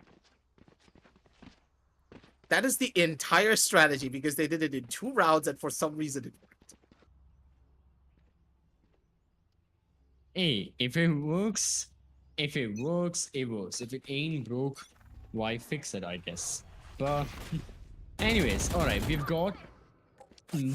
That is the entire strategy because they did it in 2 rounds and for some reason it worked. Hey, if it works, it works. If it ain't broke, why fix it, I guess. But anyways, alright, we've got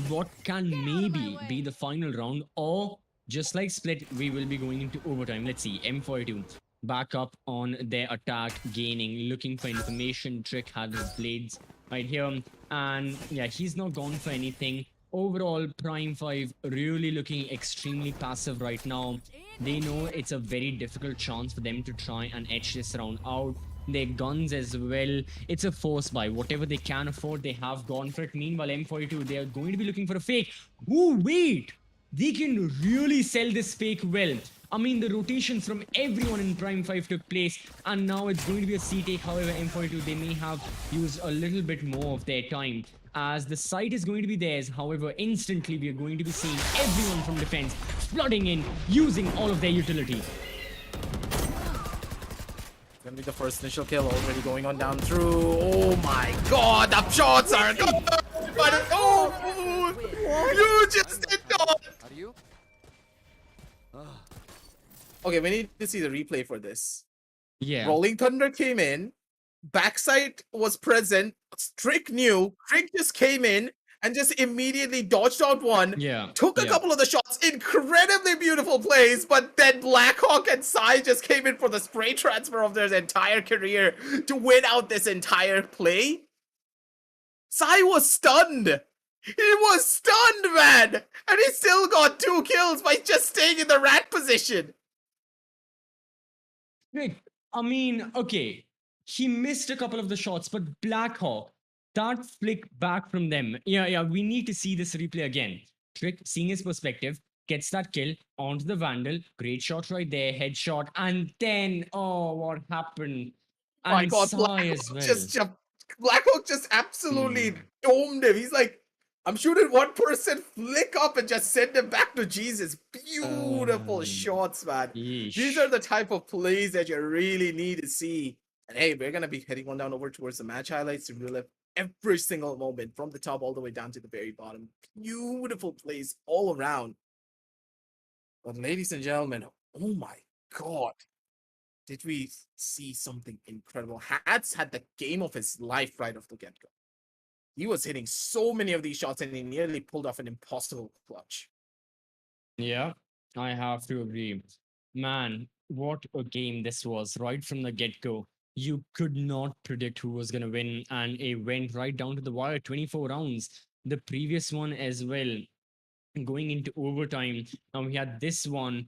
what can maybe be the final round, or just like Split, we will be going into overtime. Let's see, M42 back up on their attack, gaining, looking for information. Trick had his blades right here, and yeah, he's not gone for anything. Overall, Prime 5 really looking extremely passive right now. They know it's a very difficult chance for them to try and edge this round out. Their guns as well, it's a force buy. Whatever they can afford, they have gone for it. Meanwhile, M42, they are going to be looking for a fake. Oh, wait! They can really sell this fake well. I mean, the rotations from everyone in Prime 5 took place, and now it's going to be a C take. However, M42, they may have used a little bit more of their time, as the site is going to be theirs. However, instantly, we are going to be seeing everyone from defense flooding in, using all of their utility. Gonna be the first initial kill already going on down through. Oh my God, the shots are good! But oh, you just did not! Are you? Okay, we need to see the replay for this. Yeah. Rolling Thunder came in, backside was present, Trick knew, Trick just came in and just immediately dodged out one, Yeah. took a couple of the shots, incredibly beautiful plays, but then Blackhawk and Sai just came in for the spray transfer of their entire career to win out this entire play. Sai was stunned. He was stunned, man! And he still got 2 kills by just staying in the rat position. Trick, I mean, okay, he missed a couple of the shots, but Blackhawk, that flick back from them. Yeah, we need to see this replay again. Trick, seeing his perspective, gets that kill onto the Vandal. Great shot right there, headshot, and then, oh, what happened? My And God, Sai as well. Blackhawk just absolutely domed him. He's like, I'm shooting 1%, flick up and just send him back to Jesus. Beautiful shots, man. These are the type of plays that you really need to see. And hey, we're gonna be heading on down over towards the match highlights to relive every single moment from the top all the way down to the very bottom. Beautiful plays all around. But ladies and gentlemen, oh my God. Did we see something incredible? Hats had the game of his life right off the get-go. He was hitting so many of these shots and he nearly pulled off an impossible clutch. Yeah, I have to agree. Man, what a game this was right from the get-go. You could not predict who was going to win, and it went right down to the wire, 24 rounds. The previous one as well, going into overtime. Now we had this one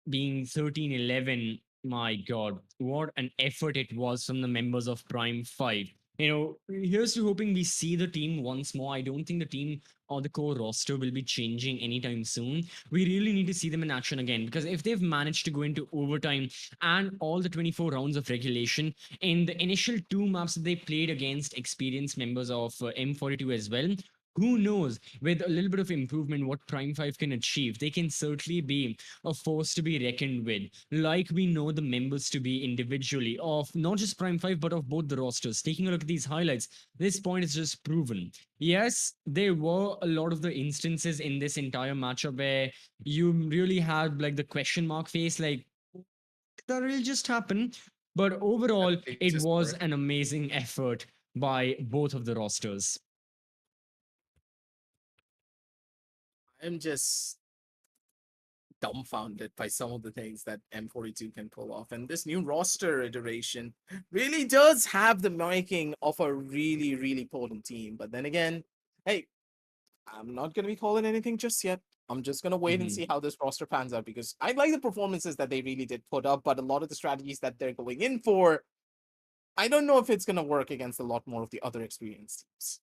being 13-11. My God, what an effort it was from the members of Prime 5. Here's to hoping we see the team once more. I don't think the team or the core roster will be changing anytime soon. We really need to see them in action again, because if they've managed to go into overtime and all the 24 rounds of regulation in the initial 2 maps that they played against experienced members of M42 as well, who knows, with a little bit of improvement, what Prime 5 can achieve. They can certainly be a force to be reckoned with, like we know the members to be individually, of not just Prime 5, but of both the rosters. Taking a look at these highlights, this point is just proven. Yes, there were a lot of the instances in this entire matchup where you really had like the question mark face, like, that will just happen. But overall, it was an amazing effort by both of the rosters. I'm just dumbfounded by some of the things that M42 can pull off. And this new roster iteration really does have the making of a really, really potent team. But then again, hey, I'm not going to be calling anything just yet. I'm just going to wait and see how this roster pans out, because I like the performances that they really did put up, but a lot of the strategies that they're going in for, I don't know if it's going to work against a lot more of the other experienced teams.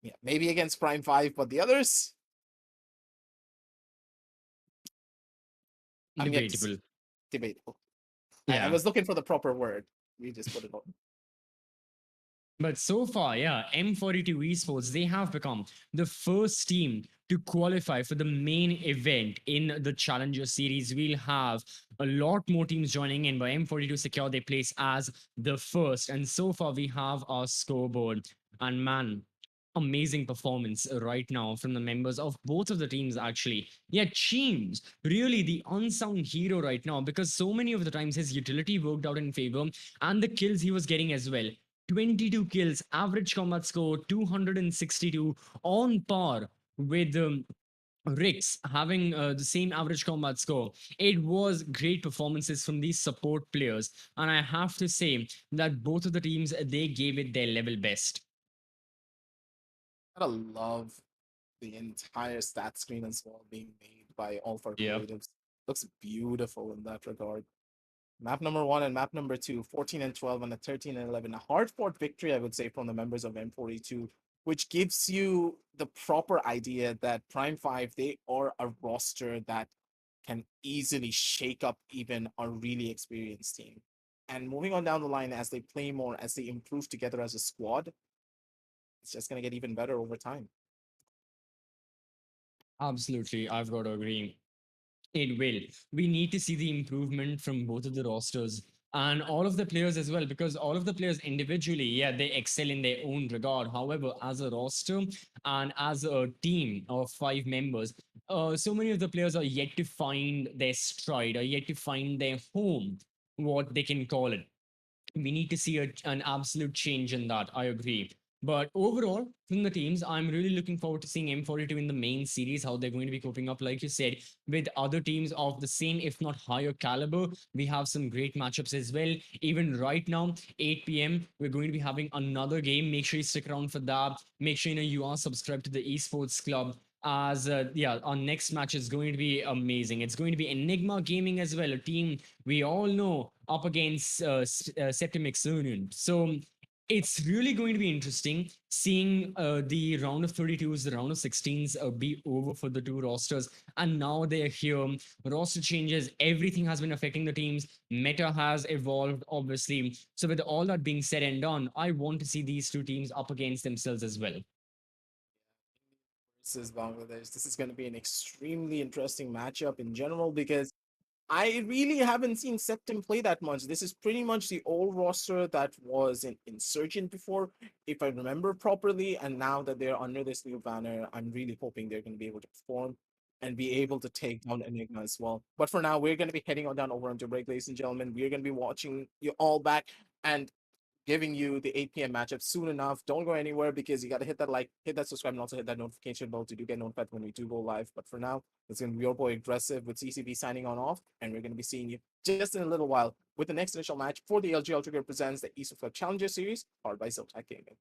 Yeah, maybe against Prime 5, but the others, Debatable. Debatable. Yeah. I was looking for the proper word. We just put it on. But so far, yeah, M42 Esports, they have become the first team to qualify for the main event in the Challenger Series. We'll have a lot more teams joining in, but M42 secure their place as the first. And so far, we have our scoreboard. And man, amazing performance right now from the members of both of the teams, actually. Yeah, Cheems, really the unsung hero right now, because so many of the times his utility worked out in favor and the kills he was getting as well. 22 kills, average combat score 262, on par with Rix having the same average combat score. It was great performances from these support players, and I have to say that both of the teams they gave it their level best. Gotta love the entire stat screen as well being made by all of our Yep. creatives. Looks beautiful in that regard. Map number 1 and map number 2, 14 and 12, and a 13 and 11. A hard fought victory, I would say, from the members of M42, which gives you the proper idea that Prime 5, they are a roster that can easily shake up even a really experienced team. And moving on down the line, as they play more, as they improve together as a squad, it's just going to get even better over time. Absolutely, I've got to agree. It will. We need to see the improvement from both of the rosters and all of the players as well, because all of the players individually, yeah, they excel in their own regard. However, as a roster and as a team of 5 members, so many of the players are yet to find their stride, are yet to find their home, what they can call it. We need to see an absolute change in that. I agree. But overall, from the teams, I'm really looking forward to seeing M42 in the main series, how they're going to be coping up, like you said, with other teams of the same, if not higher caliber. We have some great matchups as well. Even right now, 8 p.m., we're going to be having another game. Make sure you stick around for that. Make sure you are subscribed to the Esports Club, as yeah, our next match is going to be amazing. It's going to be Enigma Gaming as well, a team we all know up against Septimix Union. So it's really going to be interesting seeing the round of 32s, the round of 16s be over for the two rosters. And now they're here. Roster changes, everything has been affecting the teams. Meta has evolved, obviously. So, with all that being said and done, I want to see these two teams up against themselves as well. Versus Bangladesh. This is going to be an extremely interesting matchup in general because I really haven't seen Septim play that much. This is pretty much the old roster that was in Insurgent before, if I remember properly. And now that they're under this new banner, I'm really hoping they're going to be able to perform and be able to take down Enigma as well. But for now, we're going to be heading on down over onto break, ladies and gentlemen. We're going to be watching you all back and giving you the 8 p.m. matchup soon enough. Don't go anywhere because you got to hit that like, hit that subscribe, and also hit that notification bell to do get notified when we do go live. But for now, it's going to be your boy Aggressive with CCB signing on off, and we're going to be seeing you just in a little while with the next initial match for the LG Ultragear presents the Esports Challenger Series, powered by ZOTAC Gaming.